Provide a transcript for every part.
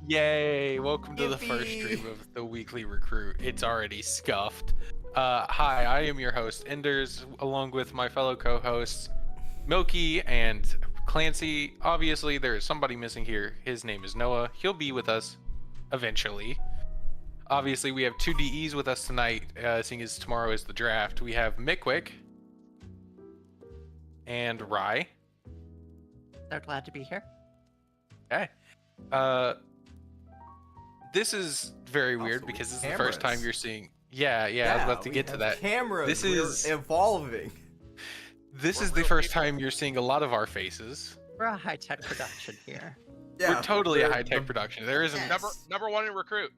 Yay! Welcome to the first stream of the Weekly Recruit. It's already scuffed. Hi, I am your host, Enders, along with my fellow co-hosts, Milky and Clancy. Obviously, there is somebody missing here. His name is Noah. He'll be with us eventually. Obviously, we have two DEs with us tonight, seeing as tomorrow is the draft. We have Mickwick and Rye. They're glad to be here. Okay. This is very weird Also, because this is cameras. the first time you're seeing. Yeah, I was about to get to that. Cameras. This We're is evolving. This We're is the real first people. time you're seeing a lot of our faces. We're a high-tech production here. Yeah, We're totally a we're high-tech the- production. There isn't. Yes. Number one in recruit.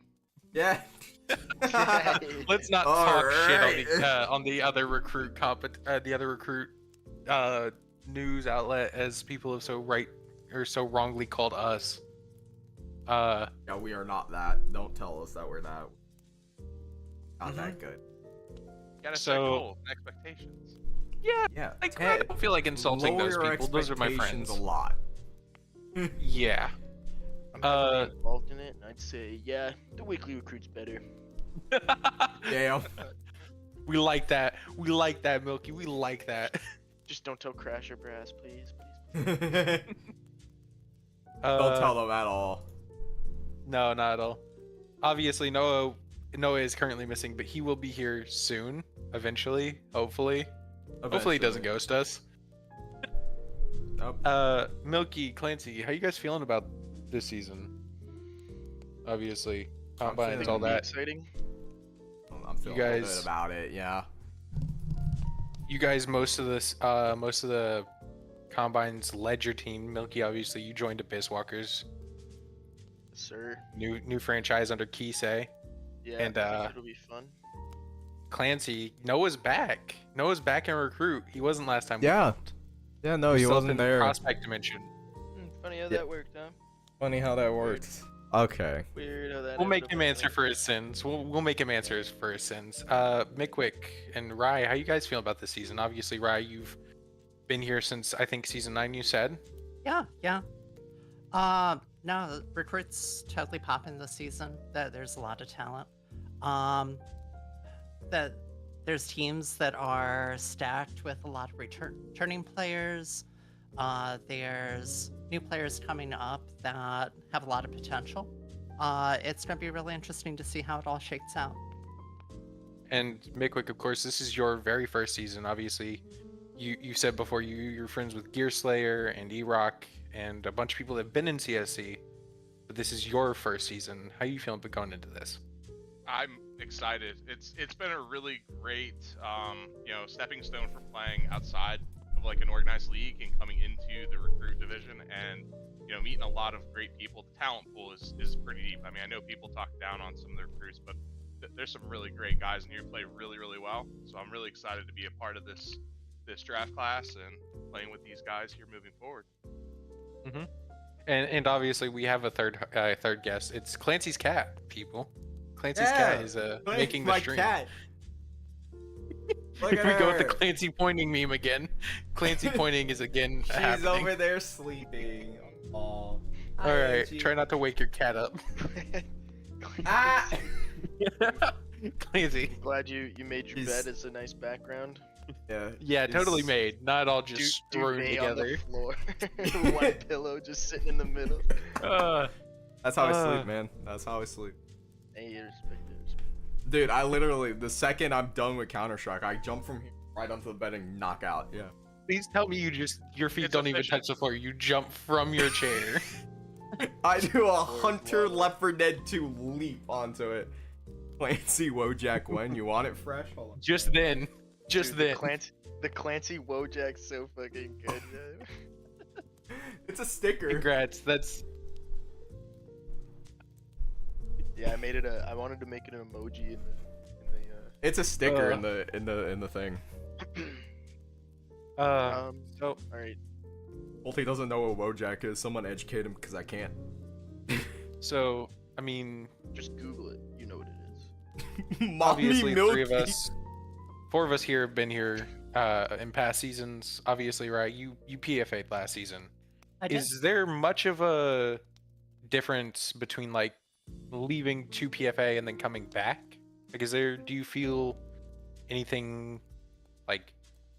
Yeah. Let's not All talk right. shit on the other recruit news outlet, as people have so wrongly called us. Yeah, we are not that. Don't tell us that we're that. Not that good. Gotta So- set goals and expectations. Yeah. Like, I don't feel like insulting lower those your people. Those are my expectations friends. a lot. Yeah. I'm heavily involved in it, and I'd say, yeah, the weekly recruit's better. Damn. We like that. We like that, Milky. We like that. Just don't tell Crash or Brass, please. Don't Uh, tell them at all. No, not at all. Obviously, Noah is currently missing, but he will be here soon, eventually, hopefully. Hopefully he doesn't ghost us. Nope. Milky, Clancy, how you guys feeling about this season? Obviously, I'm combines, feeling all that. Exciting. I'm feeling guys- good about it. Yeah. You guys, most of the combines led your team. Milky, obviously, you joined Abyss Walkers, Yes, sir. new franchise under Kisei. Yeah, And, I think it'll be fun. Clancy, Noah's back. Noah's back in recruit. He wasn't last time. we Yeah. filmed. Yeah, no, He's he still up wasn't in the there. Prospect dimension. Funny how Yeah. that worked, huh? Funny how that works. Okay. Weird how that We'll make ended him up answer happening. for his sins. We'll make him answer for his sins. Mickwick and Rye, how you guys feel about this season? Obviously, Rye, you've been here since I think season 9. You said. Yeah. No, the recruits totally popping this season. There's a lot of talent. That there's teams that are stacked with a lot of returning players. There's new players coming up that have a lot of potential. It's gonna be really interesting to see how it all shakes out. And Mickwick, of course, this is your very first season. Obviously, you said before you're friends with Gear Slayer and E-Rock and a bunch of people that have been in CSC, but this is your first season. How you feeling going into this? I'm excited. It's been a really great, stepping stone for playing outside of like an organized league and coming into the recruit division and meeting a lot of great people. The talent pool is pretty deep. I mean, I know people talk down on some of the recruits, but there's some really great guys in here who play really, really well. So I'm really excited to be a part of this draft class and playing with these guys here moving forward. And obviously, we have a third guest. It's Clancy's cat, people. Clancy's cat is making the my stream. cat. Look Here at we go with the her. Clancy pointing meme again. Clancy pointing is again She's happening. over there sleeping. Oh. All right, try not to wake your cat up. Ah! Clancy. Glad you made your She's- bed as a nice background. Yeah. Yeah, she's- totally made. Not all just strewn Duvet on together. the floor. One pillow just sitting in the middle. That's how I Uh. sleep, man. That's how I sleep. Hey, you respect it. Dude, I literally, the second I'm done with Counter-Strike, I jump from here right onto the bed and knock out. Yeah. Please tell me your feet It's don't even official. touch the floor. You jump from your chair. I do a Or Hunter what? Left 4 Dead 2 leap onto it. Clancy Wojak, when you want it fresh? Hold on. Just then. Just Dude, then. The Clancy Wojak's so fucking good, man. It's a sticker. Congrats. That's Yeah, I wanted to make an emoji in the It's a sticker Uh. in the thing. so all right. Ulti doesn't know what Wojak is. Someone educate him because I can't. so I mean, Just Google it. You know what it is. Mommy obviously Milky. 4 of us here have been here in past seasons. Obviously, right? You PFA'd last season. I did. Is there much of a difference between like leaving to PFA and then coming back? Like, do you feel anything like,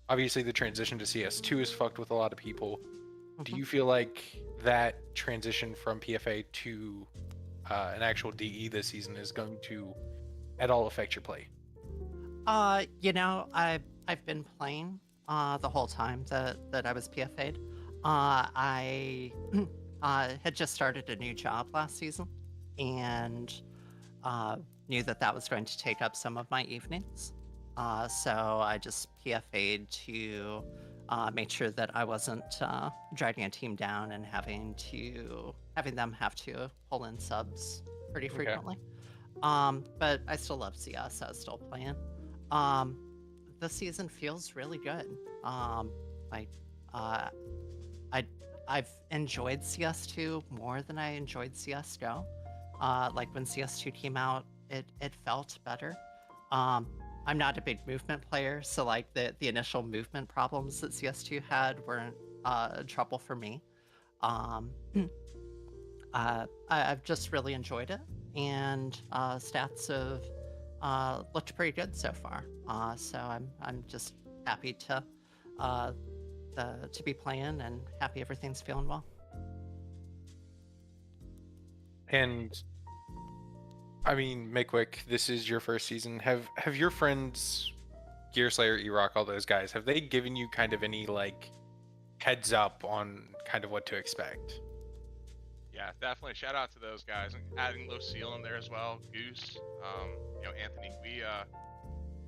obviously the transition to CS2 is fucked with a lot of people. Do you feel like that transition from PFA to an actual DE this season is going to at all affect your play? I've been playing the whole time that I was PFA'd. I had just started a new job last season and knew that was going to take up some of my evenings. So I just PFA'd to make sure that I wasn't dragging a team down and having them have to pull in subs pretty frequently. But I still love CS. I was still playing. The season feels really good. Like, I've enjoyed CS2 more than I enjoyed CS:GO. Like when CS2 came out, it felt better. I'm not a big movement player, so like the initial movement problems that CS2 had weren't trouble for me. I've just really enjoyed it, and stats have looked pretty good so far. So I'm just happy to be playing and happy everything's feeling well. And I mean, Mikwick, this is your first season. Have your friends, Gearslayer, E-Rock, all those guys, have they given you kind of any like heads up on kind of what to expect? Yeah, definitely. Shout out to those guys. Adding Lucille in there as well. Goose, Anthony.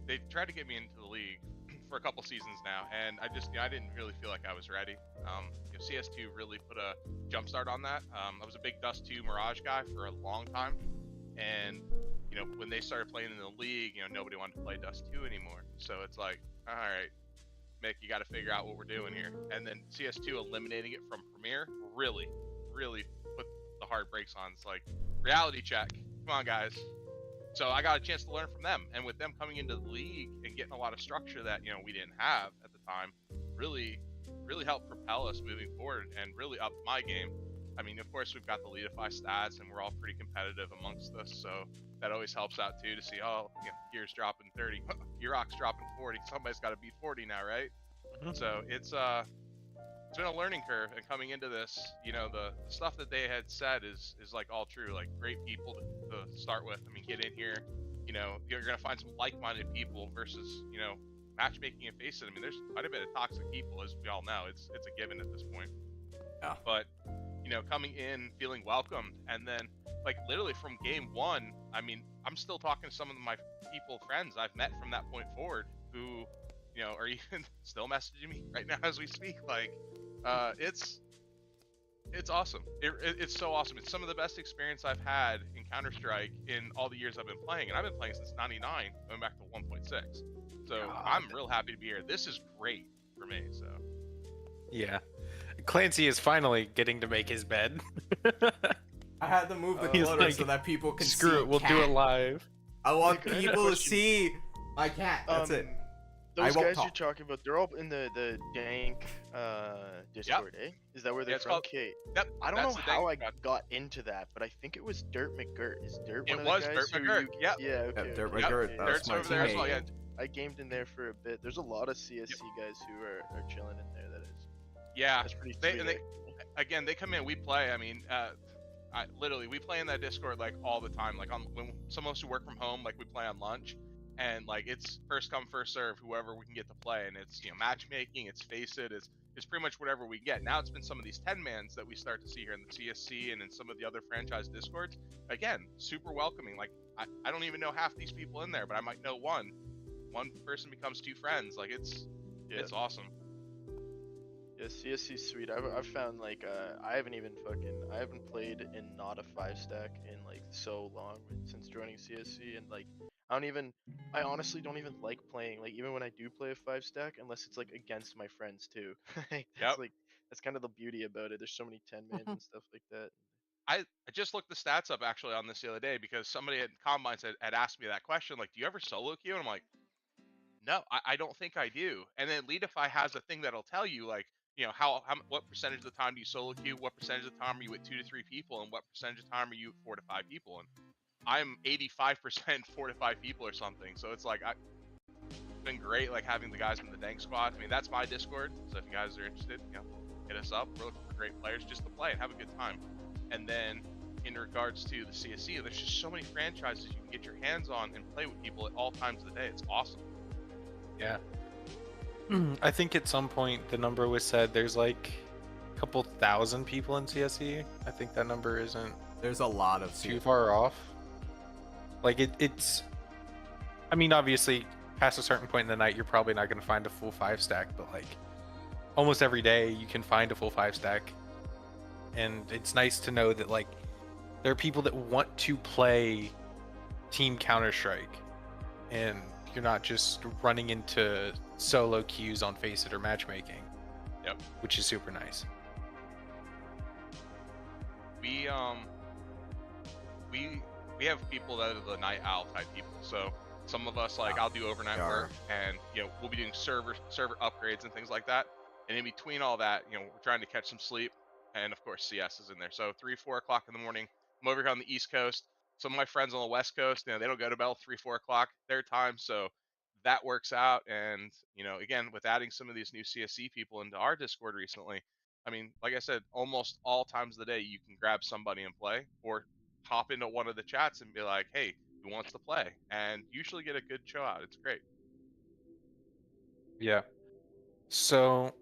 They tried to get me into the league for a couple seasons now, and I didn't really feel like I was ready. CS2 really put a jump start on that. I was a big Dust 2 Mirage guy for a long time, and when they started playing in the league, nobody wanted to play Dust 2 anymore. So it's like, all right, Mick, you got to figure out what we're doing here. And then CS2 eliminating it from Premier really put the hard brakes on. It's like, reality check. Come on, guys. So I got a chance to learn from them, and with them coming into the league and getting a lot of structure that we didn't have at the time, really helped propel us moving forward and really upped my game. I mean, of course, we've got the Leadify stats, and we're all pretty competitive amongst us, so that always helps out too to see, Gear's dropping 30, Rock's dropping 40. Somebody's got to beat 40 now, right? Mm-hmm. So it's been a learning curve, and coming into this, the stuff that they had said is like all true. Like, great people to start with. I mean, get in here, you're gonna find some like-minded people versus matchmaking and face it. I mean, there's quite a bit of toxic people, as we all know. It's a given at this point. Yeah. But coming in feeling welcomed, and then like literally from game one, I mean, I'm still talking to some of my friends I've met from that point forward who are even still messaging me right now as we speak. Like, it's awesome. It's so awesome. It's some of the best experience I've had in Counter-Strike in all the years I've been playing, and I've been playing since '99, going back to 1.6. So I'm real happy to be here. This is great for me. So yeah, Clancy is finally getting to make his bed. I had to move the clutter like, so that people can see. Screw it, we'll do it live. I want people to see my cat. That's it. Those guys you're talking about, they're all in the Dank Discord, eh? Is that where they're from? Okay. Yep. I don't know how I got into that, but I think it was Dirt McGirt. Is Dirt one of the guys? It was Dirt McGirt. Yep. Yeah, okay. Yep, Dirt McGirt. Dirt's over there as well, yeah. I gamed in there for a bit. There's a lot of CSC guys who are chilling in there, that is. Yeah. That's pretty sweet. Again, they come in, we play. I mean, we play in that Discord like all the time. Like when some of us who work from home, like we play on lunch. And like, it's first come first serve, whoever we can get to play, and it's matchmaking, it's face it, it's pretty much whatever we get. Now it's been some of these 10-mans that we start to see here in the CSC and in some of the other franchise Discords. Again, super welcoming. Like, I don't even know half these people in there, but I might know one person becomes 2 friends. Like, it's awesome. Yeah, CSC's sweet. I've found like I haven't played in not a 5-stack in like so long since joining CSC, and like I honestly don't even like playing, like, even when I do play a 5-stack, unless it's like against my friends too. That's kind of the beauty about it. There's so many 10-mans and stuff like that. I just looked the stats up actually on this the other day because somebody at Combines had asked me that question, like, do you ever solo queue? And I'm like, no, I don't think I do. And then Leadify has a thing that'll tell you, like, what percentage of the time do you solo queue? What percentage of the time are you with 2 to 3 people? And what percentage of the time are you with 4 to 5 people? And I'm 85% 4 to 5 people or something. So it's like, it's been great, like having the guys in the Dank squad. I mean, that's my Discord. So if you guys are interested, hit us up. We're looking for great players just to play and have a good time. And then in regards to the CSC, there's just so many franchises you can get your hands on and play with people at all times of the day. It's awesome. Yeah. I think at some point the number was said there's like a couple thousand people in CSE. I think that number isn't There's a lot of too far off. Like it's I mean, obviously past a certain point in the night you're probably not going to find a full 5 stack, but like almost every day you can find a full 5 stack. And it's nice to know that like there are people that want to play Team Counter-Strike, and you're not just running into solo queues on Faceit or matchmaking. Yep. Which is super nice. We have people that are the night owl type people. So some of us, like, I'll do overnight work, and we'll be doing server upgrades and things like that. And in between all that, we're trying to catch some sleep, and of course CS is in there. So 3-4 o'clock in the morning, I'm over here on the East Coast. Some of my friends on the West Coast, they don't go to bed 3-4 o'clock their time, so that works out. And again, with adding some of these new CSC people into our Discord recently, I mean, like I said, almost all times of the day you can grab somebody and play, or hop into one of the chats and be like, hey, who wants to play? And usually get a good show out. It's great. Yeah. So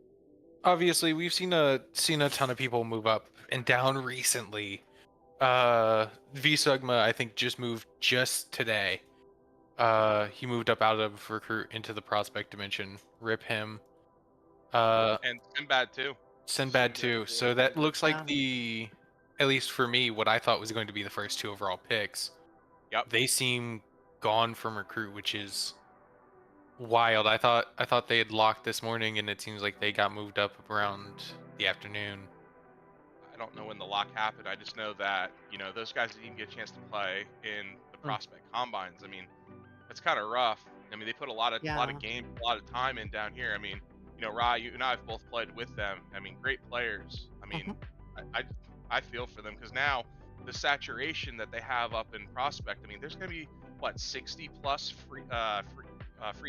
obviously we've seen a ton of people move up and down recently. V-Sigma, I think, just moved just today. He moved up out of recruit into the prospect dimension. Rip him. And Sinbad too. Sinbad too. yeah. So that looks like Yeah. at least for me, what I thought was going to be the first 2 overall picks. Yep. They seem gone from recruit, which is wild. I thought they had locked this morning, and it seems like they got moved up around the afternoon. I don't know when the lock happened. I just know that those guys didn't even get a chance to play in the prospect combines. I mean, it's kind of rough. I mean, they put a lot of games, a lot of time in down here. I mean, Rye, you and I have both played with them. I mean, great players. I mean, I feel for them, because now the saturation that they have up in prospect. I mean, there's going to be 60 plus free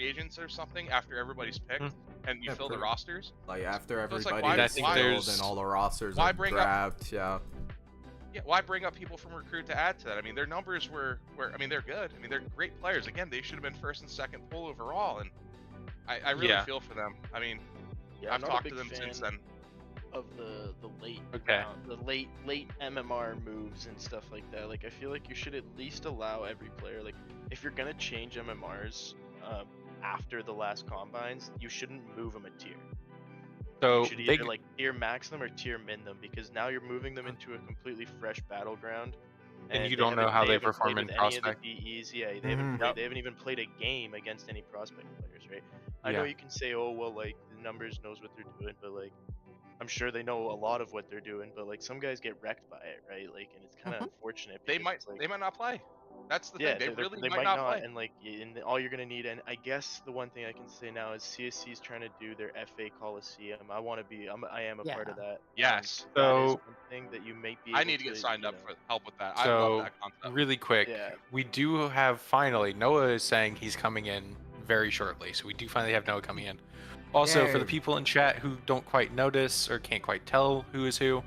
agents or something after everybody's picked, and you fill the rosters. Like after So it's like, everybody's why- filled and all the rosters why are bring up- grabbed, yeah. Yeah, why bring up people from recruit to add to that? I mean, their numbers were I mean, they're good. I mean, they're great players. Again, they should have been first and second pull overall, and I really feel for them. I mean, Yeah, I've I'm not a talked big to them fan since then. of the late Okay. the late MMR moves and stuff like that. Like, I feel like you should at least allow every player, like, if you're gonna change MMRs after the last combines, you shouldn't move them a tier. So You should either like tier max them or tier min them, because now you're moving them into a completely fresh battleground. And you they don't know haven't- how they haven't perform played in with any of the Prospect. DEs. Yeah, they Mhm. haven't played, they haven't even played a game against any prospect players, right? I know Yeah. you can say, oh well, like the numbers knows what they're doing, but like I'm sure they know a lot of what they're doing, but like some guys get wrecked by it, right? Like, and it's kind of unfortunate. They because might it's, like, they might not play. That's the yeah, thing. They really they might not play. and like, and all you're gonna need, and I guess the one thing I can say now is CSC's trying to do their FA Coliseum. I want to be, I am a part of that. Yes. That is So- one thing that you may be. I able need to get signed you up know- for help with that. I So love that concept. really quick, Yeah. we do have finally Noah is saying he's coming in very shortly, so we do finally have Noah coming in. Also, for the Yay. people in chat who don't quite notice or can't quite tell who is who,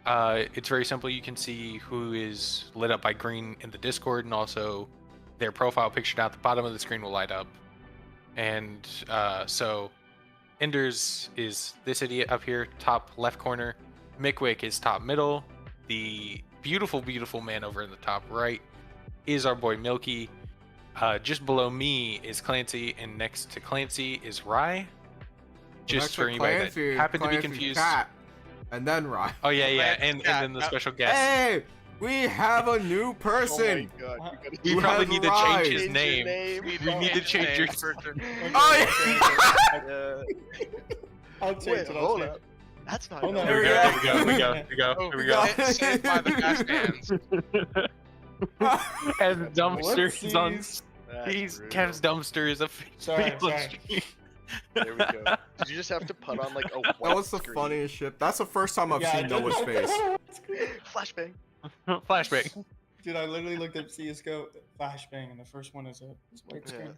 it's very simple. You can see who is lit up by green in the Discord, and also their profile picture down at the bottom of the screen will light up. And so Enders is this idiot up here, top left corner. Mickwick is top middle. The beautiful, beautiful man over in the top right is our boy Milky. Just below me is Clancy, and next to Clancy is Rye. Just Next for to anybody Clancy, that happened to be Clancy's confused. cat, and then Ryan. Oh yeah, yeah, Clancy's and cat. then the special guest. Hey, we have a new person. Oh my god, you We You probably have need to change Rye. his Change your name. name. We We need to change your. Oh Uh, I'll change wait, it. I'll hold change up. That's not. Hold on. Here we Here go. Here we go. Here we go. Oh, Here we go. Saved by the best hands. As dumpster is on. Whoopsies. That's He's brutal. Kev's dumpster is a Sorry, Facebook sorry. stream. There we go. Did you just have to put on like a white That was the screen? funniest shit. That's the first time I've Yeah, I seen did. Noah's face. Flashbang. Flashbang. Dude, I literally looked up CSGO flashbang, and the first one is a white Yeah. screen.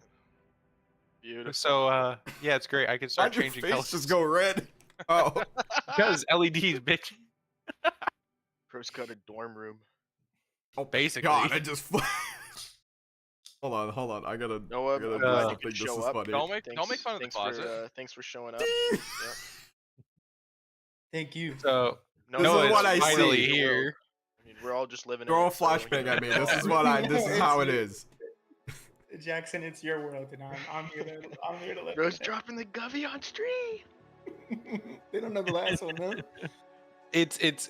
Beautiful. So yeah, it's great. I can start Why'd your changing face colors just go red? Oh. because LEDs, bitch. Bro's got a dorm room. Oh, Basically. God, I just. Hold on. I gotta. Noah, I gotta I'm do glad you something. could This show is up. funny. Don't make fun of the closet. Thanks for showing up. Yep. Thank you. So This is Noah what I is finally see. here. I mean, we're all just living Throw a in it. so, you flashbang know. at me. This is what I. This is how it is. Jackson, it's your world, and I'm here to live. Bro's in it. dropping the Govy on stream. They don't know the last one, though. It's It's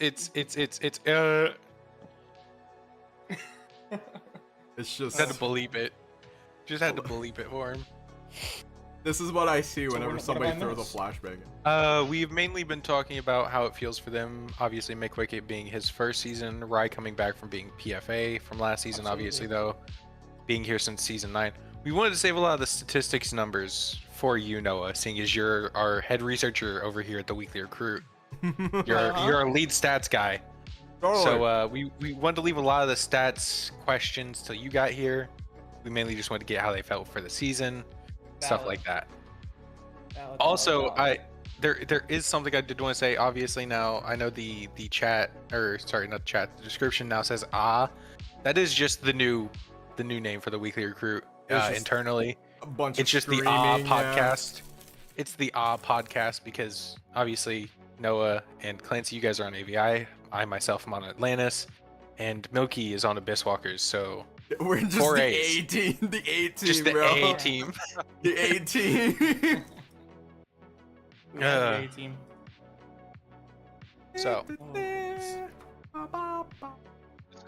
just. had to believe it. Just had to believe it for him. This is what I see So whenever what somebody about throws a this? flashbang. We've mainly been talking about how it feels for them. Obviously, McWick it being his first season, Rye coming back from being PFA from last season. Absolutely. Obviously, though, being here since season 9, we wanted to save a lot of the statistics numbers for you, Noah, seeing as you're our head researcher over here at the Weekly Recruit. You're our lead stats guy. Totally. So we wanted to leave a lot of the stats questions till you got here. We mainly just wanted to get how they felt for the season, stuff Valid. like that. Valid, Also, valid. there is something I did want to say. Obviously, now I know the chat, or sorry, not chat. The description now says that is just the new name for the Weekly Recruit It's just internally. a bunch It's of just the screaming, yeah. podcast. It's the podcast because obviously Noah and Clancy, you guys are on AVI. I myself am on Atlantis, and Milky is on Abyss Walkers. So We're just Four the A's. A team. The A team, just the bro. A team. The A team. We have the A team. So It's clever.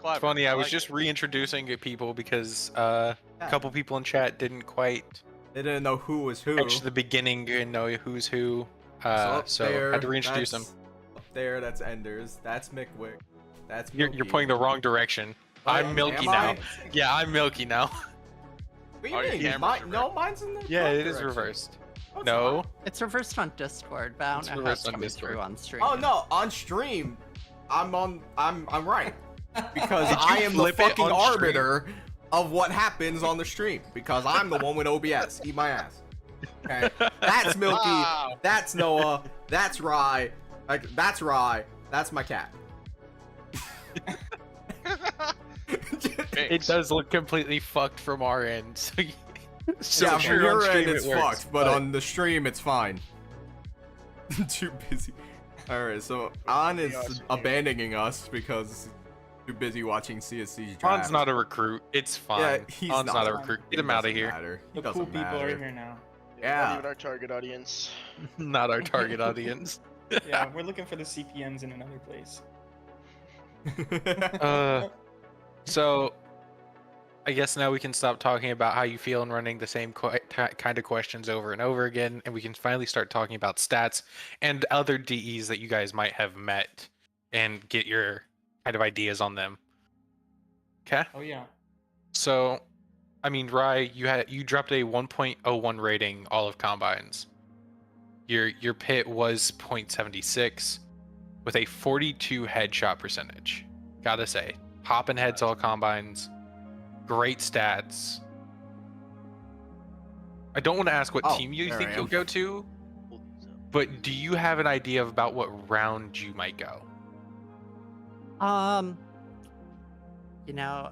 it's funny. I was like just it. reintroducing people because a couple people in chat didn't quite They didn't know who was who. catch the beginning and know who's who. up So there, had to reintroduce them. that's- Up there, that's Enders. That's McWick. That's You're Milky. pointing the wrong direction. I'm Am Milky I? now. Yeah, I'm Milky now. What do you Oh, your mean? camera's Mine, no, reversed. mine's in the Yeah, wrong it is direction. reversed. it's No, not. It's reversed on Discord, but I It's don't know how reversed it's on coming Discord. through on stream. Oh no, on stream, I'm right because Did you I am the flip it fucking on stream? arbiter of what happens on the stream because I'm the one with OBS. Eat my ass. Okay, that's Milky. Wow. That's Noah. That's Rye. Like that's Rye. That's my cat. it Thanks. does look completely fucked from our end. So, Yeah, sure, from on your stream end it it's works, fucked, but on the stream it's fine. Too busy. Alright, so An is abandoning us because too busy watching CSC's draft. Han's not a recruit. It's fine. Yeah, he's Han's not a not. recruit. It Get him out of doesn't here. matter. He The doesn't cool people matter. are here now. Yeah. Not even our target audience. Not our target audience. Yeah, we're looking for the CPNs in another place. So, I guess now we can stop talking about how you feel and running the same kind of questions over and over again, and we can finally start talking about stats and other DEs that you guys might have met and get your kind of ideas on them. Okay? Oh yeah. So, I mean, Rye, you dropped a 1.01 rating all of combines. Your pit was 0.76 with a 42 headshot percentage. Gotta say, popping heads all combines. Great stats. I don't want to ask what Oh, team you there think I you'll am. go to, but do you have an idea about what round you might go? You know,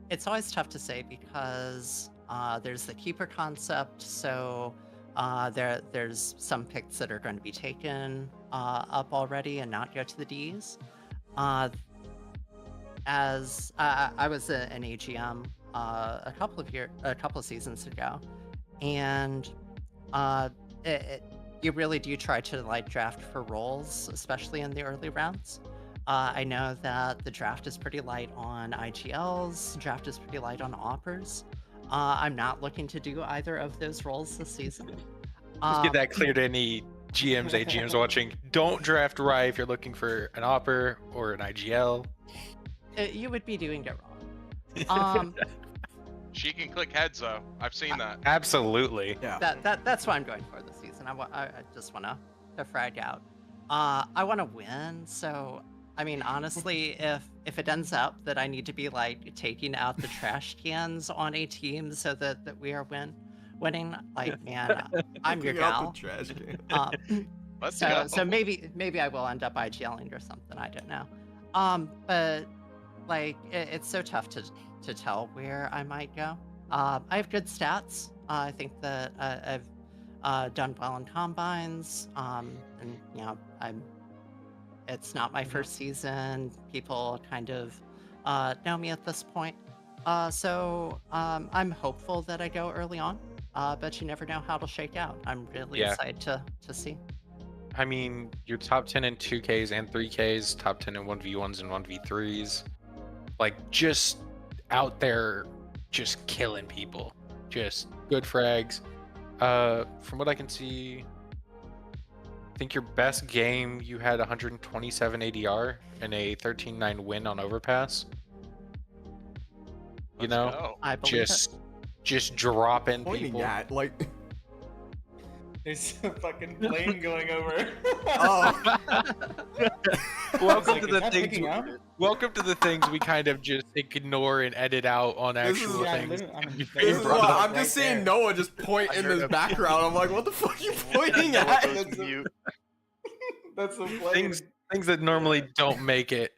it's always tough to say because there's the keeper concept. So there's some picks that are going to be taken up already and not go to the Ds. As I was an AGM a couple of seasons ago, and you really do try to like draft for roles, especially in the early rounds. I know that the draft is pretty light on IGLs, draft is pretty light on oppers. I'm not looking to do either of those roles this season. Let's get that clear to any GMs, AGMs watching. Don't draft Rye if you're looking for an opper or an IGL. You would be doing it wrong. She can click heads though. I've seen that. Absolutely. Yeah. That's what I'm going for this season. I just want to frag out. I want to win. So I mean, honestly, if it ends up that I need to be like taking out the trash cans on a team so that we are winning, like man, I'm your Picking out gal. the trash can. Let's So go. so maybe I will end up IGLing or something. I don't know. But like it's so tough to tell where I might go. I have good stats. I think that I've done well in combines. And you know it's not my first season. People kind of know me at this point. So I'm hopeful that I go early on. But you never know how it'll shake out. I'm really Yeah. excited to see. I mean, you're top 10 in 2Ks and 3Ks, top 10 in 1v1s and 1v3s. Like, just out there, just killing people. Just good frags. From what I can see, I think your best game, you had 127 ADR and a 13-9 win on Overpass. You Let's know, go. I believe it. just dropping Pointing people. at like. There's a fucking plane going over. Oh. Welcome Like, to is the that things. picking up? Welcome to the things we kind of just ignore and edit out on This is- actual Yeah, things. literally, I mean, Being This is brought what up. I'm just right seeing there. Noah just point in the background. I'm like, what the fuck are you pointing Noah at? goes mute. That's the plane. things that normally don't make it.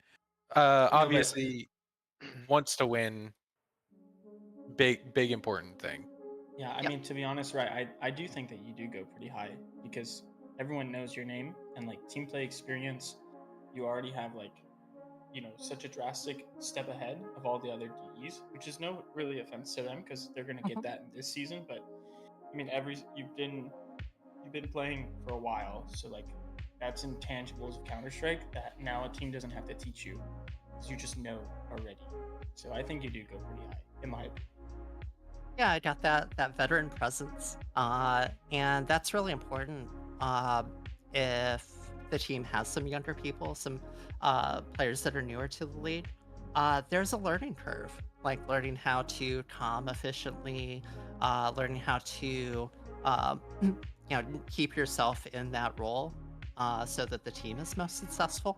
but- Obviously, wants to win. Big important thing. Yeah, I Yep. mean, to be honest, right, I do think that you do go pretty high because everyone knows your name and like team play experience, you already have like, you know, such a drastic step ahead of all the other DEs, which is no really offense to them because they're gonna get that in this season. But I mean, you've been playing for a while, so like that's intangibles of Counter Strike that now a team doesn't have to teach you because you just know already. So I think you do go pretty high, in my opinion. Yeah, I got that veteran presence, and that's really important. If the team has some younger people, some players that are newer to the league, there's a learning curve, like learning how to comm efficiently, learning how to you know keep yourself in that role, so that the team is most successful.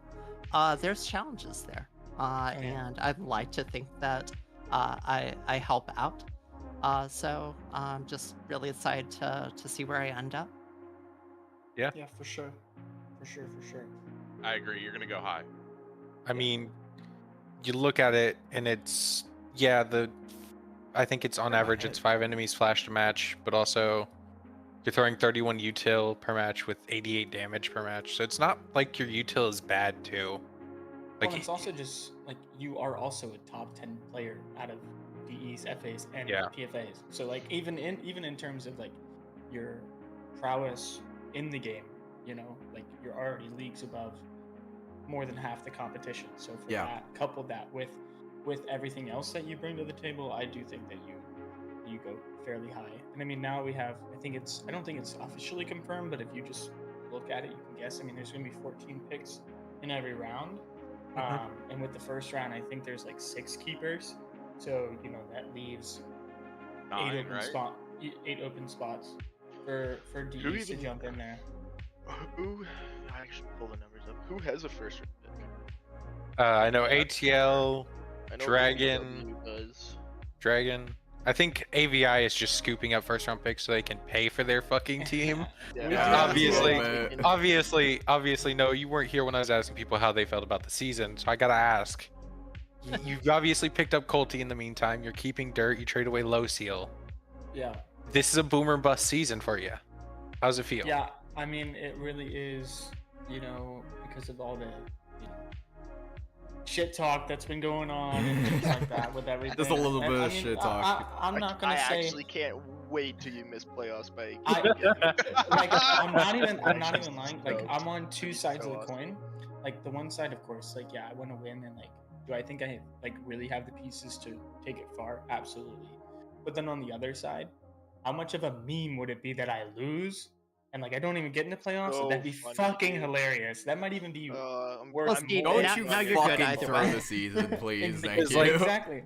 There's challenges there, and I'd like to think that I help out. So I'm just really excited to see where I end up. Yeah, for sure. For sure. I agree. You're gonna go high. I mean, you look at it and it's I think it's on average it's 5 enemies flashed a match, but also you're throwing 31 util per match with 88 damage per match. So it's not like your util is bad too. Like Well, it's also just like you are also a top 10 player out of DEs, FAs, and Yeah. PFAs. So like even in terms of like your prowess in the game, you know, like you're already leagues above more than half the competition. So for Yeah. that, couple that with everything else that you bring to the table, I do think that you go fairly high. And I mean now we have I don't think it's officially confirmed, but if you just look at it, you can guess. I mean there's gonna be 14 picks in every round. And with the first round, I think there's like 6 keepers. So, you know, that leaves 9, 8 open right? 8 open spots for DEs to even- jump in there. Who? I should pull the numbers up. Who has a first round pick? I know ATL, I know Dragon. BBW does. Dragon. I think AVI is just scooping up first round picks so they can pay for their fucking team. Yeah, We Yeah, obviously- a little bit. Obviously, no, you weren't here when I was asking people how they felt about the season, so I gotta ask. You've obviously picked up Colty in the meantime. You're keeping Dirt. You trade away Low Seal. Yeah. This is a boomer bust season for you. How's it feel? Yeah, I mean, it really is, you know, because of all the, you know, shit talk that's been going on and things like that with everything. Just a little And, bit I of mean, shit talk. I'm not gonna I say. actually can't wait till you miss playoffs by. Like, I'm not even Actually, lying. Like, stoked. I'm on two It's sides so of the awesome. coin. Like, the one side, of course, like, yeah, I want to win, and like, do I think I like really have the pieces to take it far? Absolutely. But then on the other side, how much of a meme would it be that I lose and like I don't even get into playoffs? So That'd be funny, fucking dude. hilarious. That might even be I'm worth Steve, more. Don't now- you now you're good fucking either throw way. the season, please. Thank It's you. like- Exactly.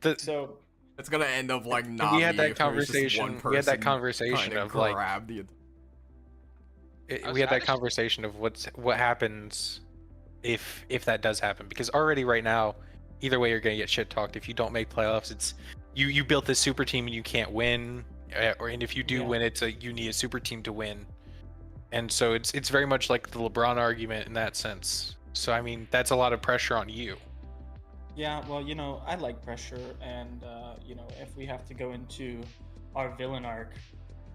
The- So It's gonna end up like And Navi we had that if there's just one conversation. We had that person conversation trying to of like, grab the. we had that conversation of what happens if that does happen, because already right now, either way you're gonna get shit talked. If you don't make playoffs, it's you built this super team and you can't win, and if you do Yeah. win, you need a super team to win. And so it's very much like the LeBron argument in that sense. So I mean, that's a lot of pressure on you. Yeah, well, I like pressure, and if we have to go into our villain arc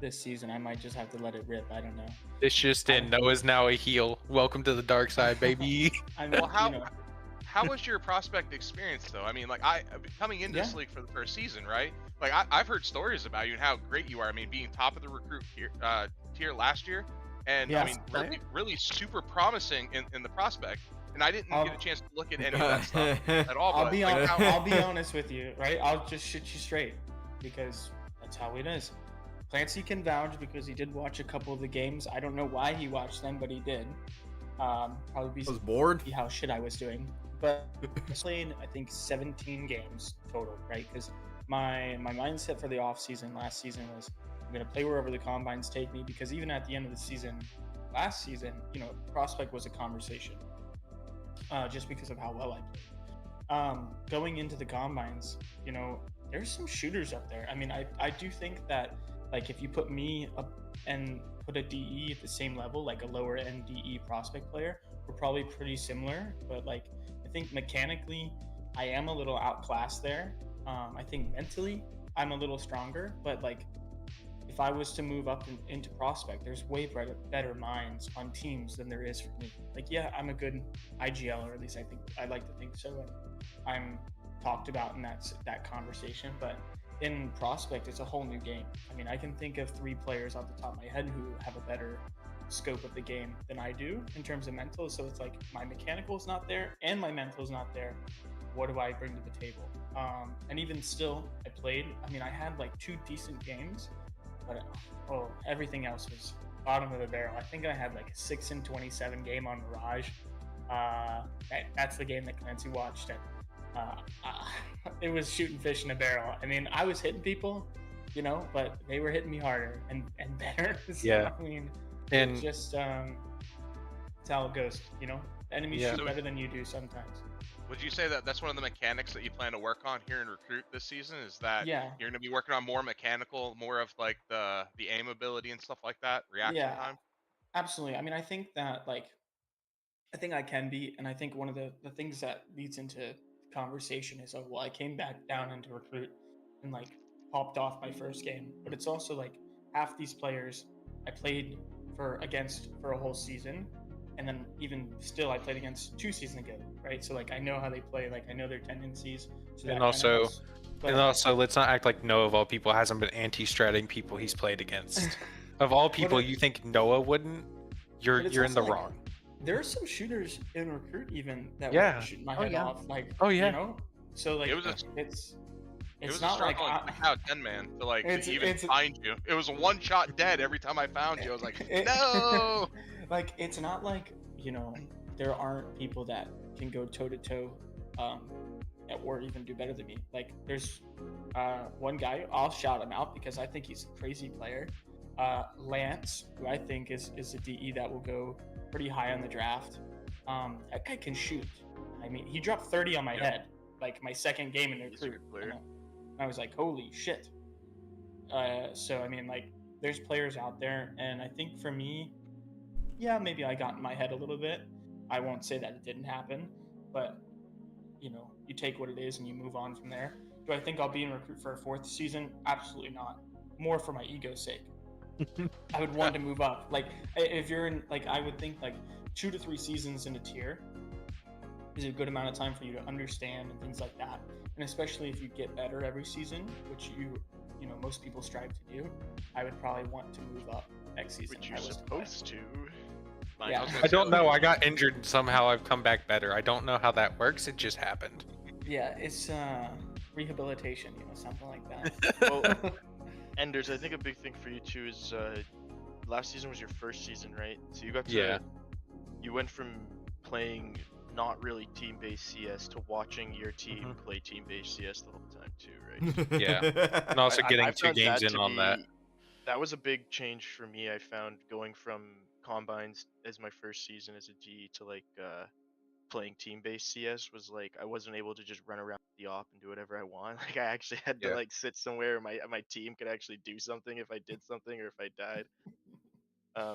this season, I might just have to let it rip. I don't know. It's just in. Noah's now a heel. Welcome to the dark side, baby. I mean, Well, how was your prospect experience though? I mean, like coming into this league for the first season, right? Like I've heard stories about you and how great you are. I mean, being top of the recruit tier last year, and I Yes. mean, really super promising in the prospect. And I didn't get a chance to look at any of that stuff at all. I'll but, be like, I'll be honest with you, right? I'll just shoot you straight because that's how it is. Clancy can vouch because he did watch a couple of the games. I don't know why he watched them, but he did. Probably I was bored. see how shit I was doing. But I played, I think, 17 games total, right? Because my mindset for the off season last season was I'm gonna play wherever the combines take me. Because even at the end of the season, last season, prospect was a conversation, just because of how well I played. Going into the combines, there's some shooters up there. I mean, I do think that like if you put me up and put a DE at the same level, like a lower end DE prospect player, we're probably pretty similar. But like I think mechanically, I am a little outclassed there. I think mentally, I'm a little stronger. But like if I was to move up into prospect, there's way better minds on teams than there is for me. Like yeah, I'm a good IGL, or at least I like to think so. And I'm talked about in that conversation, but in prospect it's a whole new game. I mean, I can think of 3 players off the top of my head who have a better scope of the game than I do in terms of mental. So it's like my mechanical is not there and my mental is not there. What do I bring to the table? And even still, I had like 2 decent games, but everything else was bottom of the barrel. I think I had like a 6-27 game on Mirage. That's the game that Clancy watched, and it was shooting fish in a barrel. I mean, I was hitting people, but they were hitting me harder and better. So, Yeah. I mean, And it's just that's how it goes. Enemies Yeah. shoot better than you do sometimes. would you say that that's one of the mechanics that you plan to work on here in recruit this season? Is that Yeah. you're going to be working on more mechanical, more of like the aim ability and stuff like that, reaction Yeah. time? Absolutely. I mean, I think that I think I can be, and I think one of the things that leads into conversation is, oh well, I came back down into recruit and like popped off my first game, but it's also like half these players I played against for a whole season, and then even still I played against 2 seasons ago, right? So like I know how they play, like I know their tendencies. So that And kinda also- helps. But- and also, let's not act like Noah of all people hasn't been anti-stratting people he's played against. Of all people, if- you think Noah wouldn't? You're But it's in the also, like, wrong. there are some shooters in recruit even that Yeah. were shooting my Oh, head yeah. off, like Oh, yeah. So like It was a- it's It was not a like struggle like out 10 man to like It's- to even it's- find you. It was a one shot dead every time I found you. I was like, It- no. like it's not like there aren't people that can go toe to toe or even do better than me. Like there's one guy, I'll shout him out because I think he's a crazy player, Lance, who I think is a DE that will go pretty high on the draft. That guy can shoot. I mean, he dropped 30 on my Yeah. head like my second game in the He's a recruit, good player. and I was like, holy shit. So I mean, like there's players out there, and I think for me, yeah, maybe I got in my head a little bit. I won't say that it didn't happen, but you take what it is and you move on from there. Do I think I'll be in recruit for a 4th season? Absolutely not. More for my ego's sake. I would want to move up. Like if you're in, like I would think like 2 to 3 seasons in a tier is a good amount of time for you to understand and things like that. And especially if you get better every season, which most people strive to do, I would probably want to move up next season. Which if you're I was to supposed to. Like, Yeah. was gonna I say, don't like, know. I got injured and somehow I've come back better. I don't know how that works. It just happened. Yeah, it's rehabilitation, something like that. Well, Enders, I think a big thing for you too is last season was your first season, right? So you got to Yeah. you went from playing not really team-based CS to watching your team Mhm. play team-based CS the whole time too, right? Yeah. And also getting I 2 found games that in to on that. be- That was a big change for me. I found going from combines as my first season as a G to like playing team-based CS was like I wasn't able to just run around the op and do whatever I want. Like I actually had to Yeah. like sit somewhere where my team could actually do something if I did something or if I died.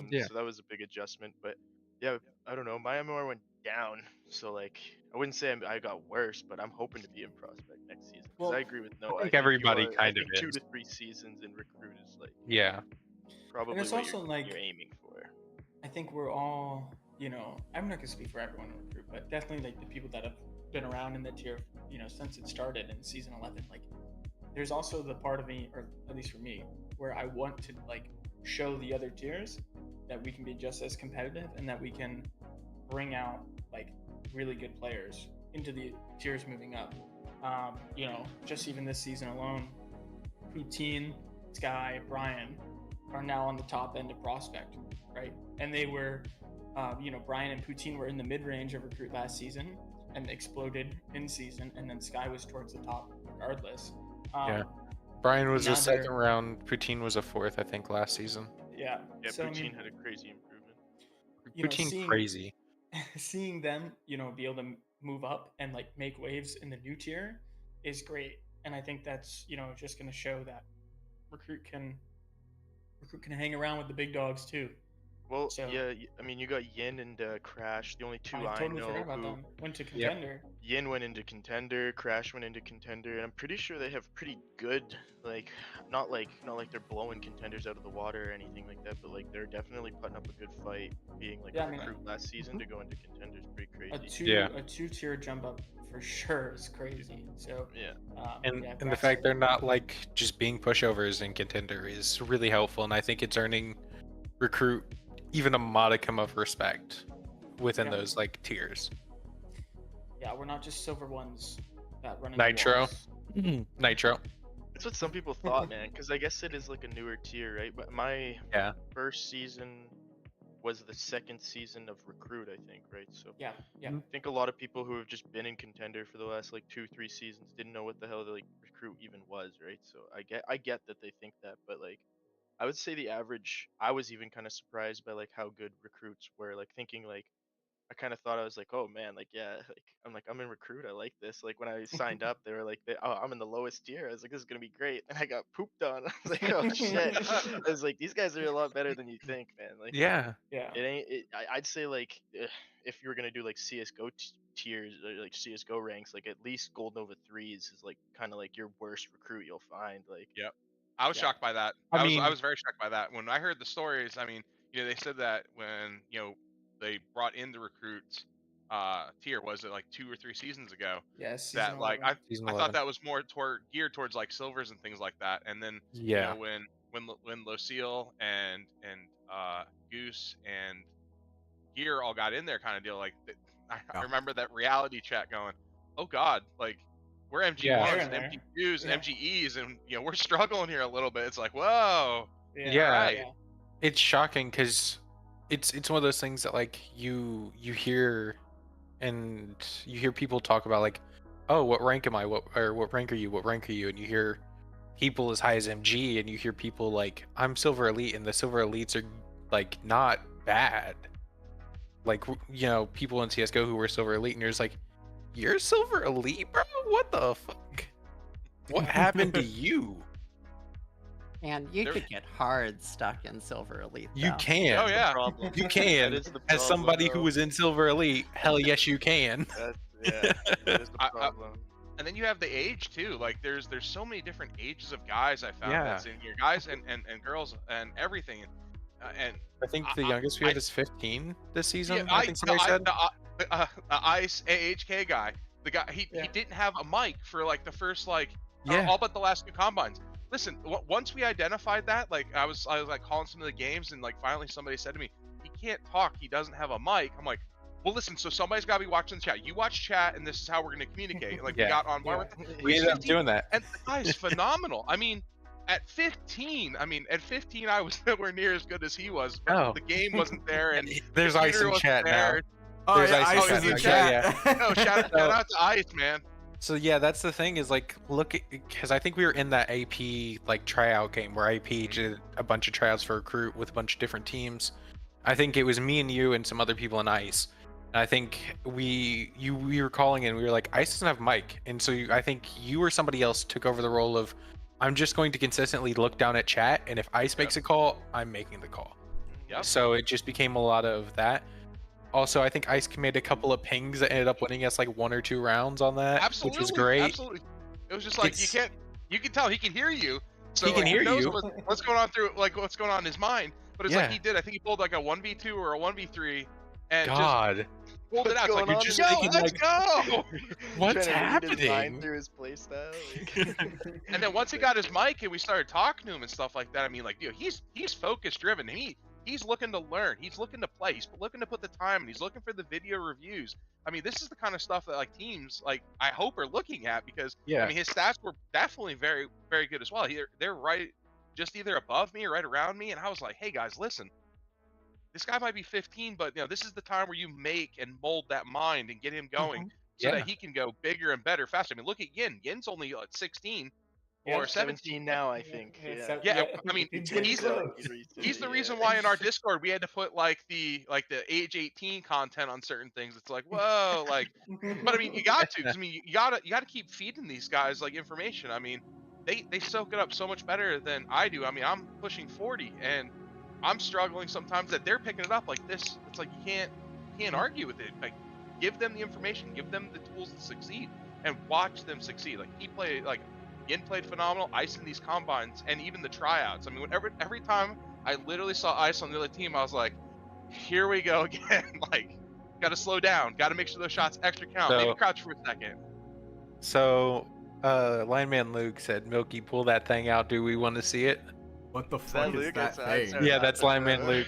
Yeah. So that was a big adjustment. But yeah, I don't know. My MMR went down, so like I wouldn't say I got worse, but I'm hoping to be in prospect next season. Because Well, I agree with Noah. think I everybody I kind of think 2 is. to 3 seasons in recruit is like Yeah. probably it's what also, like- you're aiming for. I think we're all, I'm not gonna speak for everyone in the group, but definitely like the people that have been around in the tier, since it started in season 11. Like, there's also the part of me, or at least for me, where I want to like show the other tiers that we can be just as competitive and that we can bring out like really good players into the tiers moving up. Just even this season alone, Poutine, Sky, Brian are now on the top end of prospect, right? And they were, Brian and Poutine were in the mid-range of recruit last season and exploded in season, and then Sky was towards the top regardless. Yeah. Brian was now a second they're- round. Poutine was a 4th, I think, last season. Yeah. Yeah, So, I Poutine mean, had a crazy improvement. Poutine seeing- crazy. seeing them, be able to move up and like make waves in the new tier is great. And I think that's, just going to show that recruit can hang around with the big dogs too. Well, So- yeah, I mean, you got Yin and Crash, the only 2 I totally know forgot about who. them. Went to contender. Yin went into contender, Crash went into contender, and I'm pretty sure they have pretty good, like, not like they're blowing contenders out of the water or anything like that, but like they're definitely putting up a good fight, being like Yeah, a I mean, recruit last season to go into contenders, pretty A crazy. two a 2-tier jump up for sure is crazy. So Yeah. And yeah, and the Crash- fact they're not like just being pushovers in contender is really helpful, and I think it's earning recruit even a modicum of respect within Yeah. those like tiers. yeah, we're not just silver ones that run into Nitro. walls. Nitro. That's what some people thought, man, because I guess it is like a newer tier, right? But my Yeah. first season was the second season of recruit, I think, right? So Yeah, yeah. I think a lot of people who have just been in contender for the last like 2-3 seasons didn't know what the hell the like recruit even was, right? So I get that they think that, but like I would say the average, I was even kind of surprised by like how good recruits were, like thinking like I kind of thought I was like, oh man, like yeah, like I'm in recruit, I like this. Like when I signed up, they were like, oh, I'm in the lowest tier. I was like, this is gonna be great, and I got pooped on. I was like, oh shit. I was like, these guys are a lot better than you think, man. Like Yeah. Yeah. it ain't. I'd say like if you were gonna do like CS:GO tiers or like CS:GO ranks, like at least Gold Nova 3s is like kind of like your worst recruit you'll find. Like I was Yeah. shocked by that. I I mean- was very shocked by that. When I heard the stories, I mean, they said that when, they brought in the recruits tier, was it like 2 or 3 seasons ago? Yeah, season That like 11. Season I 11. thought that was more geared towards like silvers and things like that. And then Yeah. when Lucille and Goose and Gear all got in there, kind of deal, like I Yeah. remember that reality chat going, oh god, like we're MG1s Yeah. They're and in there. MG2s and Yeah. MGEs, and we're struggling here a little bit. It's like, whoa. Yeah. Right. It's shocking because it's one of those things that like you hear, and you hear people talk about like, oh, what rank am I? What rank are you? What rank are you? And you hear people as high as MG, and you hear people like, I'm silver elite, and the silver elites are like not bad. Like people in CS:GO who were silver elite, and you're just like, you're silver elite, bro? What the fuck? What happened to you? And you There- could get hard stuck in Silver Elite. You though. can. Oh yeah. problem. You can. That is the As somebody who problem, was in silver elite, hell yes you can. though. Yeah, that is the I- problem. And then you have the age too. Like there's so many different ages of guys I found Yeah. that's in here, guys and girls and everything. And I think the I- youngest we had is 15 this season. yeah, I think somebody said. the Ice AHK guy, the guy he Yeah. didn't have a mic for like the first Yeah. all but the last 2 combines. Listen, once we identified that, like I was like calling some of the games, and like finally somebody said to me, he can't talk, he doesn't have a mic. I'm like, well, listen, so somebody's got to be watching the chat. You watch chat, and this is how we're gonna communicate. And, like Yeah. we got on board Yeah. with that. We He's ended up 15, doing that. and the guy is phenomenal. I mean, at 15, I was nowhere near as good as he was. But Oh. the game wasn't there, and There's the ice computer in wasn't chat now. there. Oh There's yeah, ice Ice in is in the chat. No, shout out to Ice, man. So yeah, that's the thing is like look, because I think we were in that AP like tryout game where AP did a bunch of tryouts for recruit with a bunch of different teams. I think it was me and you and some other people in Ice. And I think we were calling and we were like, Ice doesn't have Mike, and so I think you or somebody else took over the role of, I'm just going to consistently look down at chat, and if Ice makes a call, I'm making the call. Yep. So it just became a lot of that. Also, I think Ice made a couple of pings that ended up winning us like 1 or 2 rounds on that, Absolutely, which was great. Absolutely. It was just like It's- you can tell he can hear you. So He can like, hear knows you. what's going on what's going on in his mind. But it's Yeah. like he did. I think he pulled like a 1v2 or a 1v3, and God, just pulled it What's out. It's like going you're on just in yo, here? let's go. what's Trying to read his mind happening? through his playstyle. And then once he got his mic and we started talking to him and stuff like that, I mean, like, dude, he's focus driven. He's looking to learn. He's looking to play. He's looking to put the time and he's looking for the video reviews. I mean, this is the kind of stuff that like teams like I hope are looking at because Yeah. I mean his stats were definitely very very good as well. They're right just either above me or right around me, and I was like, hey guys, listen. This guy might be 15, but this is the time where you make and mold that mind and get him going so Yeah. that he can go bigger and better faster. I mean, look at Yin. Yin's only 16 Yeah, or 17 now, I think. Yeah, I mean, he's he's getting the- close. He's the reason why in our Discord we had to put like the age 18 content on certain things. It's like, whoa, like, but I mean, you got to, 'cause, I mean, you gotta keep feeding these guys like information. I mean, they soak it up so much better than I do. I mean, I'm pushing 40 and I'm struggling sometimes that they're picking it up like this. It's like you can't argue with it. Like, give them the information, give them the tools to succeed, and watch them succeed. Like Yin played phenomenal. Ice in these combines and even the tryouts. I mean, every time I literally saw Ice on the other team, I was like, here we go again. Like, gotta slow down. Gotta make sure those shots extra count. So- Maybe crouch for a second. So, lineman Luke said, "Milky, pull that thing out. Do we want to see it?" What the Is that fuck is Luke? that I thing? Yeah, that's lineman Luke.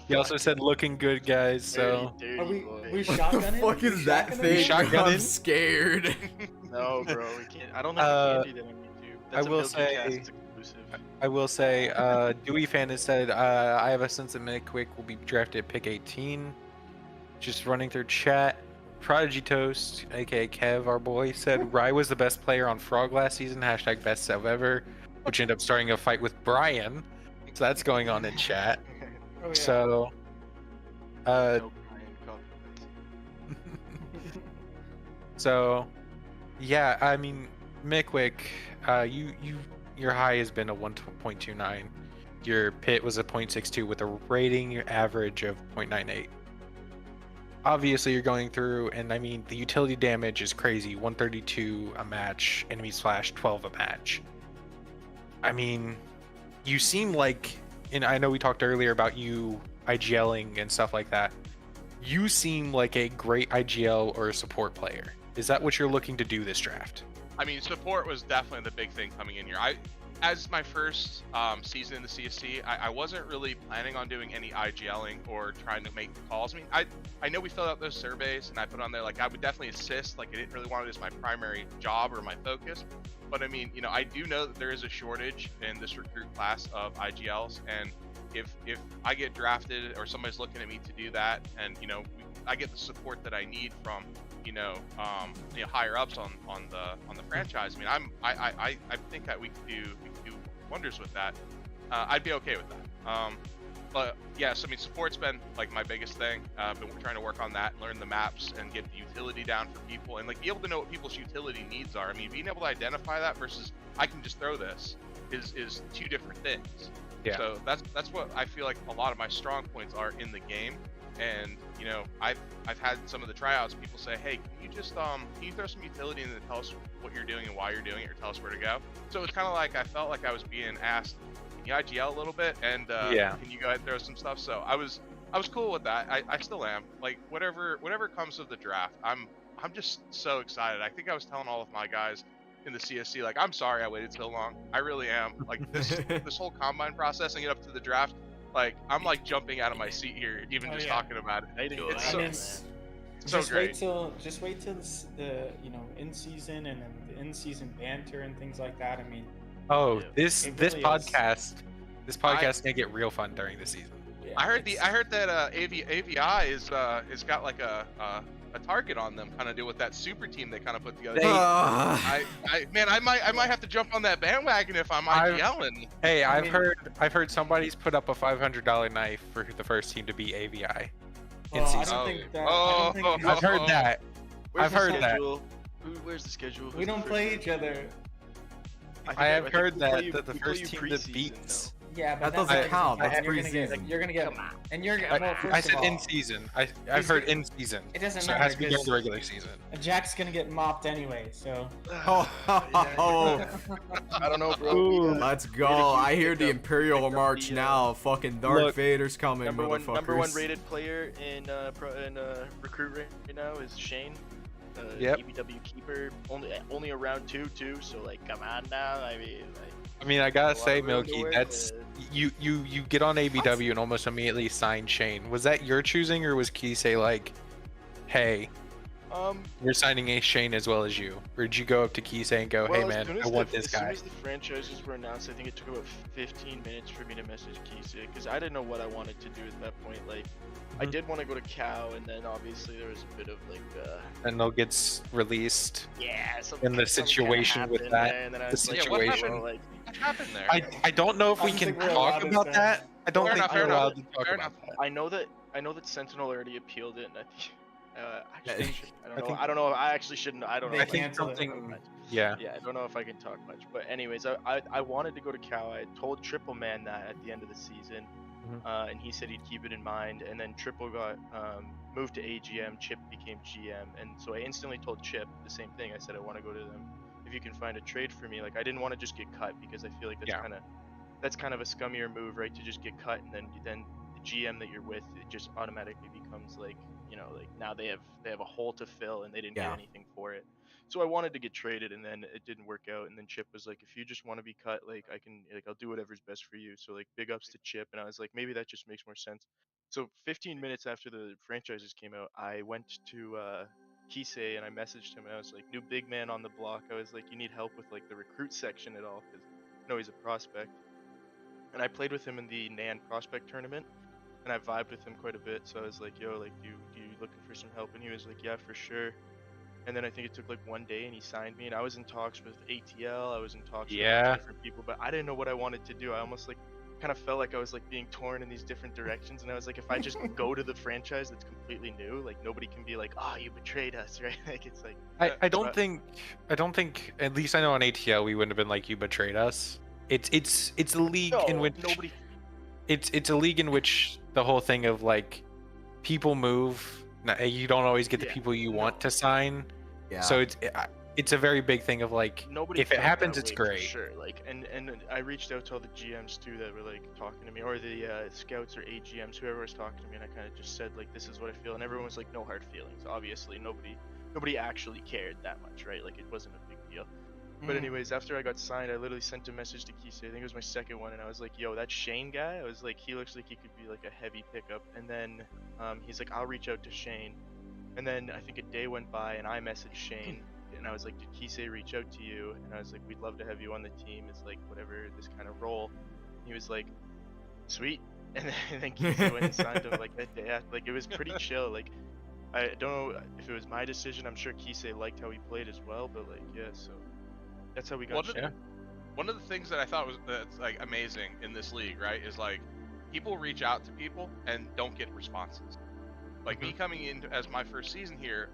He also said, "Looking good, guys." So, Dirty Are we boy. we What shotgunning? the fuck We is that shotgunning? thing? Shotgunning? I'm scared. No, bro, we can't. I don't have a candy that on YouTube. That's will a say- Cast exclusive. I will say, Dewey fan has said, "I have a sense that Midquick will be drafted pick 18." Just running through chat. Prodigy Toast, aka Kev, our boy, said Rye was the best player on Frog last season. # best sub ever, which ended up starting a fight with Brian. So that's going on in chat. Oh, yeah. So, No, Brian, copy this. so, yeah, I mean, Midquick, your high has been a 1.29. Your pit was a 0.62 with a rating average of 0.98. Obviously, you're going through, and I mean, the utility damage is crazy. 132 a match, enemy slash 12 a match. I mean, you seem like, and I know we talked earlier about you IGLing and stuff like that. You seem like a great IGL or a support player. Is that what you're looking to do this draft? I mean, support was definitely the big thing coming in here. As my first season in the CSC, I wasn't really planning on doing any IGLing or trying to make the calls. I mean, I know we filled out those surveys and I put on there, like, I would definitely assist. Like, I didn't really want it as my primary job or my focus. But I mean, I do know that there is a shortage in this recruit class of IGLs. And if I get drafted or somebody's looking at me to do that, and, I get the support that I need from, higher ups on the franchise. I mean, I think that we could do wonders with that. I'd be okay with that. But yes, I mean, support's been like my biggest thing. Been trying to work on that, learn the maps, and get the utility down for people, and like be able to know what people's utility needs are. I mean, being able to identify that versus I can just throw this is two different things. Yeah. So that's what I feel like a lot of my strong points are in the game. And I've had some of the tryouts. People say, "Hey, can you just can you throw some utility and then tell us what you're doing and why you're doing it, or tell us where to go?" So it's kind of like I felt like I was being asked, "Can you IGL a little bit?" And Yeah. can you go ahead and throw some stuff? So I was cool with that. I still am. Like whatever comes of the draft, I'm just so excited. I think I was telling all of my guys in the CSC, like, I'm sorry I waited so long. I really am. Like this whole combine process and get up to the draft. Like, I'm like jumping out of my seat here, even Oh, just yeah. talking about it. It's so- And then so just great. wait till the in season and then the in season banter and things like that. I mean, Oh, Yeah. this It this really is. podcast, this podcast is gonna get real fun during the season. yeah, I heard it's- that AVI is got like a a target on them, kind of do with that super team they kind of put together. They- I might have to jump on that bandwagon if I'm IGLing. Hey, I I've mean- heard somebody's put up a $500 knife for the first team to beat AVI in Well, I season. don't think that. Oh, I don't think I've heard that. Where's I've the heard that. schedule? Where's the schedule? we Who's the don't first play one? each other. I have think heard we play that you- that the we play first you team that preseason, beats. Yeah, but That doesn't that's count, and that's you're gonna get, preseason. you're gonna get, and you're I, well, first I of said all, in season. I've He's heard gonna- in season. It doesn't So it matter has to be during because the regular season. Jack's gonna get mopped anyway. So Oh, I don't know, bro. Ooh, We got let's we go. had a huge I hear the pickup- Imperial picked up March the, now. Fucking Darth Look, Vader's coming, Number motherfuckers. one rated player in recruit right now is Shane. Yep. EBW keeper, only around 2 too. So like, come on now. I mean, like, I mean, I gotta a lot say, of room to Milky, work that's with. you get on ABW and almost immediately sign Shane. Was that your choosing, or was Kisei like, hey, we're signing a Shane as well as you? Or did you go up to Kisei and go, hey Well, man, I want this As soon guy? as the franchises were announced, I think it took about 15 minutes for me to message Kisa because I didn't know what I wanted to do at that point. Like, I Mhm. did want to go to Cal, and then obviously there was a bit of like, And they'll gets released. yeah, In the something kinda situation with happened that, there, and then I the was like, situation. well, like, What happened there? I don't know if I we don't can think we're allowed talk to about say. that. I don't Fair think enough, we're fair allowed enough, to talk fair about enough. that. I know that Sentinel already appealed it, and I think, actually, Yeah, I don't I know. think- I don't know. I actually shouldn't. I don't know. They I if I think can cancel talk it. something. much. Yeah. Yeah, I don't know if I can talk much. But anyways, I wanted to go to Cal. I told Triple Man that at the end of the season, Mhm. and he said he'd keep it in mind. And then Triple got moved to AGM. Chip became GM, and so I instantly told Chip the same thing. I said I want to go to them. If you can find a trade for me, like I didn't want to just get cut because I feel like Yeah. that's kind of a scummier move, right? To just get cut and then the GM that you're with, it just automatically becomes like, like now they have a hole to fill and they didn't Yeah. get anything for it. So I wanted to get traded and then it didn't work out. And then Chip was like, if you just want to be cut, like I'll do whatever's best for you. So like big ups to Chip. And I was like, maybe that just makes more sense. So 15 minutes after the franchises came out, I went to Kisei and I messaged him and I was like, new big man on the block. I was like, you need help with like the recruit section at all because I know he's a prospect. And I played with him in the Nan prospect tournament, and I vibed with him quite a bit. So I was like, "Yo, like, do you looking for some help?" And he was like, "Yeah, for sure." And then I think it took like one day, and he signed me. And I was in talks with ATL. I was in talks with a bunch Yeah. of different people, but I didn't know what I wanted to do. I almost like kind of felt like I was like being torn in these different directions. And I was like, if I just go to the franchise that's completely new, like nobody can be like, "Oh, you betrayed us," right? Like it's like I don't but- think at least I know on ATL we wouldn't have been like, you betrayed us. It's a league in no, which nobody. it's a league in which the whole thing of like people move. You don't always get the Yeah, people you want no. to sign. Yeah. So it's a very big thing of like, Nobody if it felt happens, that it's way for great. sure. Like, and I reached out to all the GMs too that were like talking to me, or the scouts or AGMs, whoever was talking to me, and I kind of just said like, this is what I feel, and everyone was like, no hard feelings. Obviously, nobody actually cared that much, right? Like, it wasn't a big deal. But Mm. anyways, after I got signed, I literally sent a message to Kisei. I think it was my second one, and I was like, "Yo, that Shane guy." I was like, "He looks like he could be like a heavy pickup." And then he's like, "I'll reach out to Shane." And then I think a day went by, and I messaged Shane, and I was like, "Did Kisei reach out to you?" And I was like, "We'd love to have you on the team. It's like whatever this kind of role." And he was like, "Sweet." And then Kisei went and signed him like that day after. Like it was pretty chill. Like I don't know if it was my decision. I'm sure Kisei liked how he played as well, but like yeah, so. That's how we got Shane. One of the things that I thought was that's like amazing in this league, right, is like people reach out to people and don't get responses. Like me coming in as my first season here,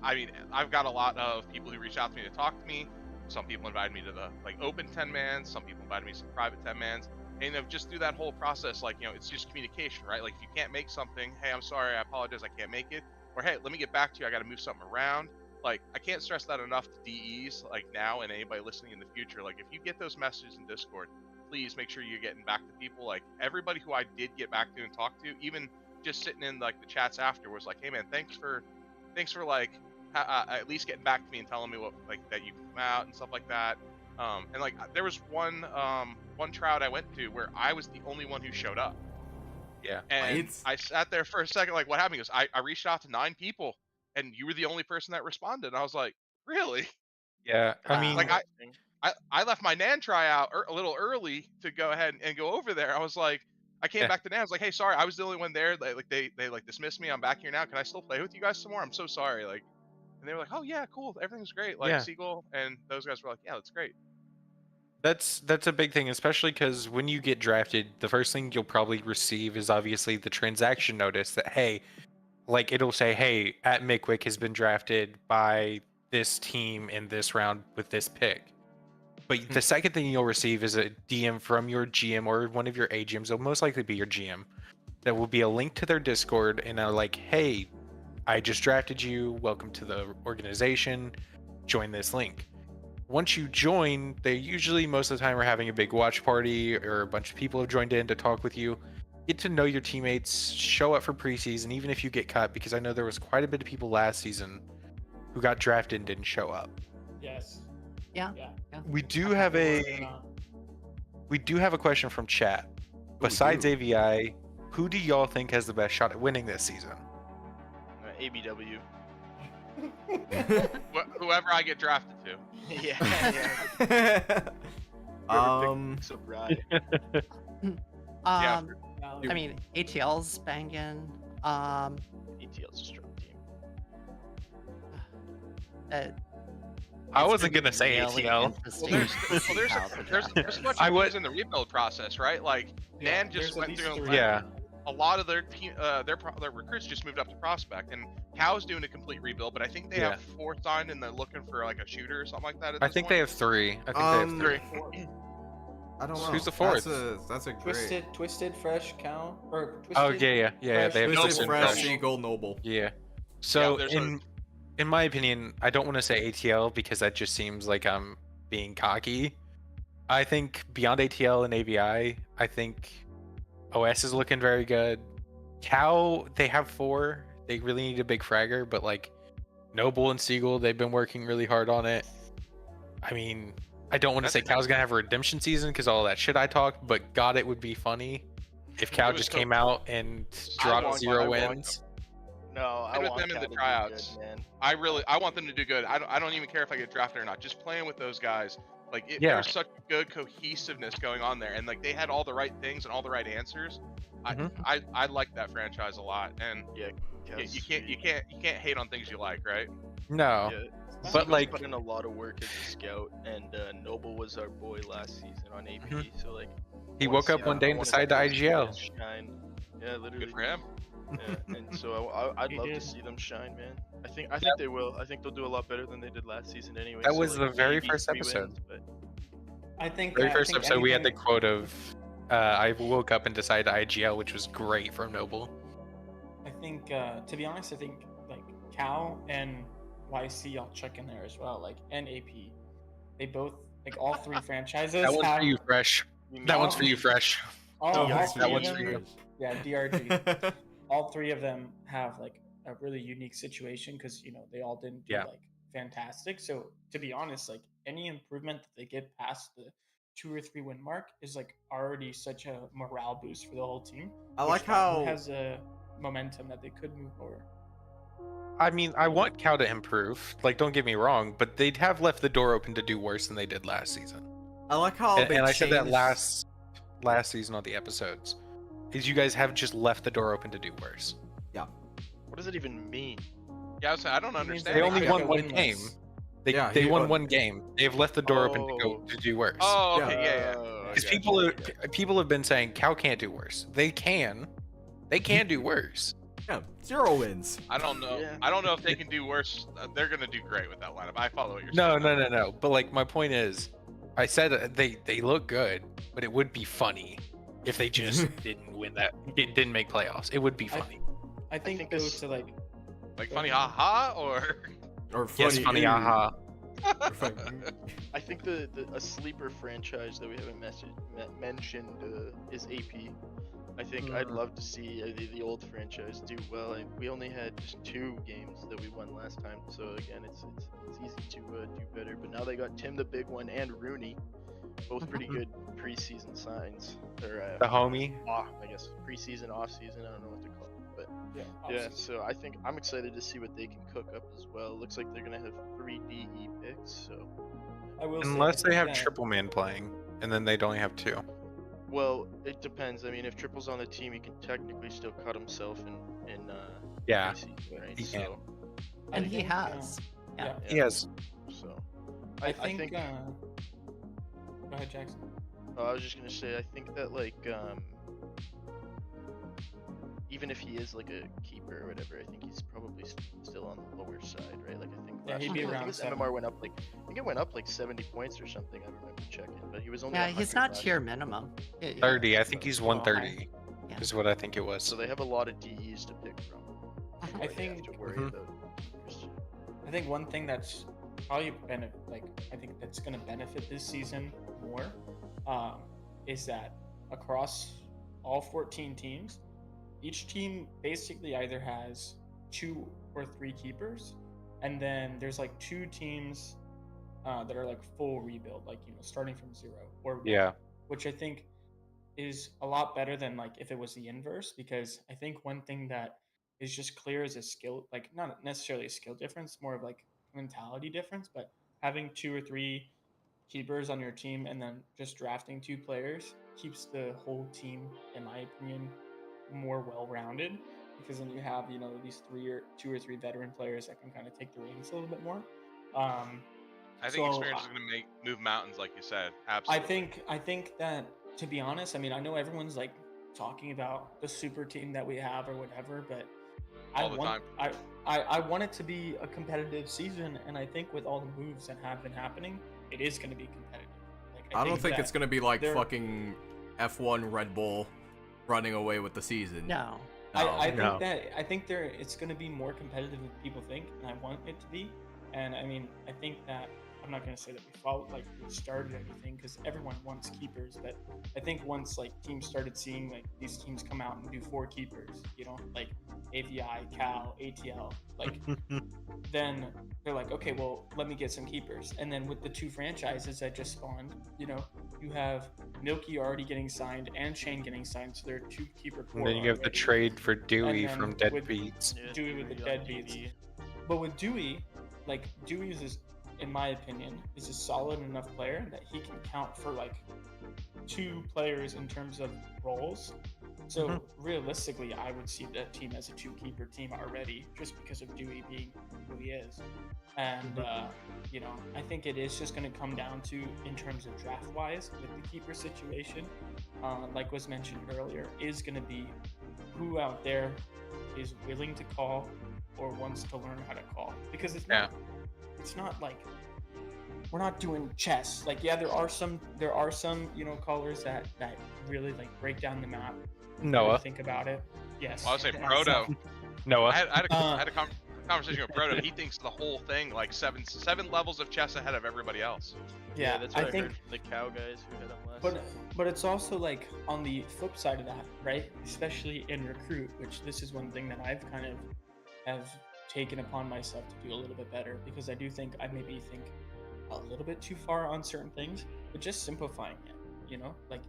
I mean, I've got a lot of people who reach out to me to talk to me. Some people invited me to the like open 10-mans. Some people invited me to some private 10-mans. And just through that whole process, like, it's just communication, right? Like if you can't make something, hey, I'm sorry, I apologize, I can't make it. Or hey, let me get back to you, I got to move something around. Like, I can't stress that enough to DEs, like now and anybody listening in the future. Like, if you get those messages in Discord, please make sure you're getting back to people. Like, everybody who I did get back to and talk to, even just sitting in like the chats after, was like, hey man, thanks for like at least getting back to me and telling me what like that you come out and stuff like that. And like there was one trout I went to where I was the only one who showed up. Yeah. And Right. I sat there for a second, like, what happened? He goes, I reached out to 9 people, and you were the only person that responded. And I was like, really? Yeah. I mean, Like, I left my Nan tryout a little early to go ahead and go over there. I was like, I came Yeah. back to Dan. I was like, hey, sorry, I was the only one there. They like dismissed me. I'm back here now. Can I still play with you guys some more? I'm so sorry. Like, and they were like, oh yeah, cool. Everything's great. Like Yeah. Siegel and those guys were like, yeah, that's great. That's a big thing, especially because when you get drafted, the first thing you'll probably receive is obviously the transaction notice that, hey, like it'll say, hey, at Mickwick has been drafted by this team in this round with this pick. But the second thing you'll receive is a DM from your GM or one of your AGMs. It'll most likely be your GM. That will be a link to their Discord and a like, hey, I just drafted you. Welcome to the organization. Join this link. Once you join, they usually most of the time are having a big watch party or a bunch of people have joined in to talk with you. Get to know your teammates, show up for preseason, even if you get cut, because I know there was quite a bit of people last season who got drafted and didn't show up. Yes. Yeah. Yeah. We do have a question from chat. Besides do. AVI, who do y'all think has the best shot at winning this season? ABW. Whoever I get drafted to. Yeah. So right. Yeah. I mean, ATL's banging. ETL's a strong team. I It's wasn't gonna gonna be say really ATL. interesting Well, to see how the there's draft a bunch I of would- moves in the rebuild process, right? Like Yeah, Dan just there's at went least through. three. Yeah. A lot of their team, their recruits just moved up to prospect, and Cal's doing a complete rebuild. But I think they Yeah. have 4 signed, and they're looking for like a shooter or something like that. At I this think point. they have 3. I think they have 3. I don't know. Who's the fourth? That's a great. Twisted Fresh Cow or Twisted. Oh yeah. Fresh, They have Noble, Twisted Twisted Fresh, Fresh. Eagle, Noble. Yeah. So there's in my opinion, I don't want to say ATL because that just seems like I'm being cocky. I think beyond ATL and AVI, I think OS is looking very good. Cal, they have 4. They really need a big fragger, but like Noble and Siegel, they've been working really hard on it. I mean, I don't want to say Cal's gonna have a redemption season because all that shit I talked, but God, it would be funny if Cal It was just so- came out and I dropped want- 0 I want- wins. No, I Good with want them in Cal the to do tryouts. good, man. I want them to do good. I don't even care if I get drafted or not. Just playing with those guys, like Yeah. there's such good cohesiveness going on there, and like they had all the right things and all the right answers. Mhm. I like that franchise a lot, and Cal's you can't hate on things you like, right? No. Yeah. But, Siegel's like- put in a lot of work as a scout, and Noble was our boy last season on AP. Mhm. So like, He I wanna woke see up one him- day I and wanna decided to see those IGL. guys shine. Yeah, literally. Good for him. Yeah, and so I'd He love to did. see them shine, man. I think they will. I think they'll do a lot better than they did last season anyway. That so, was like, the very maybe first 3 episode. wins, but I think. Very I first think episode, we had the anything- quote of I woke up and decided to IGL, which was great from Noble. I think, to be honest, I think like Cal and YC, I'll check in there as well. Like and AP, they both like all 3 franchises. That one's have, for you, Fresh. That one's for you, Fresh. All, Yeah, all that 3 one's of for them- you. Yeah, DRG. All 3 of them have like a really unique situation because they all didn't do Yeah. like fantastic. So to be honest, like any improvement that they get past the 2 or 3 win mark is like already such a morale boost for the whole team. I which like probably how has a momentum that they could move forward. I mean, I want Cal to improve. Like, don't get me wrong, but they'd have left the door open to do worse than they did last season. I like how And, they and I said that changed- last season on the episodes. Is you guys have just left the door open to do worse. what does it even mean? Yeah, I don't It means understand. They that only they won got one winless. game. They Yeah, they he won won- one game. They've left the door open to go Oh. to do worse. Oh, Yeah. okay, yeah. Oh, I Because gotcha. people have been saying Cal can't do worse. They can do worse. Yeah, 0 wins. I don't know. Yeah. I don't know if they can do worse. They're gonna do great with that lineup. I follow what you're No, saying. no. But like my point is, I said they look good, but it would be funny if they just didn't win that, didn't make playoffs. It would be funny. I think, think though this- to like Like funny, haha, or Or Yes, funny, ew. aha. Or funny. I think a sleeper franchise that we haven't mentioned is AP. I think I'd love to see the old franchise do well. We only had just 2 games that we won last time, so again, it's easy to do better. But now they got Tim the Big One and Rooney, both pretty good preseason signs. Or The homie. I guess preseason, off season. I don't know what to call it, but yeah, yeah. obviously. So I think I'm excited to see what they can cook up as well. Looks like they're gonna have 3 DE picks, so I will say, I Unless they think have that- Triple Man playing, and then they'd only have 2. Well, it depends. I mean, if Triple's on the team, he can technically still cut himself in Yeah, preseason, right? he can. So, And I he think, has. Yeah. he has. So, I think. Go ahead, Jackson. Oh, I was just gonna say, I think that like even if he is like a keeper or whatever, I think he's probably still on the lower side, right? Like I think Yeah, last he'd be year, I around think his 7. MMR went up like I think it went up like 70 points or something. I remember checking, but he was only Yeah, he's 100 not last tier year. minimum. 30. I think he's Oh, 130. Yeah. Is what I think it was. So they have a lot of DEs to pick from. Mhm. So I they have think- to worry Mhm. about. I think one thing that's probably I think that's going to benefit this season more, is that across all 14 teams, each team basically either has 2 or 3 keepers, and then there's like 2 teams that are like full rebuild, like starting from 0 or 1, Yeah. which I think is a lot better than like if it was the inverse, because I think one thing that is just clear is a skill, like not necessarily a skill difference, more of like mentality difference, but having 2 or 3 keepers on your team and then just drafting 2 players keeps the whole team, in my opinion, more well-rounded, because then you have these 2 or 3 veteran players that can kind of take the reins a little bit more. I think So, experience is going to move mountains, like you said. Absolutely. I think that, to be honest, I mean, I know everyone's like talking about the super team that we have or whatever, but All the time. I want it to be a competitive season, and I think with all the moves that have been happening, it is going to be competitive. Like, I don't think that it's gonna be like they're- fucking F1 Red Bull running away with the season. No. I No. think it's going to be more competitive than people think, and I want it to be. And I mean, I think that I'm not going to say that we started anything, because everyone wants keepers, but I think once like teams started seeing like these teams come out and do 4 keepers, like AVI, Cal, ATL, like then they're like, okay, well, let me get some keepers. And then with the 2 franchises that just spawned, you have Milky already getting signed and Shane getting signed, so there are 2 keeper core And then you have the already. trade for Dewey And then from with- Deadbeats. Dewey with the deadbeats. But with Dewey, like Dewey is, in my opinion, is a solid enough player that he can count for like 2 players in terms of roles. So realistically, I would see that team as a 2 keeper team already, just because of Dewey being who he is. And I think it is just going to come down to, in terms of draft wise, with the keeper situation, like was mentioned earlier, is going to be who out there is willing to call or wants to learn how to call, because it's not like we're not doing chess. Like, yeah, there are some callers that really like break down the map. Noah. Think about it. Yes. Well, I would say Yeah, Proto. so- Noah. I had a conversation with Proto. He thinks the whole thing like seven levels of chess ahead of everybody else. yeah, that's what I think. heard from the cow guys who had him last. But it's also like on the flip side of that, right? Especially in recruit, which this is one thing that I've kind of have taken upon myself to do a little bit better, because I do think I maybe think a little bit too far on certain things, but just simplifying it, like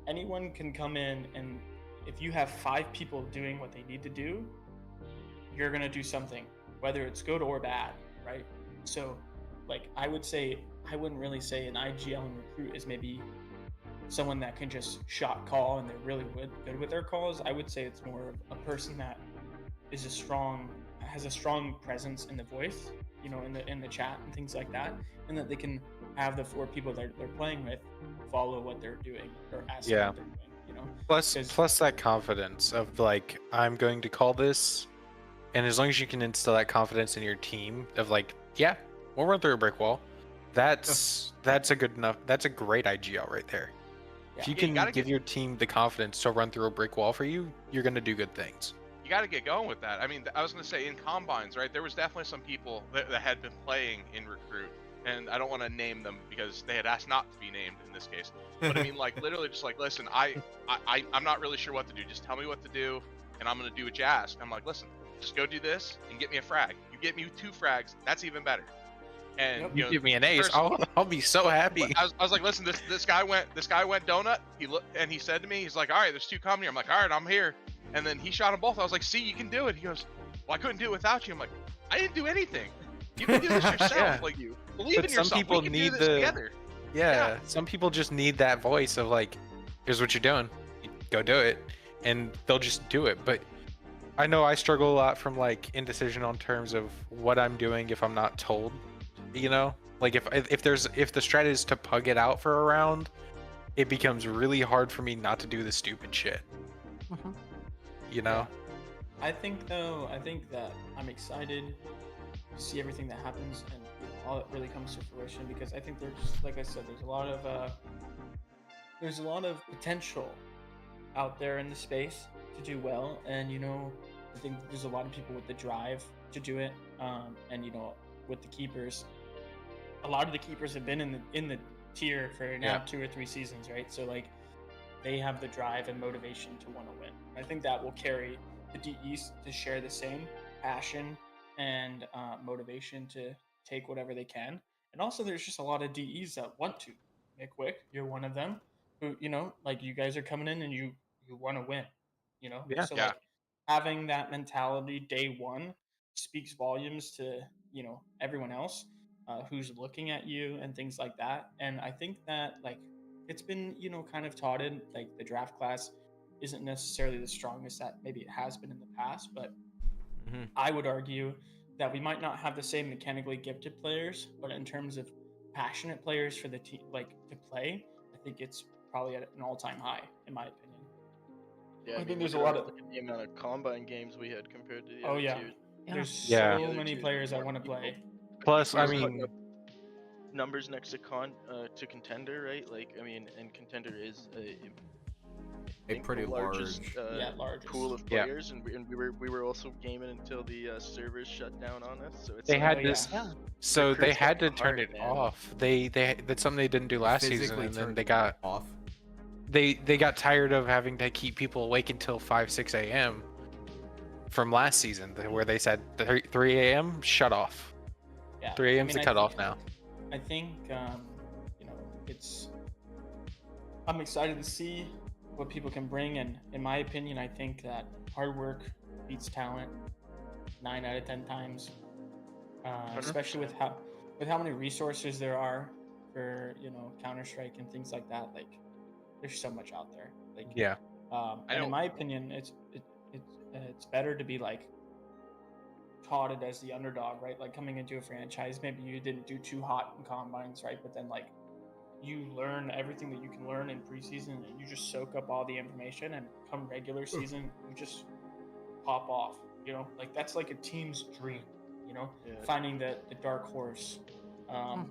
anyone can come in, and if you have 5 people doing what they need to do, you're going to do something, whether it's good or bad, right? So like I wouldn't really say an IGL and recruit is maybe someone that can just shot call and they're really good with their calls. I would say it's more of a person that has a strong presence in the voice, in the chat and things like that, and that they can have the 4 people that they're playing with follow what they're doing or ask Yeah. what they're doing, Plus 'Cause- that confidence of like, I'm going to call this, and as long as you can instill that confidence in your team of like, yeah, we'll run through a brick wall. That's a good enough. That's a great IGL right there. If you Yeah, you can gotta give get- your team the confidence to run through a brick wall for you, you're gonna do good things. You got to get going with that. I mean, I was going to say in combines, right? There was definitely some people that had been playing in recruit, and I don't want to name them because they had asked not to be named in this case. But I mean, like literally, just like, listen, I'm not really sure what to do. Just tell me what to do, and I'm going to do what you ask. I'm like, listen, just go do this and get me a frag. You get me 2 frags, that's even better. And Yep. You give me an ace, first- I'll be so happy. I was like, listen, this guy went donut. He looked and he said to me, he's like, all right, there's 2 coming here. I'm like, all right, I'm here. And then he shot them both. I was like, see, you can do it. He goes, well, I couldn't do it without you. I'm like, I didn't do anything. You can do this yourself. Yeah. Like, you believe But in some yourself. people We can need do this the- together. Yeah, some people just need that voice of like, here's what you're doing. Go do it. And they'll just do it. But I know I struggle a lot from like indecision on terms of what I'm doing if I'm not told, you know? Like if the strat is to pug it out for a round, it becomes really hard for me not to do the stupid shit. Mhm. You know? I think that I'm excited to see everything that happens and all it really comes to fruition, because I think there's, like I said, there's a lot of potential out there in the space to do well, and I think there's a lot of people with the drive to do it, and with the keepers, a lot of the keepers have been in the tier for now Yeah. 2 or 3 seasons, right? So like they have the drive and motivation to want to win. I think that will carry the DEs to share the same passion and motivation to take whatever they can. And also, there's just a lot of DEs that want to. Nick Wick, you're one of them. Who like you guys are coming in and you want to win. Yeah. So Yeah. like having that mentality day one speaks volumes to everyone else who's looking at you and things like that. And I think that like it's been kind of taught in like the draft class isn't necessarily the strongest that maybe it has been in the past, but Mhm. I would argue that we might not have the same mechanically gifted players, but in terms of passionate players for the team, like to play, I think it's probably at an all-time high, in my opinion. Yeah, I I think mean, there's look a at lot of look at the amount of combine games we had compared to the oh other yeah, tiers. Yeah. there's Yeah. The so other many tiers players had that more want to people. play. Plus, We I were putting mean, up numbers next to to contender, right? Like, I mean, and contender is A think pretty the largest large. Largest. pool of Yeah. players, and we were also gaming until the servers shut down on us. So it's they like, had Oh, this. Yeah. So they recruits got had to the turn heart, it man. off. That's something they didn't do last season, Physically and then turned they it got off. they got tired of having to keep people awake until 5-6 a.m. from last season, where they said 3 a.m. shut off. Yeah, 3 I a.m. 's mean, the I cutoff think now. I think it's I'm excited to see what people can bring, and in my opinion, I think that hard work beats talent 9 out of 10 times, especially with how many resources there are for Counter Strike and things like that. Like, there's so much out there. Like, Yeah. I and in know. my opinion, it's better to be like touted as the underdog, right? Like coming into a franchise, maybe you didn't do too hot in combines, right? But then like you learn everything that you can learn in preseason, and you just soak up all the information, and come regular season, you just pop off. Like that's like a team's dream. Yeah. Finding the dark horse.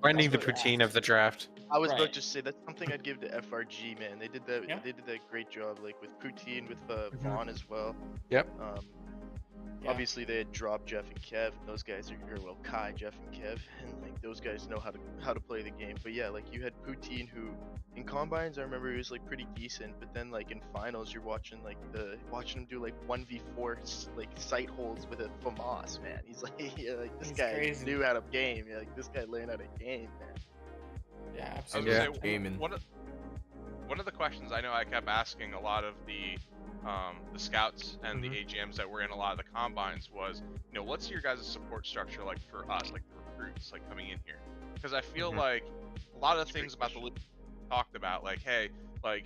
Finding the that's where you're poutine at. of the draft. I was Right. about to say that's something I'd give to FRG, man. They did that. Yeah. They did that great job, like with Poutine, with Mhm. Vaughn as well. Yep. Yeah. Obviously they had dropped Jeff and Kev, and those guys are well, Kai, Jeff, and Kev, and like those guys know how to play the game. But yeah, like you had Poutine, who in combines I remember he was like pretty decent, but then like in finals you're watching him do like 1v4 like sight holds with a FAMAS, man. He's like, yeah, like this He's guy crazy. knew how to game. Yeah, like this guy learned how to game, man. Yeah, I was absolutely. Yeah. gonna say Gaming. one of the questions I know I kept asking a lot of the scouts and the AGMs that were in a lot of the combines was, what's your guys' support structure like for us, like the recruits, like coming in here? Because I feel Mhm. like a lot of That's a the things great about the league talked about, like, hey, like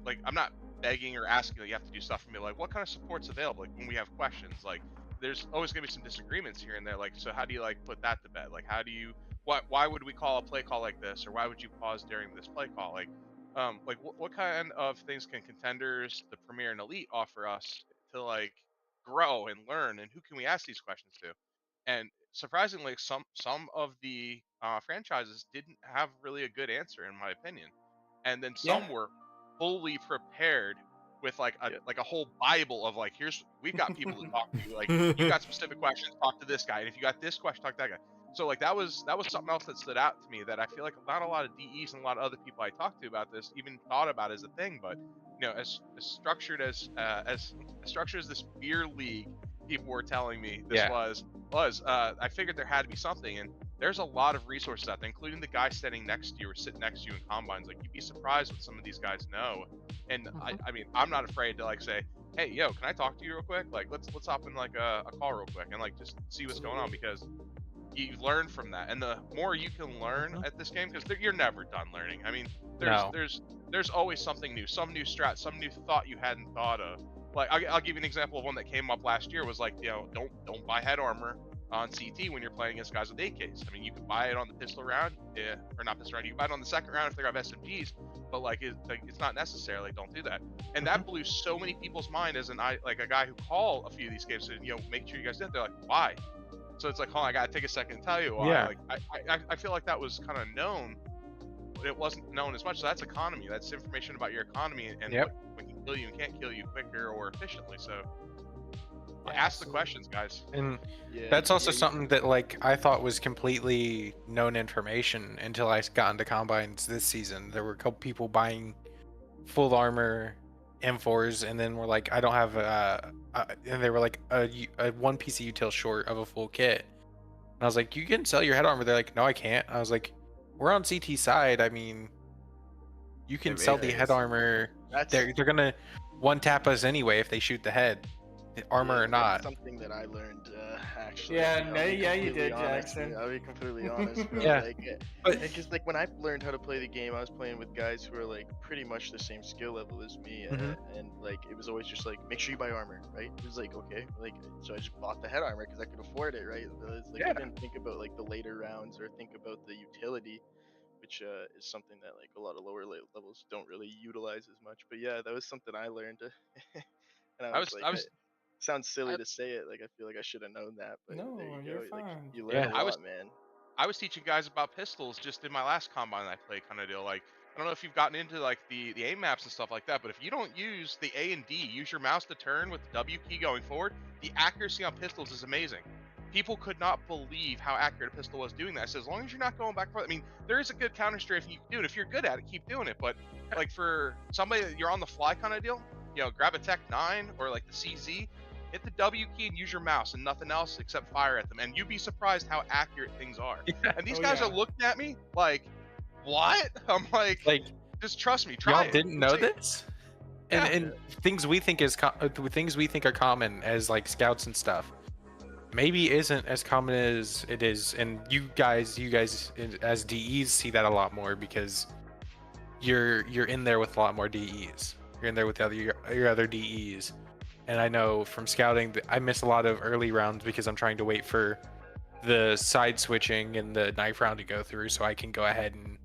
like I'm not begging or asking that you have to do stuff for me. Like, what kind of support's available? Like when we have questions, like there's always gonna be some disagreements here and there. Like, so how do you like put that to bed? Like, how do you why would we call a play call like this, or why would you pause during this play call? Like what kind of things can contenders, the premier and elite offer us to like grow and learn, and who can we ask these questions to? And surprisingly, some of the franchises didn't have really a good answer, in my opinion. And then Yeah. some were fully prepared with like Yep. a whole Bible of like, we've got people to talk to. Like, you got specific questions, talk to this guy, and if you got this question, talk to that guy. So like that was something else that stood out to me, that I feel like not a lot of DEs and a lot of other people I talked to about this even thought about as a thing. But as structured as structured as this beer league people were telling me this Yeah. was, I figured there had to be something. And there's a lot of resources out there, including the guy standing next to you or sitting next to you in combines. Like, you'd be surprised what some of these guys know. And I mean, I'm not afraid to like say, hey, yo, can I talk to you real quick? Like, let's hop in like a call real quick and like just see what's going on, because you learn from that, and the more you can learn Mhm. at this game, because you're never done learning. I mean, No. there's always something new, some new strat, some new thought you hadn't thought of. Like I'll give you an example of one that came up last year. Was like, don't buy head armor on CT when you're playing against guys with AKs. I mean, you can buy it on the pistol round, yeah, or not pistol round. You can buy it on the second round if they have SMGs, but it's not necessary. Like, don't do that. And that blew so many people's mind as like a guy who called a few of these games and make sure you guys did. They're like, why? So it's like, hold on, I gotta take a second to tell you why. Yeah. Like, I feel like that was kind of known, but it wasn't known as much. So that's economy. That's information about your economy and Yep. what can kill you and can't kill you quicker or efficiently. So Yeah, ask the absolutely. questions, guys. And Yeah, that's also yeah, something that like I thought was completely known information until I got into combines this season. There were a couple people buying full armor M4s, and then we're like, I don't have and they were like a one piece of util short of a full kit. And I was like, you can sell your head armor. They're like, no, I can't. I was like, we're on CT side. I mean, you can It sell the head is. armor. That's They're gonna one tap us anyway if they shoot the head, armor yeah, or not. That's something that I learned actually. Yeah, I'll no, be yeah, you completely did, honest, Jackson. I'll be completely honest, bro. Yeah. But Because like when I learned how to play the game, I was playing with guys who are like pretty much the same skill level as me, Mhm. and like it was always just like make sure you buy armor, right? It was like okay, like so I just bought the head armor because I could afford it, right? It's like I Yeah. didn't think about like the later rounds or think about the utility, which is something that like a lot of lower levels don't really utilize as much. But yeah, that was something I learned, and I I was was like, I was sounds silly I, to say it, like I feel like I should have known that, but there No, you you're go. Like fine. you learn Yeah. a I was lot, man. I was teaching guys about pistols just in my last combine I played, kind of deal. Like, I don't know if you've gotten into like the aim maps and stuff like that, but if you don't use the A and D, use your mouse to turn with the W key going forward, the accuracy on pistols is amazing. People could not believe how accurate a pistol was doing that. So as long as you're not going back for, I mean, there is a good counter strafe you can do it. If you're good at it, keep doing it. But like for somebody that you're on the fly kind of deal, grab a Tech 9 or like the CZ, hit the W key and use your mouse and nothing else except fire at them, and you'd be surprised how accurate things are. And these Oh, guys yeah. are looking at me like, "What?" I'm like, Like, "Just trust me, try y'all it." didn't know this, and Yeah. and things we think things we think are common as like scouts and stuff maybe isn't as common as it is. And you guys as DEs see that a lot more because you're in there with a lot more DEs. You're in there with your other DEs. And I know from scouting that I miss a lot of early rounds because I'm trying to wait for the side switching and the knife round to go through so I can go ahead and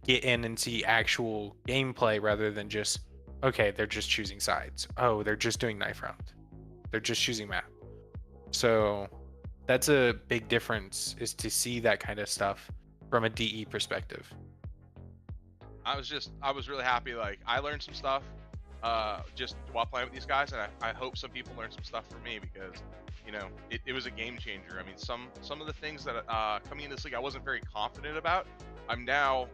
get in and see actual gameplay rather than just, okay, they're just choosing sides. Oh, they're just doing knife round. They're just choosing map. So that's a big difference, is to see that kind of stuff from a DE perspective. I was really happy. Like, I learned some stuff just while playing with these guys, and I hope some people learn some stuff from me because it was a game changer. I mean, some of the things that coming in this league I wasn't very confident about. I'm now,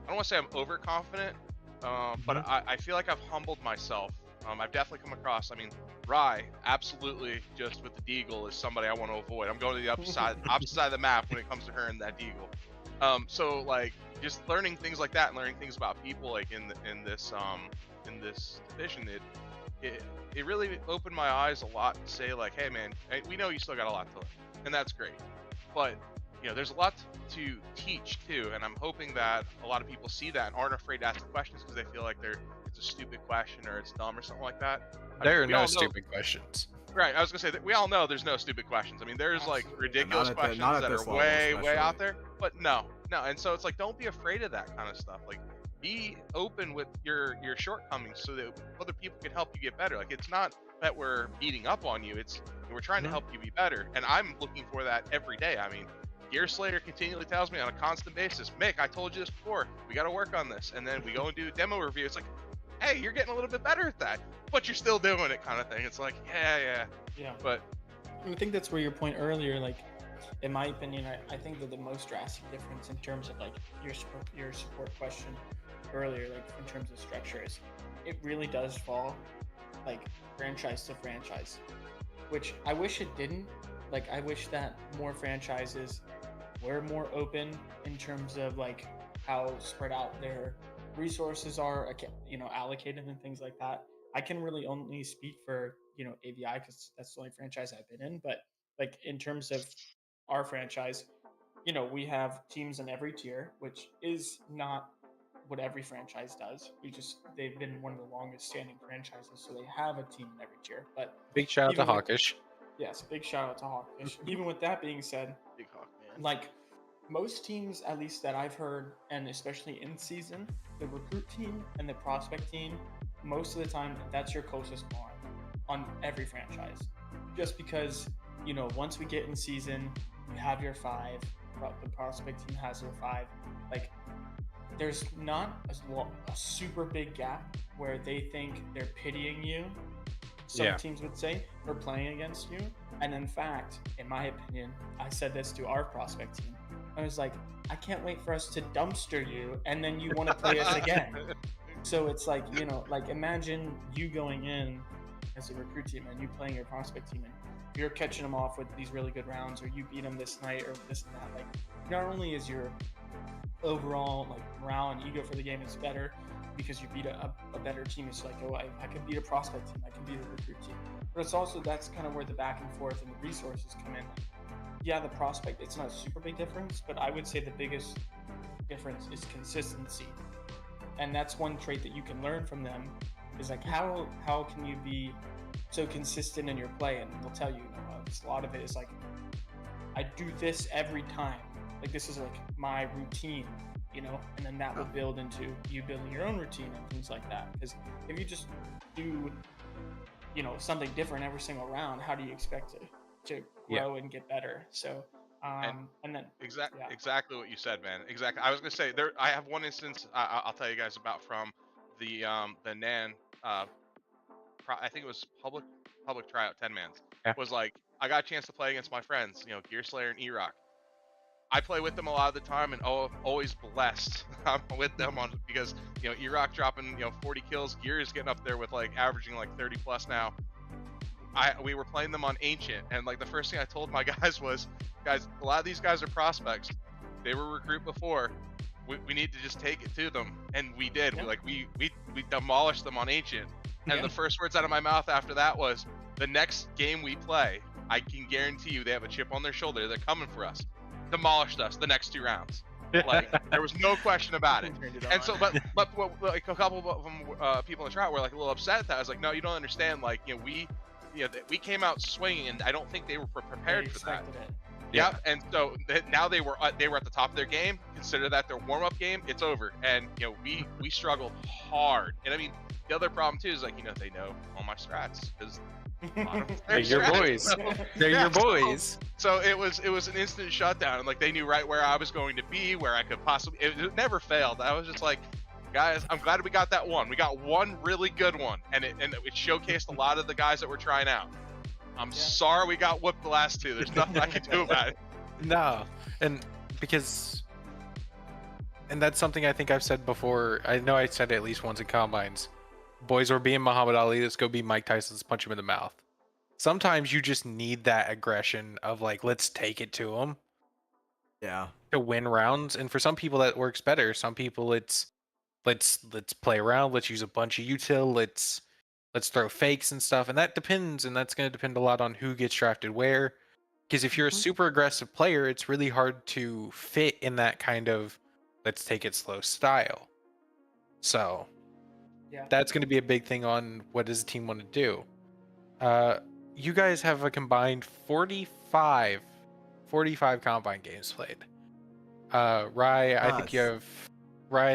I don't want to say I'm overconfident, but I feel like I've humbled myself. I've definitely come across. I mean, Rye, absolutely, just with the Deagle, is somebody I want to avoid. I'm going to the opposite side of the map when it comes to her and that Deagle. So like, just learning things like that and learning things about people like in this division, it really opened my eyes a lot to say like, hey man, we know you still got a lot to learn, and that's great, but there's a lot to teach too, and I'm hoping that a lot of people see that and aren't afraid to ask the questions because they feel like it's a stupid question or it's dumb or something like that. There are we no all know- stupid questions. Right, I was gonna say that we all know there's no stupid questions. I mean, there's like Absolutely. ridiculous Not at questions not at that this are level, way especially. out there, but no, and so it's like, don't be afraid of that kind of stuff. Like, be open with your shortcomings so that other people can help you get better. Like, it's not that we're beating up on you; it's we're trying to help you be better. And I'm looking for that every day. I mean, Gear Slayer continually tells me on a constant basis, Mick, I told you this before. We got to work on this, and then we go and do a demo review. It's like, hey, you're getting a little bit better at that, but you're still doing it, kind of thing. It's like, yeah. Yeah. But I think that's where your point earlier, like, in my opinion, I think that the most drastic difference in terms of like your support question earlier, like in terms of structure, is it really does fall like franchise to franchise, which I wish it didn't. Like, I wish that more franchises were more open in terms of like how spread out their resources are, allocated and things like that. I can really only speak for AVI because that's the only franchise I've been in, but like in terms of our franchise, you know, we have teams in every tier, which is not what every franchise does. They've been one of the longest standing franchises, so they have a team in every tier. But Big shout out to even with, Hawkish. yes, big shout out to Hawkfish. Even with that being said, Big Hawk man. like most teams, at least that I've heard, and especially in season, the recruit team and the prospect team, most of the time, that's your closest bond on every franchise. Just because, you know, once we get in season, you have your 5, the prospect team has their 5. Like, there's not a super big gap where they think they're pitying you, some teams would say, for playing against you. And in fact, in my opinion, I said this to our prospect team. I was like, I can't wait for us to dumpster you, and then you want to play us again. So it's like, you know, like imagine you going in as a recruit team and you playing your prospect team and you're catching them off with these really good rounds, or you beat them this night or this and that. Like, not only is your overall like morale and ego for the game is better because you beat a better team. It's like, oh, I can beat a prospect team, I can beat a recruit team. But it's also, that's kind of where the back and forth and the resources come in. Yeah, the prospect, it's not a super big difference, but I would say the biggest difference is consistency. And that's one trait that you can learn from them, is like, how can you be so consistent in your play? And they'll tell you, a lot of it is like, I do this every time. Like, this is like my routine, you know, and then that will build into you building your own routine and things like that. Because if you just do, you know, something different every single round, how do you expect to grow and get better? So, and then exactly what you said, man. Exactly. I was gonna say I have one instance I'll tell you guys about from the NAN. I think it was public tryout 10-mans. Was like, I got a chance to play against my friends, you know, Gear Slayer and E-Rock. I play with them a lot of the time, and always blessed with them because, you know, E-Rock dropping, you know, 40 kills, Gear is getting up there with like averaging like 30 plus now. We were playing them on Ancient, and like the first thing I told my guys was, guys, a lot of these guys are prospects. They were recruit before. We need to just take it to them, and we did. Yeah. We demolished them on Ancient, and the first words out of my mouth after that was, the next game we play, I can guarantee you they have a chip on their shoulder. They're coming for us. Demolished us the next 2 rounds. Like, there was no question about it. And so, but like a couple of them, people in the tryout were like a little upset at that. I was like, no, you don't understand. Like, you know, we came out swinging, and I don't think they were prepared for that. Yeah, and so now they were at the top of their game. Consider that their warm-up game. It's over, and you know, we struggled hard. And I mean, the other problem too is, like, you know, they know all my strats because they're your boys. They're your boys. So it was an instant shutdown, and like they knew right where I was going to be, where I could possibly. It never failed. I was just like, guys, I'm glad we got that one. We got one really good one, and it showcased a lot of the guys that were trying out. I'm sorry we got whooped the last 2. There's nothing I can do about it. No, and that's something I think I've said before. I know I said it at least once in combines. Boys were being Muhammad Ali. Let's go be Mike Tyson. Let's punch him in the mouth. Sometimes you just need that aggression of like, let's take it to them. Yeah. To win rounds, and for some people that works better. Some people it's let's play around. Let's use a bunch of util. Let's throw fakes and stuff, and that depends, and that's going to depend a lot on who gets drafted where. Because if you're a super aggressive player, it's really hard to fit in that kind of let's take it slow style. So that's going to be a big thing on what does the team want to do. You guys have a combined 45 combine games played. Rye, I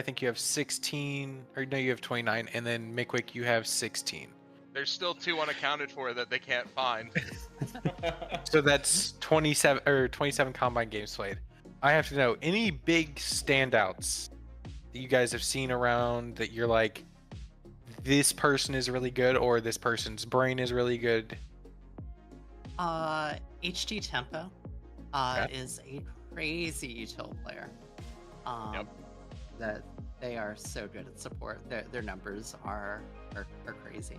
think you have 16, or no, you have 29, and then Mickwick, you have 16. There's still 2 unaccounted for that they can't find. So that's 27 combine games played. I have to know, any big standouts that you guys have seen around that you're like, this person is really good, or this person's brain is really good? HG Tempo is a crazy util player. That they are so good at support. Their numbers are crazy.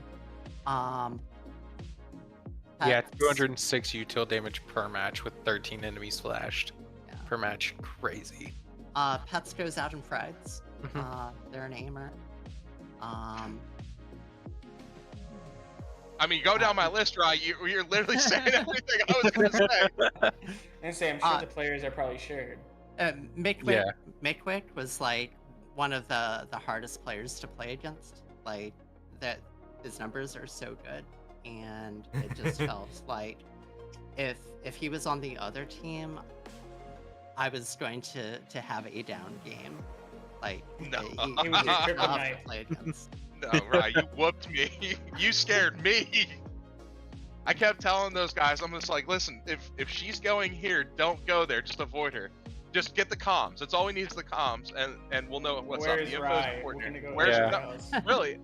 206 util damage per match with 13 enemies flashed per match. Crazy. Pets goes out in Frides. They're an aimer. I mean, go down my list, Rye. You're literally saying everything I was gonna say. And say, I'm sure Uh, the players are probably shared. Mikwick was like one of the hardest players to play against. Like that, his numbers are so good, and it just felt like if he was on the other team, I was going to have a down game. Like No. He was your tough to kryptonite. play against. No, right? You whooped me. You scared me. I kept telling those guys, I'm just like, listen, if she's going here, don't go there. Just avoid her. Just get the comms. That's all we need is the comms, and we'll know what's Where's up. The Rye? info's We're important. gonna go Where's somewhere no, else. really?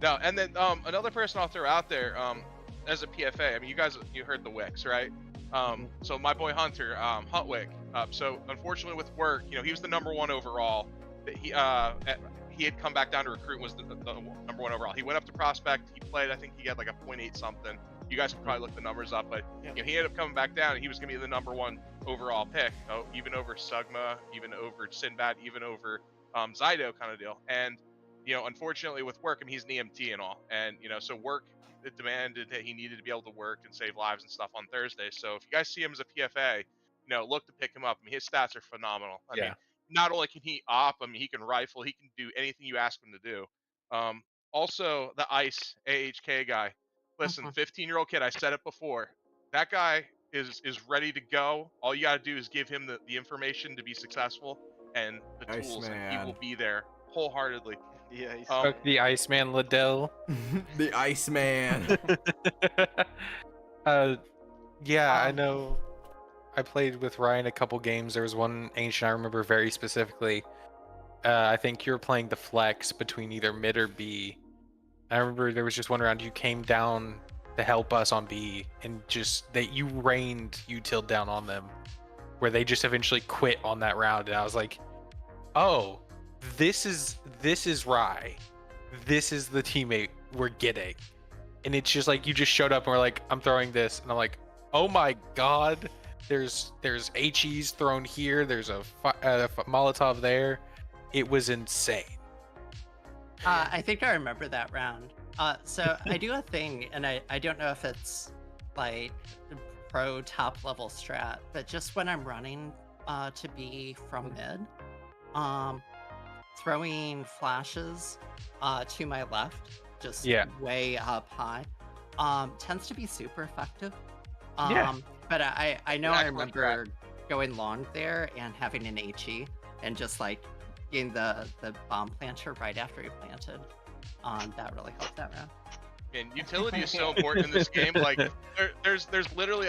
No, and then another person I'll throw out there, as a PFA. I mean, you heard the Wicks, right? So my boy Hunter, Huntwick. So unfortunately with work, he was the #1 overall. He had come back down to recruit, was the #1 overall. He went up to prospect. He played. I think he had like a .8 something. You guys can probably look the numbers up, but he ended up coming back down, and he was gonna be the #1 overall pick, even over Sugma, even over Sinbad, even over Zydo kind of deal. And unfortunately with work, I mean, he's an EMT and all, and so work, it demanded that he needed to be able to work and save lives and stuff on Thursday. So if you guys see him as a PFA, look to pick him up. I mean, his stats are phenomenal. I mean, not only can he op, I mean, he can rifle, he can do anything you ask him to do. Also, the ICE AHK guy. Listen, 15-year-old kid, I said it before. That guy is ready to go. All you got to do is give him the information to be successful and the tools, and he will be there wholeheartedly. Yeah, he's Fuck the Iceman Liddell. The Iceman. Yeah, I know. I played with Ryan a couple games. There was one ancient I remember very specifically. I think you were playing the flex between either mid or B. I remember there was just one round you came down to help us on B, and you rained util down on them, where they just eventually quit on that round. And I was like, oh, this is Rye. This is the teammate we're getting. And it's just like you just showed up and we're like, I'm throwing this, and I'm like, oh my god, there's HEs thrown here, there's a Molotov there. It was insane. I think I remember that round. So I do a thing, and I don't know if it's like pro top level strat, but just when I'm running to be from mid, throwing flashes to my left, just way up high, tends to be super effective. But I know I remember going long there and having an HE and just like getting the bomb planter right after he planted. That really helped that round. And utility is so important in this game. Like there's literally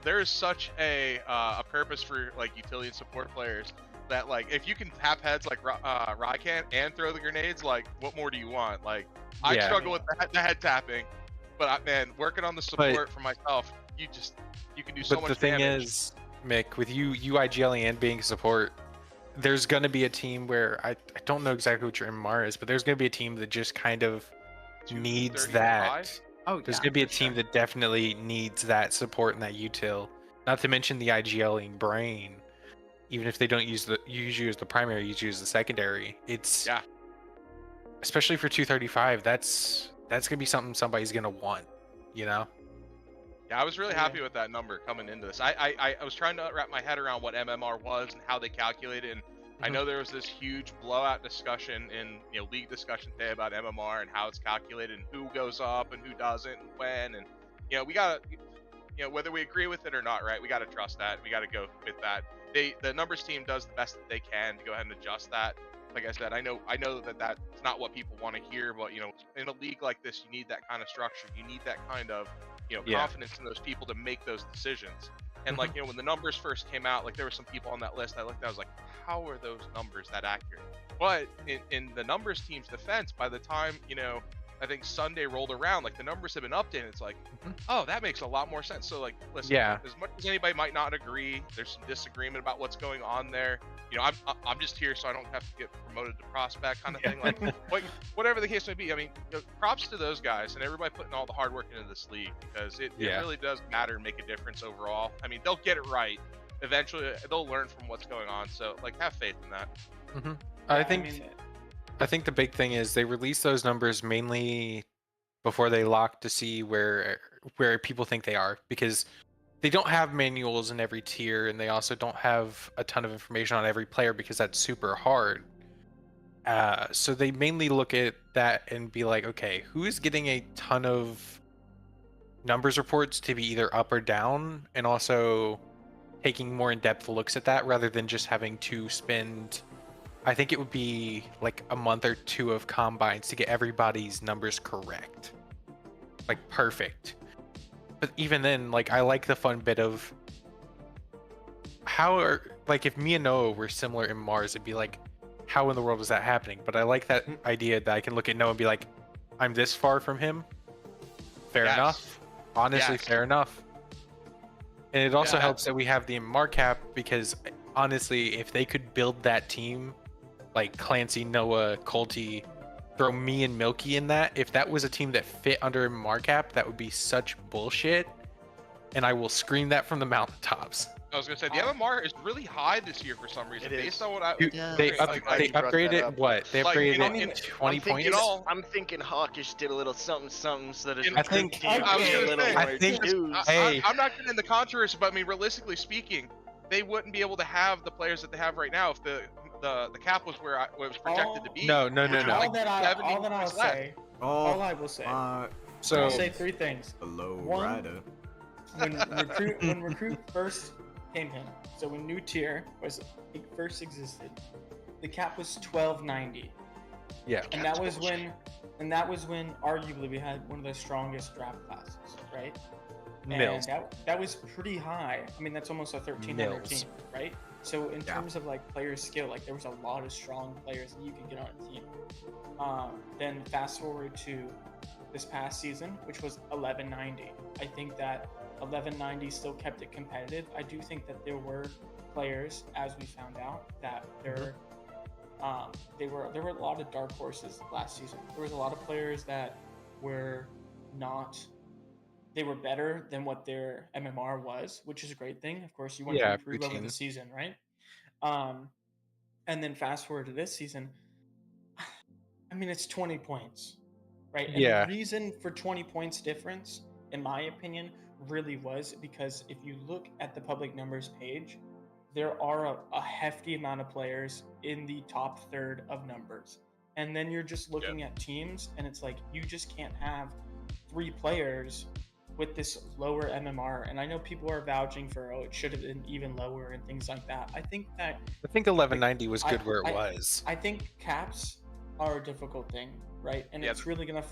there is such a purpose for like utility and support players that like if you can tap heads like Rye can and throw the grenades, like what more do you want? Like I struggle with the head tapping, but man, working on the support for myself, you can do so much damage. But the thing is, Mick, with you IGLing and being support, there's gonna be a team where I don't know exactly what your MMR is, but there's gonna be a team that just kind of needs that. There's gonna be a team that definitely needs that support and that util. Not to mention the IGLing brain. Even if they don't use you as the primary, you use the secondary. It's especially for 235. That's gonna be something somebody's gonna want. Yeah, I was really happy with that number coming into this. I was trying to wrap my head around what MMR was and how they calculate it. And I know there was this huge blowout discussion in league discussion today about MMR and how it's calculated and who goes up and who doesn't and when. And we gotta whether we agree with it or not, right? We gotta trust that. We gotta go with that. The numbers team does the best that they can to go ahead and adjust that. Like I said, I know that that's not what people want to hear, but in a league like this, you need that kind of structure. You need that kind of confidence in those people to make those decisions. And like when the numbers first came out, like there were some people on that list I looked at, I was like, how are those numbers that accurate? But in the numbers team's defense, by the time I think Sunday rolled around, like the numbers have been updated. It's like, oh, that makes a lot more sense. So like, listen, as much as anybody might not agree, there's some disagreement about what's going on there. I'm just here so I don't have to get promoted to prospect kind of thing. Like, whatever the case may be. I mean, props to those guys and everybody putting all the hard work into this league because it really does matter and make a difference overall. I mean, they'll get it right. Eventually, they'll learn from what's going on. So like, have faith in that. I think the big thing is they release those numbers mainly before they lock to see where people think they are, because they don't have manuals in every tier, and they also don't have a ton of information on every player because that's super hard. So they mainly look at that and be like, okay, who's getting a ton of numbers reports to be either up or down, and also taking more in-depth looks at that rather than just having to spend, I think it would be like a month or two of combines to get everybody's numbers correct, like perfect. But even then, like, I like the fun bit of how are, like, if me and Noah were similar in Mars, it'd be like, how in the world is that happening? But I like that idea that I can look at Noah and be like, I'm this far from him. Fair Yes. enough. Honestly, Yes. fair enough. And it also Yeah. helps that we have the MMR cap, because honestly, if they could build that team like Clancy, Noah, Colty, throw me and Milky in that, if that was a team that fit under MMR cap, that would be such bullshit. And I will scream that from the mountaintops. I was gonna say the MMR is really high this year for some reason. It Based is. on what I Dude, Yeah. they I'm glad you brought that upgraded up. what? They Like, upgraded you know, it in- 20 I'm points. thinking, all- I'm thinking Hawkish did a little something, so that his I recruit think- team I was get a gonna little say, more I think- juice. Hey. I'm not getting into controversy, but I mean, realistically speaking, they wouldn't be able to have the players that they have right now if the cap was where it was projected to be. No. All Like that I 70 all that I'll points less. say, Oh, all I will say, So I'll say three things. hello, One- rider. When recruit first came in, so when new tier first existed, the cap was 1290, yeah, and that was when arguably we had one of the strongest draft classes, right? Mills. And that was pretty high. I mean, that's almost a 1300 Mills. team, right? So in Yeah. terms of like player skill, like there was a lot of strong players that you could get on a team. Then fast forward to this past season, which was 1190. I think that 1190 still kept it competitive. I do think that there were players, as we found out, that there were a lot of dark horses last season. There was a lot of players that were not. They were better than what their MMR was, which is a great thing. Of course, you want to Yeah, improve over the routine. season, right? And then fast forward to this season. I mean, it's 20 points, right? And Yeah. the reason for 20 points difference, in my opinion, really was because if you look at the public numbers page, there are a hefty amount of players in the top third of numbers. And then you're just looking at teams, and it's like, you just can't have 3 players with this lower MMR. And I know people are vouching for, oh, it should have been even lower and things like that. I think 1190 was good where it I- was. I think caps are a difficult thing, right? And Yeah, it's really gonna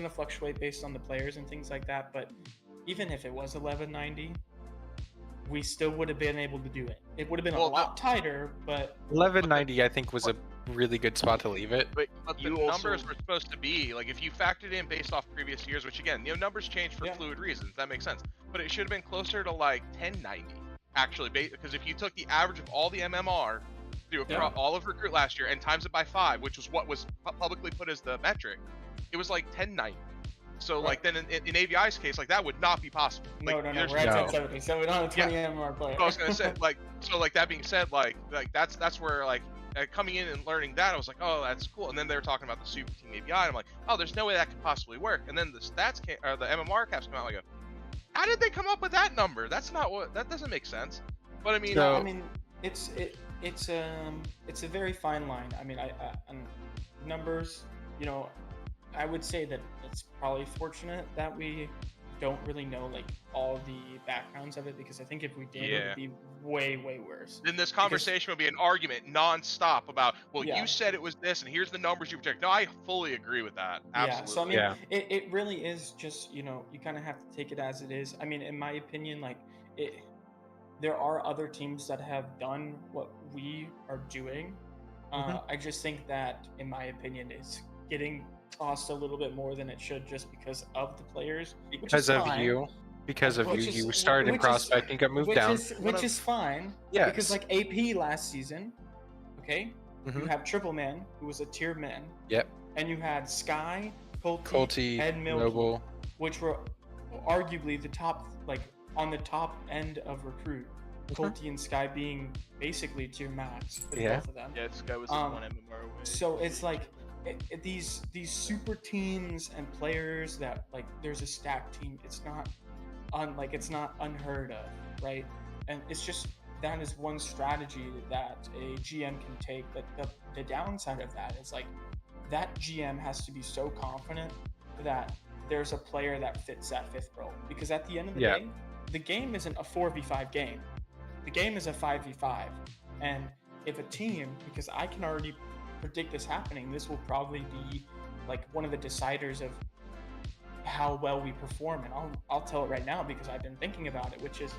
fluctuate based on the players and things like that. But even if it was 1190, we still would have been able to do it. It would have been a Well, lot tighter, but 1190, I think, was a really good spot to leave it. But But the you numbers also, were supposed to be like, if you factored in based off previous years, which again, numbers change for Yeah. fluid reasons. That makes sense. But it should have been closer to like 1090 actually, because if you took the average of all the MMR through all of recruit last year and times it by 5, which was what was publicly put as the metric, it was like 1090. So like then in AVI's case, like that would not be possible. Like, no, there's we're at No. 1070, so we don't have 20 MMR players. I was gonna say, like, so like that being said, like that's where like coming in and learning that, I was like, oh, that's cool. And then they were talking about the super team ABI, and I'm like, oh, there's no way that could possibly work. And then the stats or the MMR caps come out, like, how did they come up with that number? That doesn't make sense. But I mean, So- I mean, it's a very fine line. I mean, I numbers, you know, I would say that it's probably fortunate that we don't really know like all the backgrounds of it, because I think if we did, it Yeah. would be way worse. then this conversation would be an argument nonstop about, well, Yeah. you said it was this, and here's the numbers you project. No, I fully agree with that. Absolutely. Yeah, so I mean, Yeah. it really is just, you know, you kind of have to take it as it is. I mean, in my opinion, like there are other teams that have done what we are doing. I just think that, in my opinion, it's getting tossed a little bit more than it should, just because of the players. which is Because of fine. you. Because of Which you. is- You started in which is- prospecting, got moved down. Which is fine. Yes. Because like AP last season, okay, you Mhm. have Triple Man, who was a tier man, Yep. and you had Sky, Colty, Colty, and Milky, Noble. which were arguably the top, like on the top end of recruit. Colty and Sky being basically tier max with Yeah. both of them. yeah, this guy was 1 MMR away. So it's like these super teams and players that like there's a stacked team. It's not it's not unheard of, right? And it's just that is one strategy that a GM can take. But the downside of that is like that GM has to be so confident that there's a player that fits that fifth role, because at the end of the day, the game isn't a 4v5 game. The game is a 5v5, and if a team, because I can already predict this happening, this will probably be like one of the deciders of how well we perform. And I'll tell it right now because I've been thinking about it, which is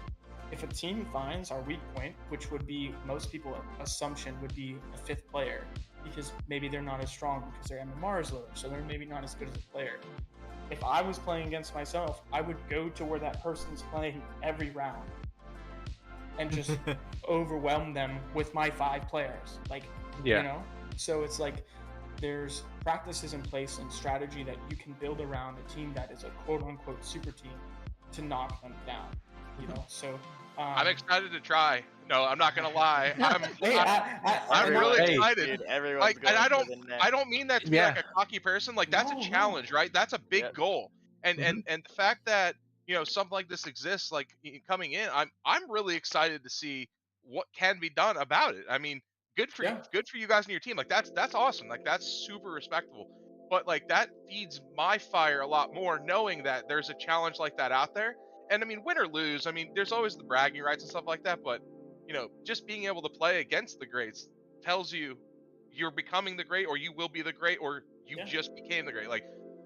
if a team finds our weak point, which would be most people's assumption would be a fifth player, because maybe they're not as strong because their MMR is lower, so they're maybe not as good as a player. If I was playing against myself, I would go to where that person's playing every round and just overwhelm them with my 5 players. Like, you know? So it's like there's practices in place and strategy that you can build around a team that is a quote unquote super team to knock them down, you know? So I'm excited to try. No, I'm not gonna lie. I'm I'm really Hey. excited. Dude, everyone's Like, and going I for don't the net. I don't mean that to be like a cocky person. Like, that's No, a no. challenge, right? That's a big Yep. goal. And Mhm. and the fact that, you know, something like this exists, like coming in, I'm really excited to see what can be done about it. I mean, good for you guys and your team. Like, that's awesome. Like, that's super respectable. But like, that feeds my fire a lot more knowing that there's a challenge like that out there. And I mean, win or lose, I mean, there's always the bragging rights and stuff like that, but you know, just being able to play against the greats tells you you're becoming the great, or you will be the great, or you just became the great. Like,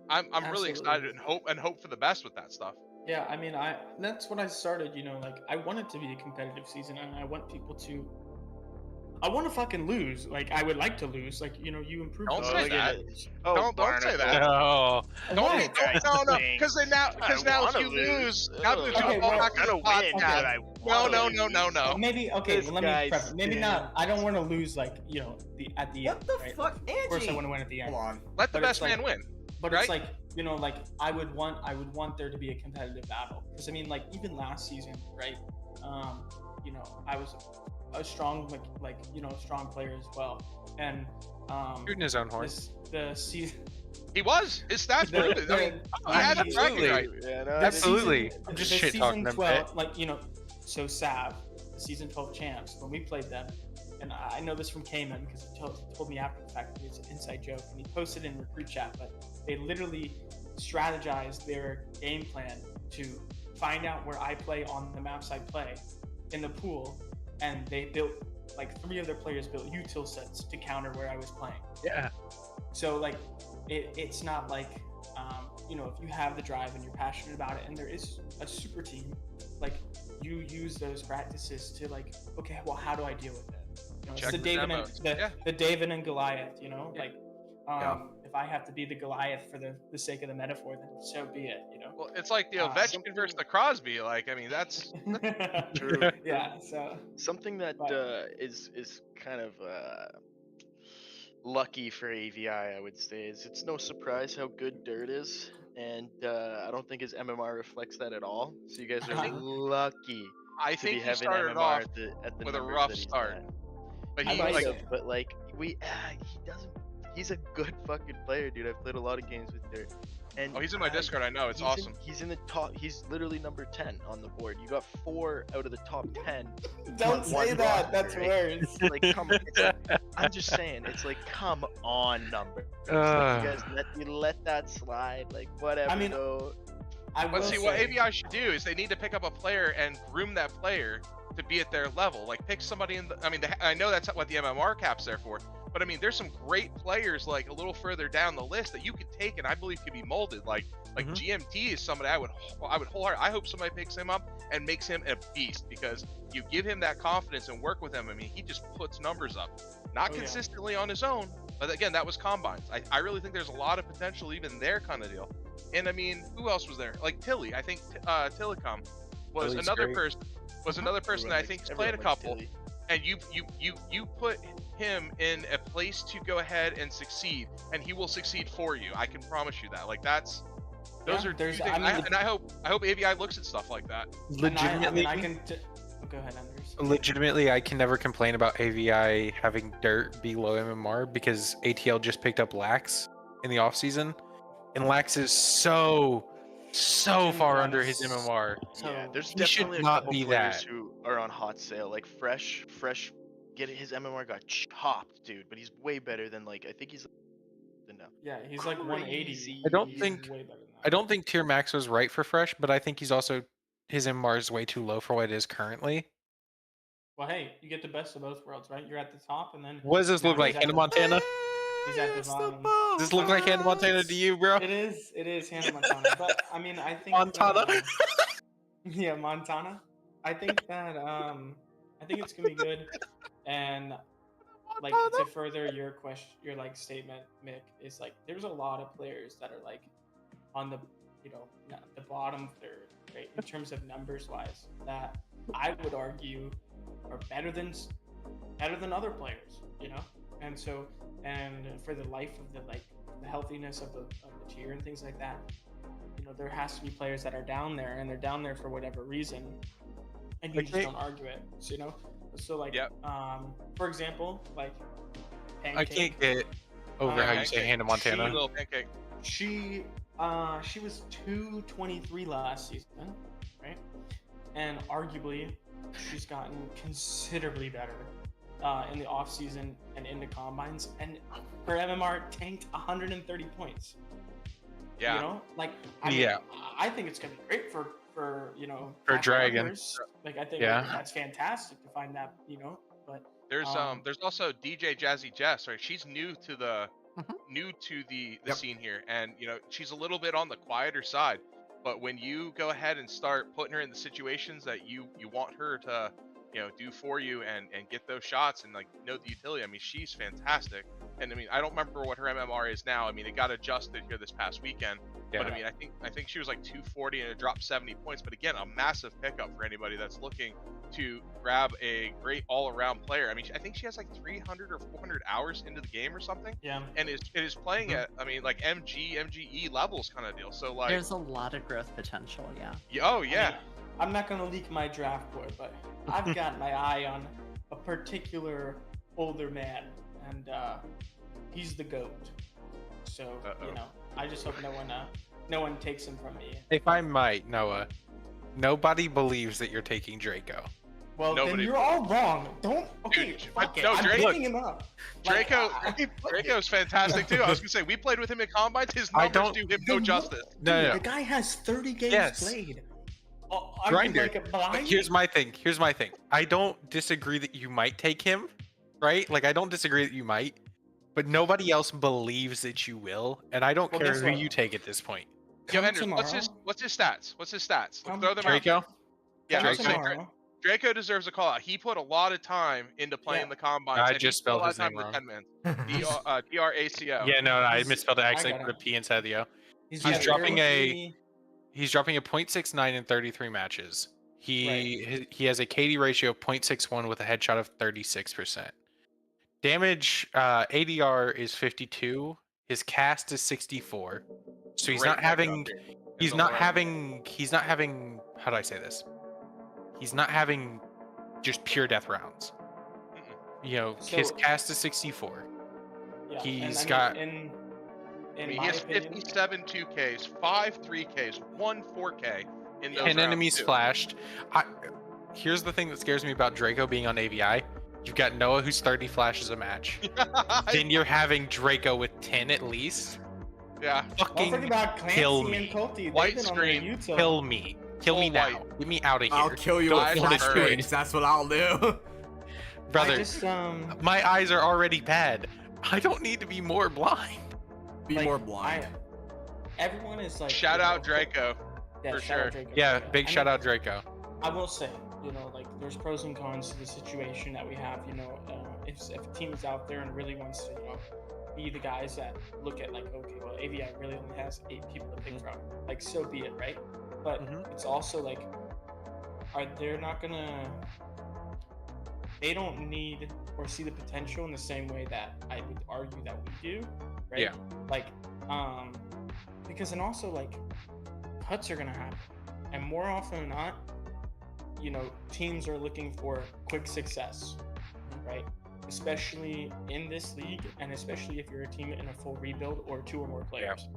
I'm really excited and hope for the best with that stuff. Yeah, I mean, that's what I started, you know, like I want it to be a competitive season, and I want people to I want to fucking lose. Like, I would like to lose. Like, you know, you improve. Don't Oh, say look that. at it. Oh, Don't say that. No. Why? No, because now I if wanna you lose, now that Ugh. there's Okay, no well, back I'm to the gonna win, podcast. but I No. Maybe okay. This Well, let me guy preface. Maybe not. I don't want to lose. Like, you know, at the What end. the right? fuck, Of course, I Angie? want to win at the end. Hold on. Let the But best it's man like- win. But Right? it's like, you know, like I would want there to be a competitive battle, because I mean, like even last season, right? You know, I was a strong like you know, strong player as well, and Shooting his own horn. the season. He was. His stats proved it. I mean, he had a bragging right. Yeah, no, Absolutely. Season, I'm just the shit talking season them 12, like, you know, so Sav, the season 12 champs, when we played them, and I know this from Cayman because he told me after the fact that it's an inside joke, and he posted in recruit chat, but they literally strategized their game plan to find out where I play on the maps I play in the pool, and they built, like 3 of their players built util sets to counter where I was playing. Yeah. So like, it's not like, you know, if you have the drive and you're passionate about it, and there is a super team, like you use those practices to like, okay, well, how do I deal with it? You know, Check it's the demos. the David and Goliath. You know, Yeah. like, if I have to be the Goliath for the sake of the metaphor, then so be it. You know. Well, it's like the Uh, Ovechkin versus the Crosby. Like, I mean, that's True. Yeah. So. Something that But- is kind of lucky for AVI, I would say, is it's no surprise how good Dirt is, and I don't think his MMR reflects that at all. So you guys are Uh-huh. lucky I to be think he having started MMR off at the with a numbers rough that he's start. at. But I he might like have- But like he doesn't. He's a good fucking player, dude. I've played a lot of games with Dirt. And oh, he's in my Discord. I know it's awesome. He's in the top. He's literally number 10 on the board. You got 4 out of the top 10. Don't One say that. roster, That's right? worse. Like, come. It's like, I'm just saying. It's like, come on, number. Like, you guys let that slide. Like, whatever. I mean, though. I will But see, what say- AVI should do is they need to pick up a player and groom that player to be at their level. Like, pick somebody in the. I mean, I know that's what the MMR cap's there for. But I mean, there's some great players like a little further down the list that you can take and I believe can be molded. Like GMT is somebody I would wholeheartedly. I hope somebody picks him up and makes him a beast, because you give him that confidence and work with him. I mean, he just puts numbers up, not Oh, yeah. consistently on his own, but again, that was combines. I really think there's a lot of potential even there kind of deal. And I mean, who else was there? Like Tilly. I think Tillicum was Tilly's another great. person. Was another person that I think has played a couple. And you put him in a place to go ahead and succeed, and he will succeed for you. I can promise you that. Like, those Yeah, are there's- two things. I mean- and I hope AVI looks at stuff like that. Legitimately, I can. Go ahead, Anders. legitimately, I can never complain about AVI having Dirt be low MMR because ATL just picked up Lax in the offseason, and Lax is so so Jim far got under us- his MMR. So Yeah, there's he should definitely a not couple be players that. who are on hot sale. Like fresh, get his MMR got chopped, dude. But he's way better than like I think he's now. Yeah, he's like 180. Crazy. I don't He's think- way better than that. I don't think tier max was right for Fresh, but I think he's also his MMR is way too low for what it is currently. Well, hey, you get the best of both worlds, right? You're at the top, and then What does this now look like, he's at Hannah the- Montana? He's at the It's bottom. Does this look like Hannah Montana to you, bro? It is Hannah Montana. But I mean, I think Montana? yeah, Montana. I think that I think it's gonna be good, and like to further your question, your like statement, Mick, is like there's a lot of players that are like on the the bottom third, right, in terms of numbers wise, that I would argue are better than other players, and so for the life of the the healthiness of the tier and things like that, there has to be players that are down there, and they're down there for whatever reason, and you just Okay. don't argue it. So like Yep. for example, like I can't get over how you say Pancake. Hannah Montana. Little pancake. She was 223 last season, right? And arguably, she's gotten considerably better in the off season and into combines, and her MMR tanked 130 points. Yeah. I mean, Yeah. I think it's gonna be great for For back Dragon. runners. Like I think Yeah. that's fantastic to find that, but There's also DJ Jazzy Jess, right? She's new to the Yep. scene here, and she's a little bit on the quieter side. But when you go ahead and start putting her in the situations that you want her to do for you and get those shots and like know the utility, I mean, she's fantastic. And I mean, I don't remember what her MMR is now. I mean, it got adjusted here this past weekend. But I Yeah. mean, I think she was like 240 and it dropped 70 points. But again, a massive pickup for anybody that's looking to grab a great all-around player. I mean, I think she has like 300 or 400 hours into the game or something, yeah. and is playing at, I mean, like MGE levels kind of deal. So like, there's a lot of growth potential. Yeah. oh I yeah, mean, I'm not gonna leak my draft board, but I've got my eye on a particular older man, and he's the GOAT. So Uh-oh. I just hope no one takes him from me. If I might, Noah, nobody believes that you're taking Draco. Well, then Nobody- you're all wrong. Don't. Okay, Dude, fuck it. no, I'm Drake- picking him up. Like, Draco- fuck it. Draco's fantastic too. I was gonna say we played with him in combines. His I numbers don't- do him no Then justice. No, Dude, no. the guy has 30 games Yes. played. Are Grinder. you like blind? Here's my thing. I don't disagree that you might take him, right? Like, I don't disagree that you might, but nobody else believes that you will, and I don't Well, care guess who what? you take at this point. Yo, Come Enders, tomorrow. what's his stats? What's his stats? Come- Throw them out. Draco? Yeah, I Come was gonna say, tomorrow. Draco deserves a call out. He put a lot of time into playing Yeah. the combines. I and he just put a spelled lot his of time name in the wrong. 10 minutes. DRACO. Yeah, no, I He's- misspelled it. I I accidentally got put a it. P instead of the O. He's He's got dropping a- 33 He's dropping a 0.69 in 33 matches. He has a KD ratio of 0.61 with a headshot of 36%. Damage ADR is 52. His cast is 64. So he's Great not pickup having here. he's the not low end. having how do I say this? He's not having just pure death rounds. His So- cast is 64. Yeah, He's and got- in I mean, my he has opinion, 57 2Ks, 5 3Ks, 1 4K in those 10 rounds, enemies too. flashed. Here's the thing that scares me about Draco being on AVI. You've got Noah who's 30 flashes a match. Then you're having Draco with 10 at least. Yeah. don't forget Fucking about Clancy kill and me. Colty. They've White been on screen, their YouTube. Kill me. Kill me Full now. white. Get me out of here. I'll kill you Don't with flash flash it. screens. That's what I'll do. Brother, I just my eyes are already bad. I don't need to be more blind. Be like, more blind. everyone is like Shout out Draco. Yeah, for shout out sure. Draco. Yeah, big I shout mean, out Draco. I will say, like there's pros and cons to the situation that we have. If a team is out there and really wants to, be the guys that look at like, okay, well, AVI really only has 8 people to pick from. Like, so be it, right? But Mhm. it's also like, they're not gonna. They don't need or see the potential in the same way that I would argue that we do, right? Yeah. Like, because and also like, cuts are gonna happen, and more often than not, teams are looking for quick success, right? Especially in this league, and especially if you're a team in a full rebuild or 2 or more players.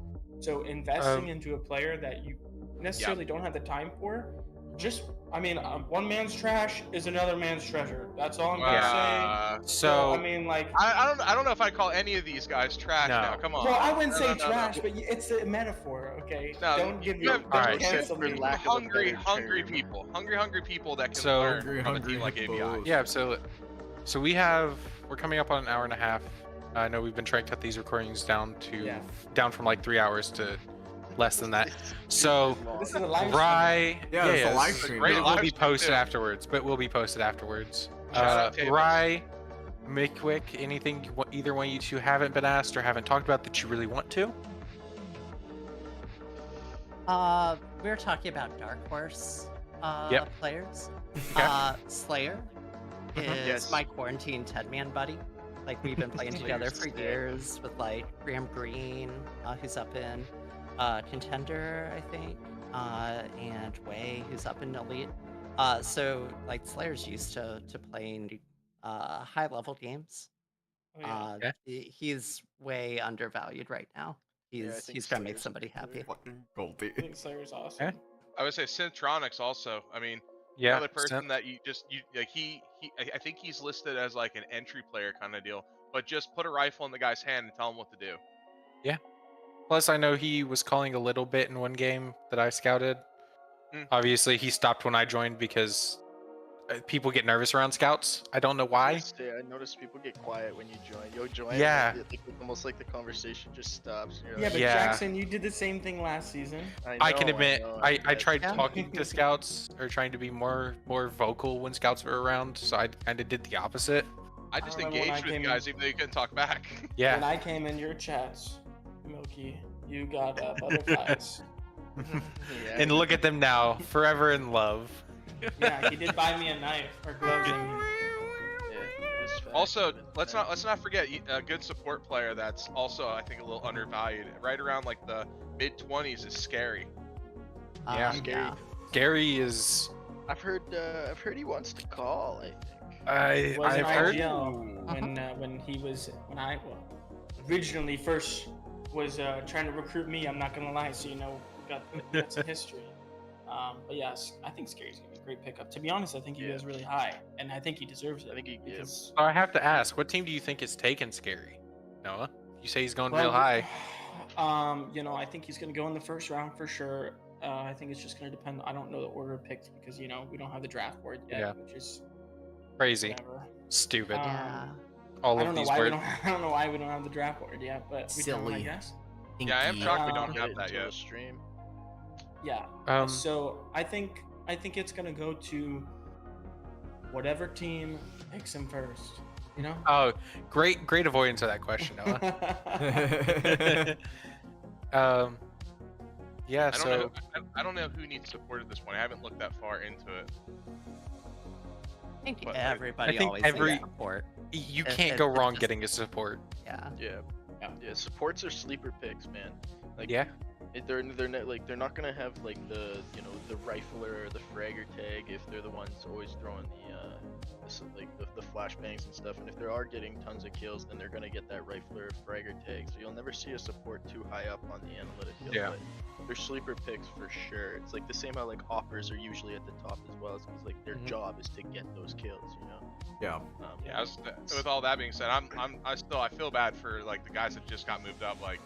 So investing into a player that you necessarily don't have the time for, just I mean, one man's trash is another man's treasure. That's all I'm gonna say. So I mean, like, I don't know if I call any of these guys trash No. now. Come on. well, I wouldn't say No. trash, but it's a metaphor, okay? No, Don't give you me, have don't Alright. cancel For me. lack of a hungry better term. people. Hungry people that can So- learn Hungry, from a team like hungry ABI. hippos. Yeah, absolutely. So we're coming up on an hour and a half. I know we've been trying to cut these recordings down from like 3 hours to less than that. So This is a live stream. Rye, Yeah, it's a live it's stream great. now. It will Live be stream posted too. afterwards, but will be posted afterwards. Shout out Tables. Rye, Mickwick, anything either one of you two haven't been asked or haven't talked about that you really want to? We were talking about Dark Horse Yep. players. Okay. Slayer is Yes. my quarantine 10-man buddy. Like, we've been playing together for Slayer's sick. years with, like, Graham Green, who's up in Contender, I think, and Way, who's up in Elite. So, like, Slayer's used to playing high-level games. Oh, yeah. Okay. He's way undervalued right now. Yeah, I He's think trying to make Slayer's somebody up there. happy. Fucking Goldie. I think Slayer's awesome. Okay. I would say Syntronics also. I mean, Yeah. another person that you like I think he's listed as like an entry player kind of deal, but just put a rifle in the guy's hand and tell him what to do. Plus, I know he was calling a little bit in one game that I scouted. Mm. Obviously, he stopped when I joined because people get nervous around scouts. I don't know why. I noticed people get quiet when you join. Yo, join. Yeah. Like, almost like the conversation just stops. And you're Yeah, like, but Yeah. Jackson, you did the same thing last season. I can know, admit, know, I get it. tried Yeah. talking to scouts or trying to be more vocal when scouts were around, so I kind of did the opposite. I just remember when I engaged with came you guys even though you couldn't talk back. When Yeah. I came in your chats, Milky, you got butterflies. Yeah, And look at them now, forever in love. Yeah, he did buy me a knife or gloves. And yeah, it is facts, Also, man. let's not forget a good support player that's also I think a little undervalued. Right around like the mid-20s is Scary. Yeah. Yeah. Gary is. I've heard he wants to call. I think. it was I've an heard. IGL when I originally first was trying to recruit me. I'm not gonna lie, so you know we got some history. But yes, I think Scary's gonna be a great pickup. To be honest, I think he Yeah. goes really high, and I think he deserves it. I think he because I have to ask, what team do you think is taking Scary? Noah, you say he's going well, real high. You know, I think he's gonna go in the first round for sure. I think it's just gonna depend. I don't know the order picked because you know we don't have the draft board yet, Yeah. which is Crazy, whatever. stupid. Yeah. All I of don't know these why we words. don't. I don't know why we don't have the draft board yet, but we don't, I Silly. guess. Yeah, I am shocked we don't Get have it that until yet. the stream. Yeah. So I think it's gonna go to whatever team picks him first. You know. Oh, great avoidance of that question, Noah. Yeah. So I don't know who needs support at this point. I haven't looked that far into it. I think But everybody I think always every- needs support. you It- can't it- go it's wrong just- getting a support. Yeah. Yeah. Yeah. Yeah. Supports are sleeper picks, man. Like Yeah. they're not gonna have like the the rifler or the fragger tag if they're the ones always throwing the flashbangs and stuff. And if they are getting tons of kills, then they're gonna get that rifler or fragger tag. So you'll never see a support too high up on the analytic hill. Yeah. But they're sleeper picks for sure. It's like the same how like hoppers are usually at the top as well. It's because like their Mhm. job is to get those kills. Yeah. Yeah, with all that being said, I feel bad for like the guys that just got moved up, like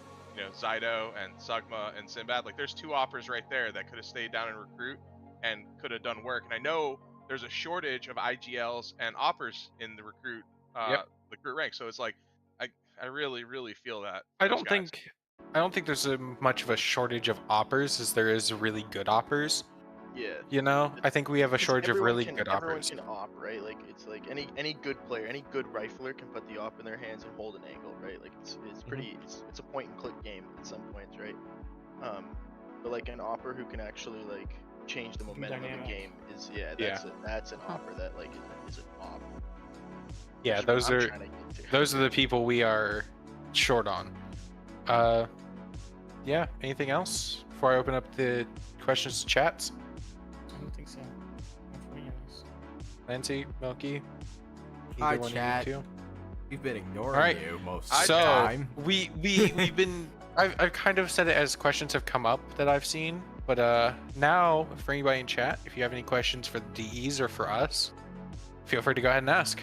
Zydo and Sugma and Sinbad. Like there's two operas right there that could have stayed down and recruit and could have done work. And I know there's a shortage of IGLs and operas in the recruit rank. So it's like I really feel that. I those don't guys. think there's much of a shortage of oppers as there is really good oppers. Yeah. I think we have a Because shortage of everyone really can- good Everyone oppers. can op, right? Like it's like any good player, any good rifler can put the op in their hands and hold an angle, right? Like it's pretty it's a point and click game at some points, right? But like an opper who can actually like change the momentum of the Dynamic. game is that's an opper that like is an op. Yeah, Which those I'm are trying to get to. those are the people we are short on. Yeah. Anything else before I open up the questions to chats? I don't think so. Not for me, anyways. Clancy, Milky. Hi, either one of you chat. two? We've been ignoring Alright. you most Hi, of the So time. we've been I've kind of said it as questions have come up that I've seen, but now for anybody in chat, if you have any questions for the DEs or for us, feel free to go ahead and ask.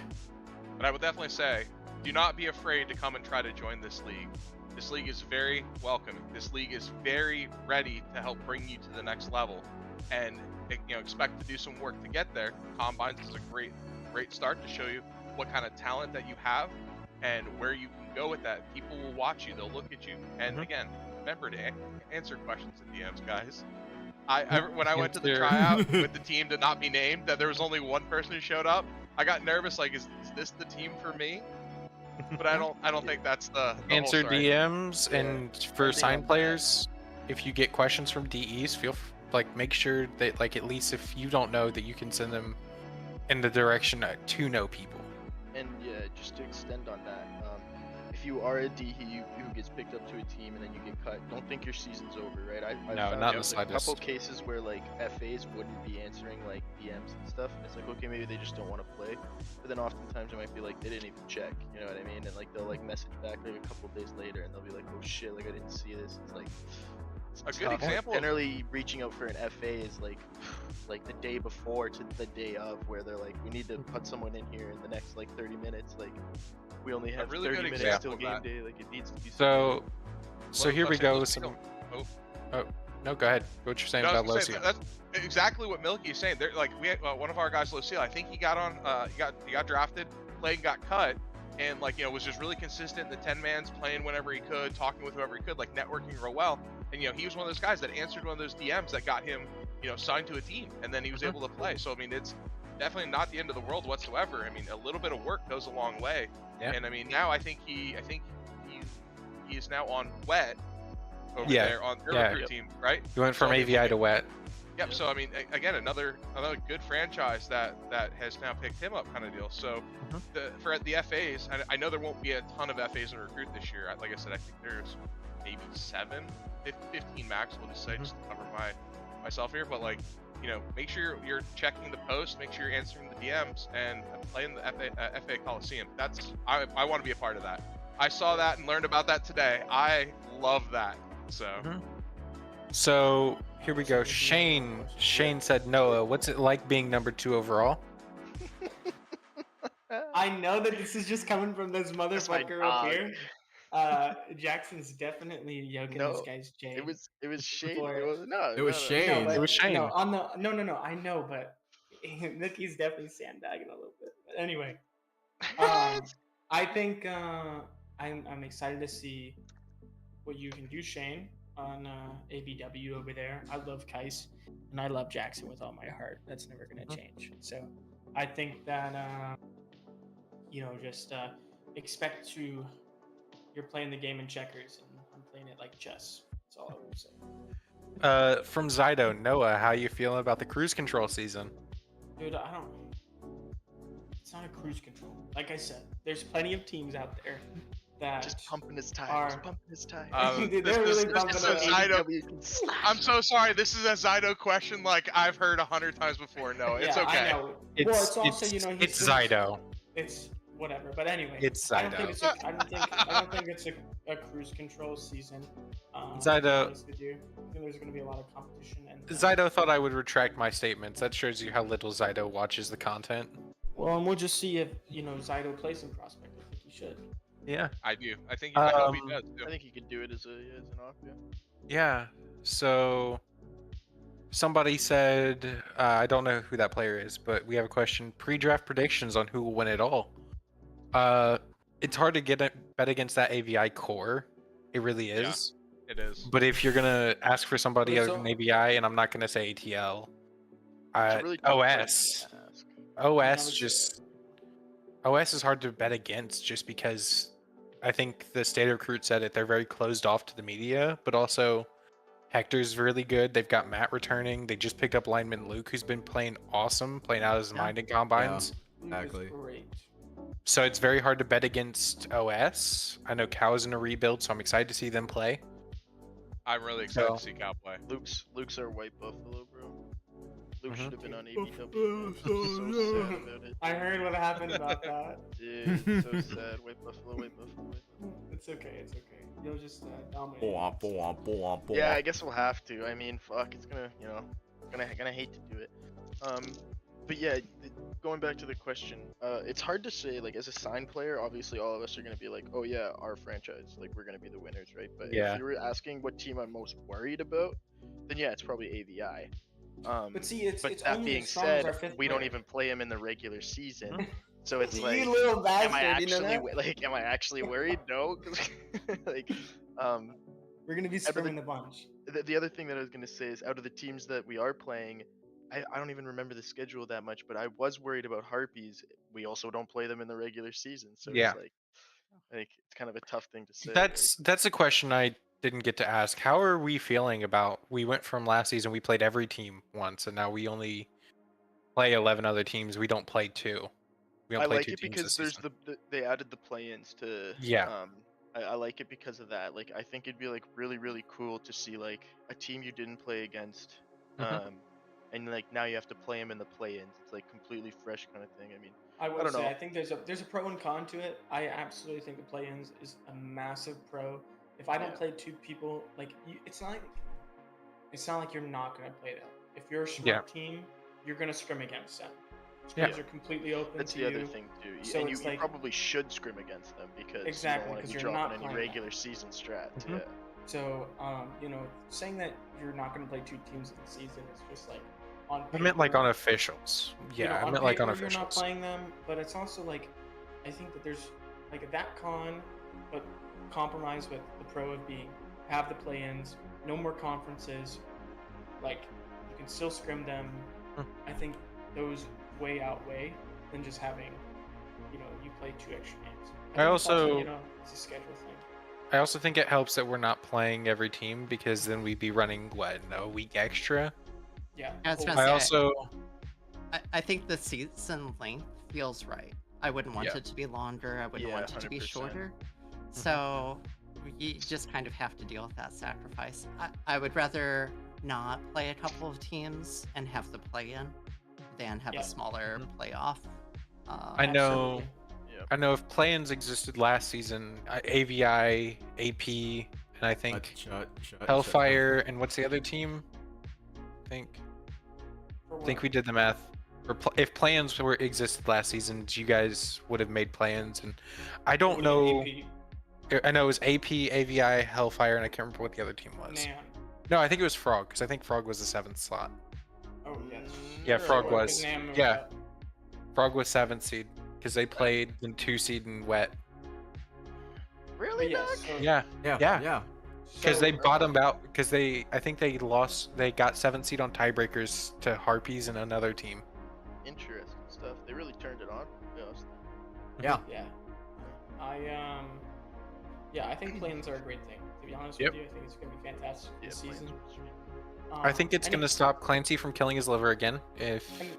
But I would definitely say, do not be afraid to come and try to join this league. This league is very welcoming. This league is very ready to help bring you to the next level, and expect to do some work to get there. Combines is a great start to show you what kind of talent that you have and where you can go with that. People will watch you. They'll look at you. And again, remember to answer questions in DMs, guys. When I went to the tryout with the team to not be named, that there was only one person who showed up, I got nervous. Like, is this the team for me? But I don't think that's the Answer whole story. DMs, and for signed players, if you get questions from DEs, make sure that at least if you don't know, that you can send them in the direction to know people. And yeah, just to extend on that, if you are a DE who gets picked up to a team and then you get cut, don't think your season's over, right? I've No, found not in the there's a slightest. couple cases where FAs wouldn't be answering DMs and stuff. And it's like, okay, maybe they just don't want to play. But then oftentimes it might be they didn't even check, you know what I mean? And they'll message back a couple days later and they'll be like, oh shit, I didn't see this. It's A good tough. example. Generally, reaching out for an FA is like the day before to the day of, where they're like, we need to put someone in here in the next 30 minutes. We only have really 30 good minutes example till of game that. day. It needs to be. So here we go with Lucio- some. Oh, No, go ahead. What you're saying no, I about was gonna say, Lucio? that's exactly what Milky is saying. They're we had one of our guys, Lucille. I think he got on. He got drafted, played, and got cut, and was just really consistent in the 10-mans, playing whenever he could, talking with whoever he could, networking real well. And he was one of those guys that answered one of those DMs that got him, signed to a team, and then he was able to play. So I mean, it's definitely not the end of the world whatsoever. I mean, a little bit of work goes a long way. Yeah. And I mean, now I think he is now on wet over Yeah. there on their Yeah. recruit team, right? You went from So, I mean, AVI to wet. Yep. So I mean, again, another good franchise that has now picked him up, kind of deal. So for the FAs, I know there won't be a ton of FAs in recruit this year. Like I said, I think there's maybe 15 max. We'll just say, just to cover myself here. But make sure you're checking the post, make sure you're answering the DMs, and playing the FA Coliseum. I want to be a part of that. I saw that and learned about that today. I love that. So. So here we go. Shane said, Noah, what's it like being number 2 overall? I know that this is just coming from this That's my motherfucker up dog. here. Jackson's definitely yoking this No, guy's chain. It was Shane. Before- It was no. It was no, no. Shane. but- It was Shane. No, no. I know, but Nikki's definitely sandbagging a little bit. But anyway, I think I'm excited to see what you can do, Shane, on ABW over there. I love Kais, and I love Jackson with all my heart. That's never gonna change. So I think that just expect to. You're playing the game in checkers, and I'm playing it like chess. That's all I would say. From Zydo, Noah, how you feeling about the cruise control season? Dude, I don't. It's not a cruise control. Like I said, there's plenty of teams out there that Just pumping his tires. Are- Pumping his tires. Dude, they're really this bumping is it a up. Zydo. AEW can slash. I'm so sorry. This is a Zydo question I've heard 100 times before. No, it's yeah, okay. I know. Well, it's also it's Zydo. It's whatever. But anyway, It's I don't think Zydo. it's a, I don't think it's a cruise control season. To be Zydo- honest with you. I think there's going to be a lot of competition. And Zydo thought I would retract my statements. That shows you how little Zydo watches the content. well, and we'll just see if Zydo plays in Prospect. I think he should. Yeah. I do. I hope he does. I think he could do it as an off. Yeah. Yeah. So somebody said, I don't know who that player is, but we have a question. Pre-draft predictions on who will win it all. It's hard to bet against that AVI core. It really is. It is. But if you're gonna ask for somebody But out it's of an all- AVI, and I'm not gonna say ATL, It's a really tough OS. question to ask. OS is hard to bet against just because I think the state recruit said it. They're very closed off to the media, but also Hector's really good. They've got Matt returning. They just picked up lineman Luke, who's been playing awesome, playing out of his mind in combines. Exactly. Great. So it's very hard to bet against OS. I know Cal is in a rebuild, so I'm excited to see them play. I'm really excited So- to see Cal play. Luke's our white buffalo, bro. Luke Mhm. should have been on ABW. I'm so sad about it. I heard what happened about that. Dude, so sad. White buffalo, white buffalo, white buffalo. It's okay. It's okay. you'll just dominate. Bwomp, bwomp, bwomp, Yeah, I bwomp. guess we'll have to. I mean, fuck, it's gonna, you know, gonna hate to do it. But yeah, going back to the question, it's hard to say. Like, as a signed player, obviously all of us are gonna be like, oh yeah, our franchise, like we're gonna be the winners, right? But Yeah. if you were asking what team I'm most worried about, then yeah, it's probably AVI. But see, it's that only being as strong as said, our fifth we don't player. even play him in the regular season, so it's You like, little am I bastard, you know actually that? like, am I actually worried? No, 'cause, like, We're gonna be out of the- scrimming the bunch. the other thing that I was gonna say is, out of the teams that we are playing, I don't even remember the schedule that much, but I was worried about Harpies. We also don't play them in the regular season, so Yeah. it's like it's kind of a tough thing to say. That's a question I didn't get to ask. How are we feeling about? We went from last season we played every team once, and now we only play 11 other teams. We don't play two. We don't I play like two it teams because this there's season. they added the play-ins to Yeah. I like it because of that. Like, I think it'd be like really cool to see like a team you didn't play against, Mhm. and like now you have to play them in the play-ins. It's like completely fresh kind of thing. I mean, I will don't say, know. I think there's a pro and con to it. I absolutely think the play-ins is a massive pro. If I don't Yeah. play two people, like it's not like you're not gonna play them. If you're a smart team, you're gonna scrim against them. Yeah. Scrims are completely open That's to the you. other thing too. So and you, it's you like- probably should scrim against them because you Exactly, don't want to 'cause be you're dropping not any playing them. regular season strats. Mhm. Yeah. So, saying that you're not gonna play two teams in the season is just like on paper. I meant like on officials. Yeah, I meant like on paper, you're not officials. playing them, but it's also like I think that there's like that con, but compromise with the pro of being have the play-ins, no more conferences, like you can still scrim them. Hmm. I think those way outweigh than just having, you play two extra games. I think it's also- it's a schedule thing. I also think it helps that we're not playing every team because then we'd be running a week extra. Yeah. I was oh, gonna I say, also I think the season length feels right. I wouldn't want Yeah. it to be longer. I wouldn't Yeah, want it to be 100%. shorter. So you just kind of have to deal with that sacrifice. I would rather not play a couple of teams and have the play-in than have Yeah. a smaller Mhm. playoff. I know. Absolutely. I know if play-ins existed last season, AVI, AP, and I think Shut. Hellfire, and what's the other team? I think For think what? we did the math. If play-ins existed last season, you guys would have made play-ins, and I It don't would've know. been I know it was AP, AVI, Hellfire, and I can't remember what the other team AP. was. Nan. No, I think it was Frog, because I think Frog was the 7th slot. Oh yes. Yeah, Right. Frog Because was. Nam moved Yeah. up. Frog was 7th seed because they played in 2 seed and wet. Really, But yeah, Doc? so- Yeah, Yeah. because so- they bottomed out because I think they lost. They got 7th seed on tiebreakers to Harpies and another team. Interesting stuff. They really turned it on. Yeah. Yeah. I think play-ins are a great thing. To be honest Yep. with you, I think it's gonna be fantastic Yeah, this play-ins season. were sweet. I think it's and gonna stop Clancy from killing his liver again. If and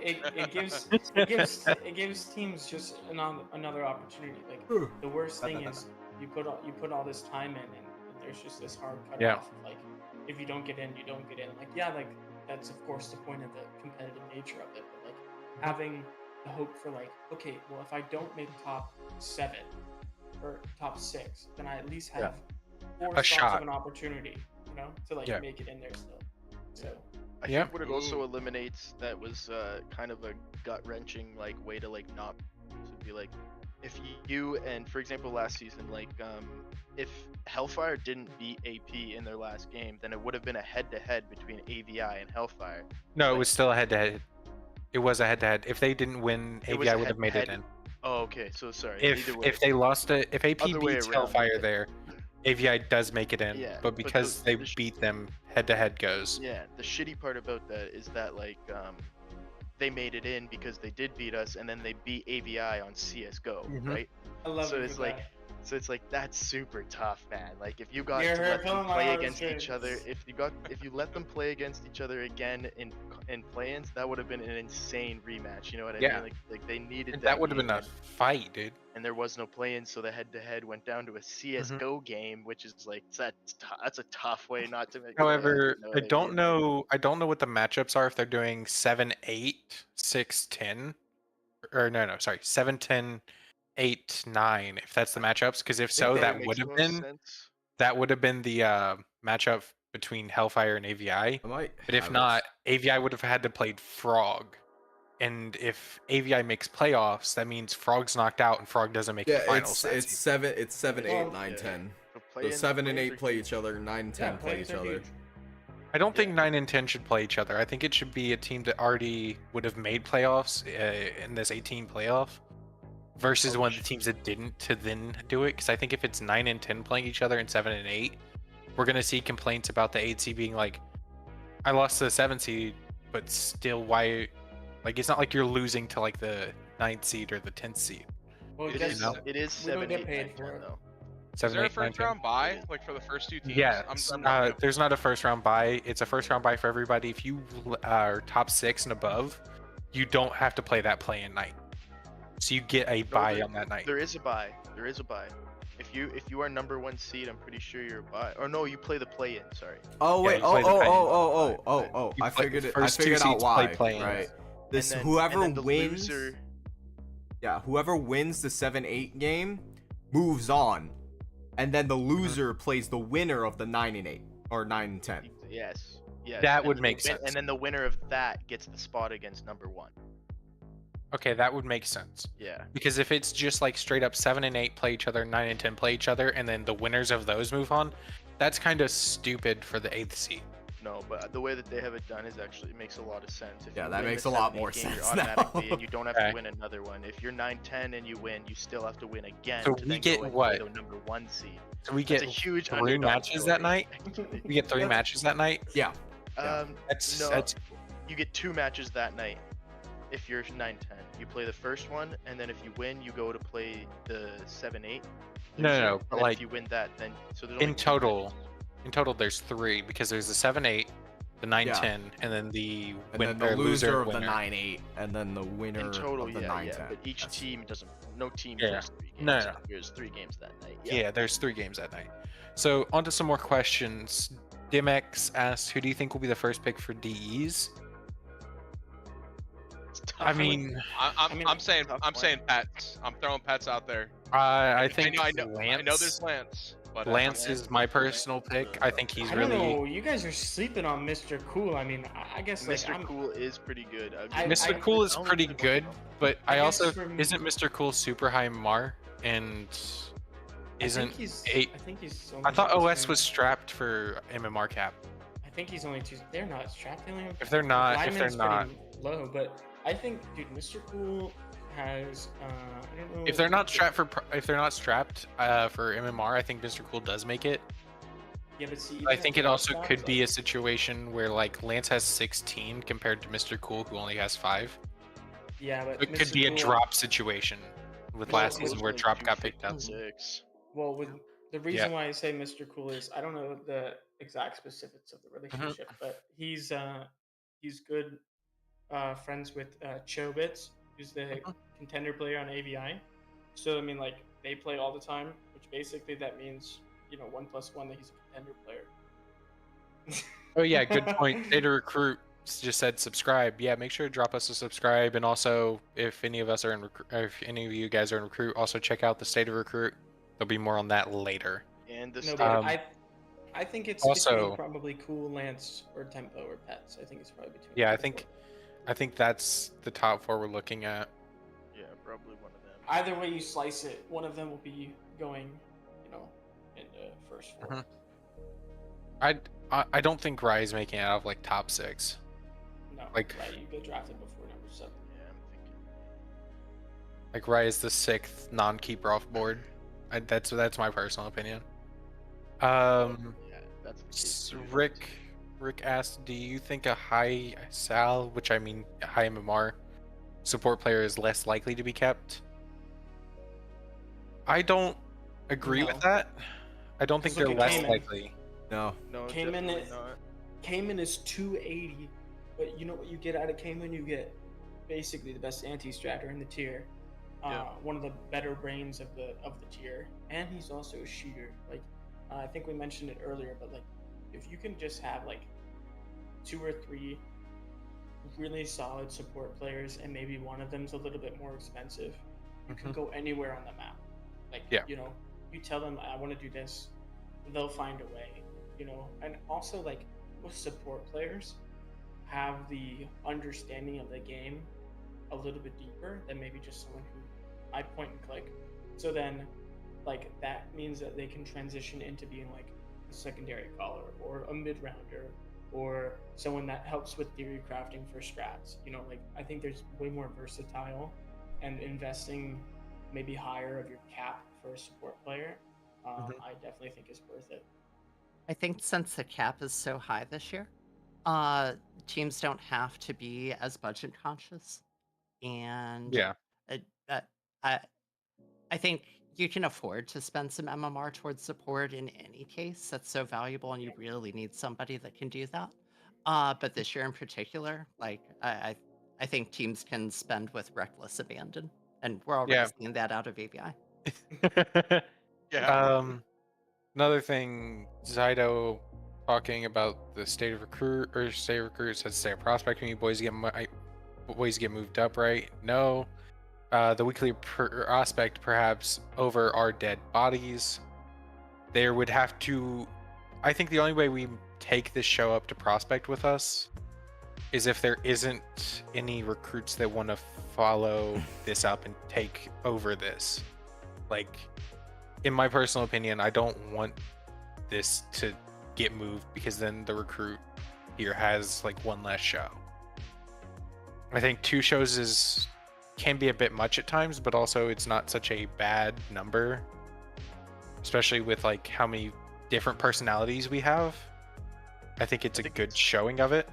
it gives teams just another opportunity. Like the worst thing is you put all this time in and there's just this hard cutoff. Yeah. Of, like if you don't get in, you don't get in. Like yeah, like that's of course the point of the competitive nature of it. But like having the hope for like okay, well if I don't make top 7 or top 6, then I at least have 4 A spots shot. of an opportunity, to like Yeah. make it in there still. So I Yeah. think what it also eliminates that was kind of a gut wrenching like way to like not would be like if you and for example last season like if Hellfire didn't beat AP in their last game, then it would have been a head-to-head between AVI and Hellfire. no, it Like- was still a head-to-head. It was a head-to-head. If they didn't win, It was AVI a would have made it head-to-head. in. Oh, okay. So sorry. If either way, they lost it, if AP Other way beats around, Hellfire but- there, AVI does make it in. Yeah, but but because the they beat them, head-to-head goes. yeah, the shitty part about that is that like they made it in because they did beat us, and then they beat AVI on CS:GO, Mhm. right? I love So it it's for like, that. so it's like that's super tough, man. Like if you got You're to let them feeling my play heart against each other, strings. if you let them play against each other again in play-ins, that would have been an insane rematch. You know what I Yeah. mean? Like they needed And that would have game been a win, fight, dude. and there was no play-in, so the head-to-head went down to a CS:GO game, which is like that's a tough way not to make. However, you know I what don't mean? know. I don't know what the matchups are if they're doing 7-8, 6-10, or no, sorry, 7-10, 8, 9, if that's the matchups. Because if I think so, that that makes would have most been sense. the matchup between Hellfire and AVI. I might But if have not, AVI would have had to play Frog. And if AVI makes playoffs, that means Frog's knocked out and Frog doesn't make Yeah, the finals. it's 7, 8, Well, 9, yeah. 10. The So play-ins- 7 and play-ins 8 are play huge. each other. 9 and 10 Yeah, play play-ins each are other. huge. I don't think Yeah. 9 and 10 should play each other. I think it should be a team that already would have made playoffs in this 18 playoff versus one of the teams that didn't to then do it. Because I think if it's 9 and 10 playing each other and 7 and 8, we're going to see complaints about the 8 seed being like, I lost to the 7 seed, but still, why? Like, it's not like you're losing to like the 9th seed or the 10th seed. Well, It guess is. know? It is we don't 7, get 8, paid 9, for 10 it. though. Is 7, there a 8, 9, first 10. round bye like for the first 2 teams? Yeah, I'm looking up. there's not a first round bye. It's a first round bye for everybody. If you are top 6 and above, you don't have to play that play in night. So you get a bye there- on that night. There is a bye. There is a bye. If you are number 1 seed, I'm pretty sure you're a bye. Or no, you play the play-in. Sorry. Oh wait! you play the Oh! You I play- figured it. I first two figured out seeds play why. play-ins. Right. This And then- whoever and then the wins. loser- Yeah, whoever wins the 7-8 game moves on, and then the loser plays the winner of the 9 and 8 or 9 and 10. Yes. Yes. That and would then make the win- sense. And then the winner of that gets the spot against number 1. Okay, that would make sense. Yeah. Because if it's just like straight up 7 and 8 play each other, 9 and 10 play each other, and then the winners of those move on, that's kind of stupid for the 8th seed. No, but the way that they have it done is actually, it makes a lot of sense. If Yeah, you that win makes the a lot 7-8 more game, sense you're now. automatically, and you don't have Okay. to win another one. If you're 9-10 and you win, you still have to win again. So to we then get go and what? play the number 1 seed. So we That's get a huge 3 underdog matches that story, night? actually. We get 3 That's- matches that night? Yeah. That's no, that's you get 2 matches that night. If you're 9-10, you play the first one, and then if you win, you go to play the 7-8. No, And but then like if you win that, then so there's in only 2 total, matches. in total there's 3 because there's the 7-8, the 9-10, Yeah. and then the And then the loser of the 9-8, and then the winner In total, of the yeah, 9-10. yeah. But each That's- team doesn't. No team Yeah. plays 3 games. No, no. There's 3 games that night. Yeah, there's 3 games that night. So on to some more questions. Dimex asks, who do you think will be the first pick for DEs? It's I tough. mean, I'm saying tough I'm one. saying Pets. I'm throwing Pets out there. I think I know Lance. there's Lance, but Lance Lance is my is personal pick. I think he's I don't really know. You guys are sleeping on Mr. Cool. I mean, I guess like Mr. I'm, Cool is pretty good. Mr. Cool is pretty good, but I I guess also from- isn't Mr. Cool super high MAR and isn't I think he's. I thought only OS was strapped for MMR cap. I think he's only 2. They're not strapped. They only have- If they're not, Lyman's pretty low, but I think, dude, Mr. Cool has. I don't know. If they're not strapped for MMR, I think Mr. Cool does make it. Yeah, but see. I think it also could be a situation where like Lance has 16 compared to Mr. Cool who only has 5. Yeah, but It could Mr. be a Cool- drop situation with Well, last season where Drop got picked up. 6. Well, with the reason why I say Mr. Cool is I don't know the exact specifics of the relationship, but he's good friends with Chobits, who's the contender player on AVI. So I mean, like they play all the time, which basically that means 1+1 that he's a contender player. Oh yeah, good point. Data Recruit just said subscribe. Yeah, make sure to drop us a subscribe, and also if any of us are in if any of you guys are in Recruit, also check out the State of Recruit. There'll be more on that later. And the No, state but Um, I think it's also- between probably Cool, Lance, or Tempo, or Pets. I think it's probably between. Yeah, I the think- four. I think that's the top 4 we're looking at. yeah, probably one of them. Either way you slice it, one of them will be going, in the first 4. Mhm. I don't think Rye's making it out of like top 6. No, Like- right, you get drafted before number 7. Yeah, I'm thinking. Like Rye is the 6th non-keeper off board. That's my personal opinion. Yeah, that's the case. too. Rick asked, do you think a high Sal, which I mean high MMR, support player is less likely to be kept? I don't agree with No. that. I don't think Just they're look at less Cayman. likely. No. No, Cayman definitely is- not. Cayman is 280, but you know what you get out of Cayman? You get basically the best anti-stratter in the tier. Yeah. One of the better brains of the tier, and he's also a shooter. Like I think we mentioned it earlier, but like if you can just have like 2 or 3 really solid support players, and maybe one of them's a little bit more expensive, you can Mhm. go anywhere on the map. Like, Yeah. you know, you tell them I want to do this, they'll find a way, you know. And also, like, most support players have the understanding of the game a little bit deeper than maybe just someone who I point and click. So then, like, that means that they can transition into being like a secondary caller or a mid rounder or someone that helps with theory crafting for strats. You know, like, I think there's way more versatile, and investing maybe higher of your cap for a support player, Mhm. I definitely think is worth it. I think since the cap is so high this year, uh, teams don't have to be as budget conscious, and Yeah. it, I I think you can afford to spend some MMR towards support in any case. That's so valuable, and you really need somebody that can do that. But this year in particular, like I think teams can spend with reckless abandon, and we're already Yeah. seeing that out of ABI. Yeah. Another thing, Zydo talking about the state of recruit or state of recruits, said state of prospecting. Boys get moved up, right? No. The weekly prospect perhaps over our dead bodies. There would have to. I think the only way we take this show up to prospect with us is if there isn't any recruits that want to follow this up and take over this. Like, in my personal opinion, I don't want this to get moved because then the recruit here has like one less show. I think 2 shows can be a bit much at times, but also it's not such a bad number, especially with like how many different personalities we have. I think it's I a think good it's showing of it.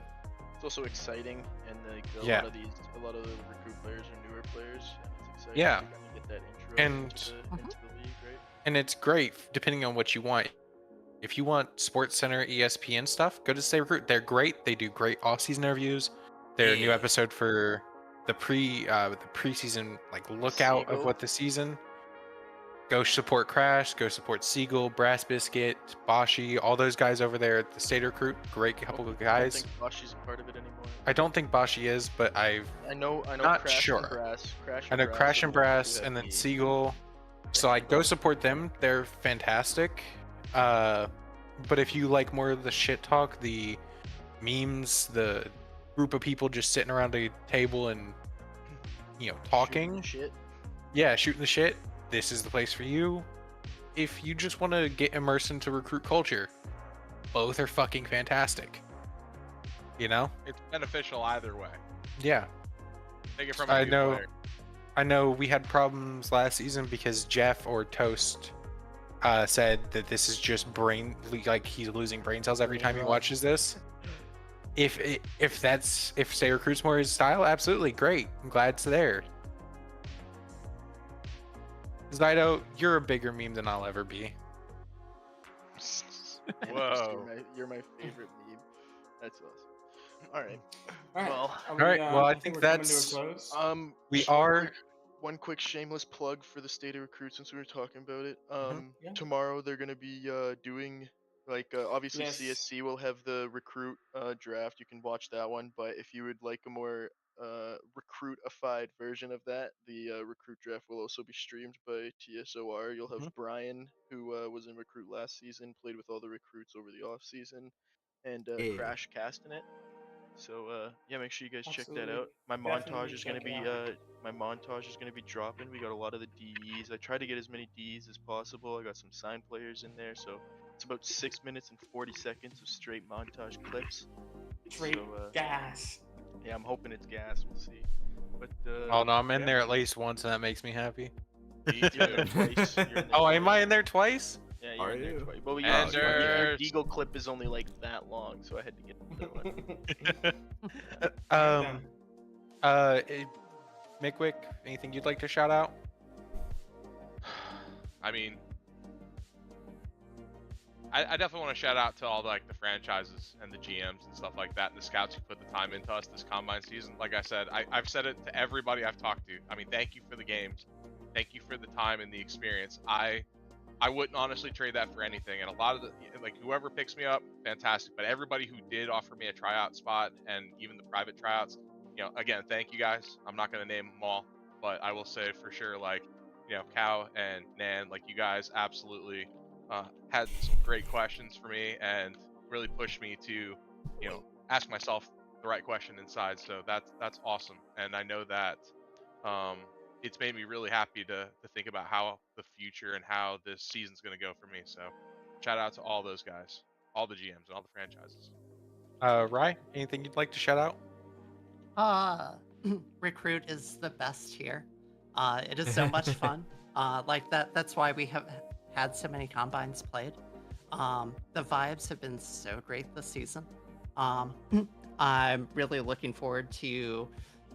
it's also exciting, and like Yeah. a lot of the recruit players are newer players, and it's exciting Yeah. to kind of get that intro And into the league, right? and it's great depending on what you want. If you want Sports Center, ESPN stuff, go to Stay Recruit. They're great. They do great off-season interviews. Their new Yeah. episode for the preseason like lookout of Seagull. what the season. Go support Crash. Go support Siegel, Brass Biscuit, Bashi, all those guys over there at the State Recruit. Great couple of I don't guys. think Bashi's a part of it anymore. I don't think Bashi is, but I know not Crash sure. and Brass. Crash I and know Brass Crash are and the ones who Brass, have and then the Siegel. So like, go support them. They're fantastic. But if you like more of the shit talk, the memes, the group of people just sitting around a table and talking, shit. yeah, shooting the shit, this is the place for you. If you just want to get immersed into recruit culture, both are fucking fantastic. It's beneficial either way. Yeah. Take it from a I new know. player. I know we had problems last season because Jeff or Toast said that this is just like he's losing brain cells every Brain time he rot. watches this. If Stay Recruits more his style, absolutely great. I'm glad it's there. Zydo, you're a bigger meme than I'll ever be. Whoa. You're my favorite meme. That's awesome. All right. All right. Well, Are all right, well, I think think we're coming that's- to a close. We sh- are. one quick shameless plug for the state of recruit since we were talking about it. Yeah. Tomorrow they're gonna be doing obviously Yes. CSC will have the recruit draft. You can watch that one, but if you would like a more recruitified version of that, the recruit draft will also be streamed by TSOR. You'll have Mhm. Brian, who was in recruit last season, played with all the recruits over the off season, and Yeah. Crash casting it. So yeah, make sure you guys check that Absolutely. out. My Definitely montage is gonna check it be out. dropping. We got a lot of the DEs. I try to get as many DEs as possible. I got some signed players in there, so it's about 6 minutes and 40 seconds of straight montage clips. Straight So, gas. Yeah, I'm hoping it's gas. We'll see. But Oh no, I'm in yeah. there at least once, and that makes me happy. Me You're in too. there twice. You're in there Oh, am I twice. in there twice? Yeah, Are you're in there you? twice. But And your there's- Deagle clip is only like that long, so I had to get another one. Um. Mickwick, anything you'd like to shout out? I mean, I definitely want to shout out to all the franchises and the GMs and stuff like that, and the scouts who put the time into us this combine season. Like I said, I've said it to everybody I've talked to. I mean, thank you for the games, thank you for the time and the experience. I wouldn't honestly trade that for anything. And a lot of the whoever picks me up, fantastic. But everybody who did offer me a tryout spot and even the private tryouts, again, thank you guys. I'm not gonna name them all, but I will say for sure, like, Cow and Nan, like, you guys absolutely had some great questions for me and really pushed me to, ask myself the right question inside. So that's awesome, and I know that it's made me really happy to think about how the future and how this season's going to go for me. So shout out to all those guys, all the GMs, and all the franchises. Rye, anything you'd like to shout out? Recruit is the best here. It is so much fun. Like that's why we have had so many combines played. The vibes have been so great this season. I'm really looking forward to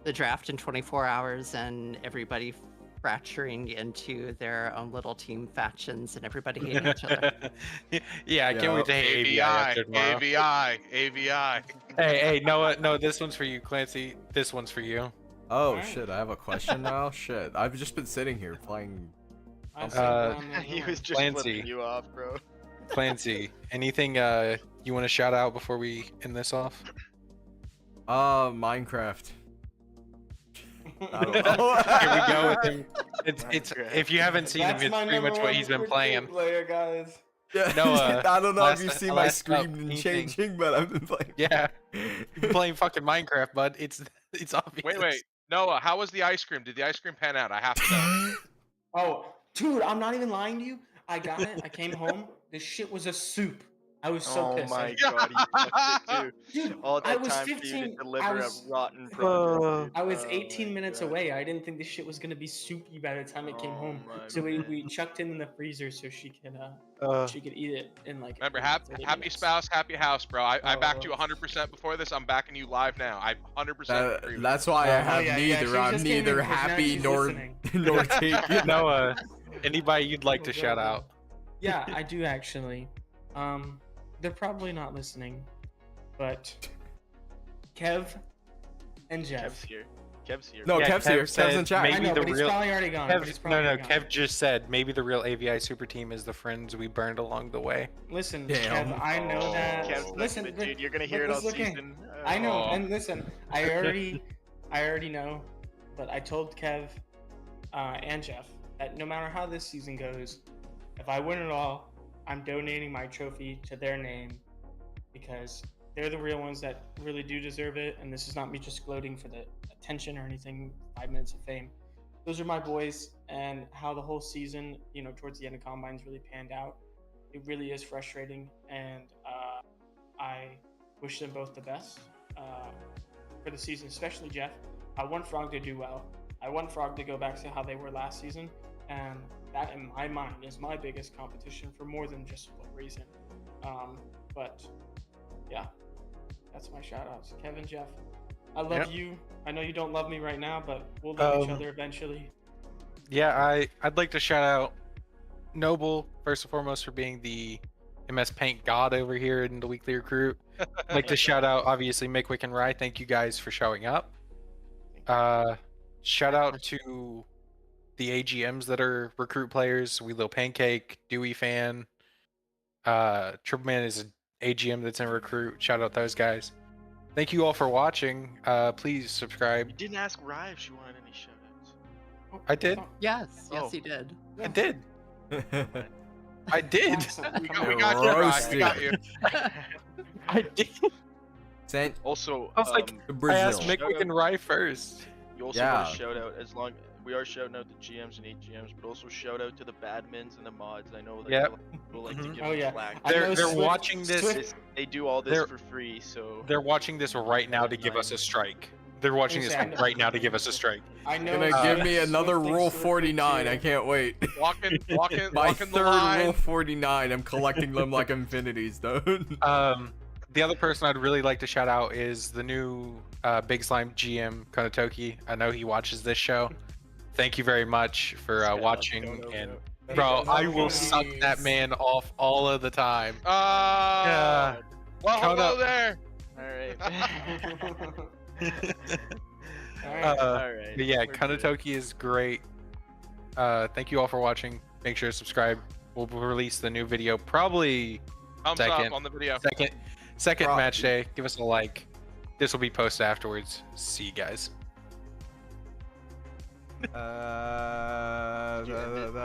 the draft in 24 hours and everybody fracturing into their own little team factions and everybody hating each other. Yeah, I can't wait to hate AVI after tomorrow. AVI. Hey, Noah, no, this one's for you, Clancy. This one's for you. Oh shit, I have a question now. Shit, I've just been sitting here playing. He was just Clancy. flipping you off, bro. Clancy, anything you want to shout out before we end this off? Minecraft. I don't know. Here we go with him. It's if you haven't seen him, That's it's my pretty much number what one he's been recruit playing. player, guys. Yeah, Noah, I don't know if last- you see last my up, screen anything? changing, but I've been playing. Yeah, you've been playing fucking Minecraft, bud. It's obvious. Wait. Noah, how was the ice cream? Did the ice cream pan out? I have to know. Oh, dude, I'm not even lying to you. I got it. I came home. This shit was a soup. I was so Oh pissed. my god, he fucked it too. Dude, All I that was time for you 15. to deliver I was, a rotten product. dude. I was Oh 18 my minutes God. away. I didn't think this shit was gonna be soupy by the time it came Oh home. my So man. we chucked it in the freezer so she could eat it in like. Remember, 30 happy minutes. spouse, happy house, bro. I backed you Oh. 100% before this. I'm backing you live now. I 100% agree with That's you. why I Oh, have yeah, neither. she I'm just came in neither 'cause now happy she's nor listening. nor taken. Noah, anybody you'd like to Go, shout go. out? Yeah, I do actually. They're probably not listening, but Kev and Jeff. Kev's here. Kev's here. No, Yeah, Kev's Kev here. Kev's said in chat. maybe I know, the but he's real- probably already gone. but he's Kev, probably no, already gone. Kev just said maybe the real AVI super team is the friends we burned along the way. Listen, Damn. Kev, I know that. Kev's stuck Listen, in it, dude. You're gonna hear it but all listen, season. I know, Oh. and listen, I already know, but I told Kev and Jeff that no matter how this season goes, if I win it all, I'm donating my trophy to their name because they're the real ones that really do deserve it. And this is not me just gloating for the attention or anything, 5 minutes of fame. Those are my boys, and how the whole season, towards the end of Combines really panned out. It really is frustrating, and I wish them both the best for the season, especially Jeff. I want Frog to do well. I want Frog to go back to how they were last season, and that, in my mind, is my biggest competition for more than just a reason. But yeah, that's my shout outs. Kevin, Jeff, I love you. I know you don't love me right now, but we'll love each other eventually. Yeah, I'd like to shout out Noble first and foremost for being the MS Paint god over here in the weekly recruit. I'd like to shout out obviously Mickwick and Rye. Thank you guys for showing up. Shout out to the AGMs that are recruit players. We Little Pancake, Dewey Fan. Triple Man is an AGM that's in recruit. Shout out those guys. Thank you all for watching. Please subscribe. You didn't ask Rye if she wanted any shoutouts. I did. Yes, Oh. he did. I did. I did. Awesome. We Come on. got you, Ryan. We Roasted. got you. I did. Sent Also, I was like, to I Brazil. asked Mickwick and Rye first. you also Yeah. want to shout out we are shouting out the GMs and AGMs, but also shout out to the badmins and the mods. I know that Yep. a lot of people like to Mhm. give Oh, them yeah. flack. I know They're Swift- watching this. Swift- They do all this They're- for free, so They're watching this right now to give us a strike. They're watching this Exactly. right now to give us a strike. I know. Gonna give me Swift another thinks Rule Swift 49. I too. can't wait. Walking My the third line. Rule 49. I'm collecting them like infinities, though. The other person I'd really like to shout out is the new Big Slime GM Konotoki. I know he watches this show. Thank you very much for Shout out to watching. Kono, And bro. bro, I will Please. suck that man off all of the time. Well, Count hello up. there. all right. Alright. all right. But yeah, we're good. Konotoki is great. Thank you all for watching. Make sure to subscribe. We'll release the new video probably Thumbs Second. up on the video. second Pro- match day. Give us a like. This will be posted afterwards. See you guys. Uh, Did you end it?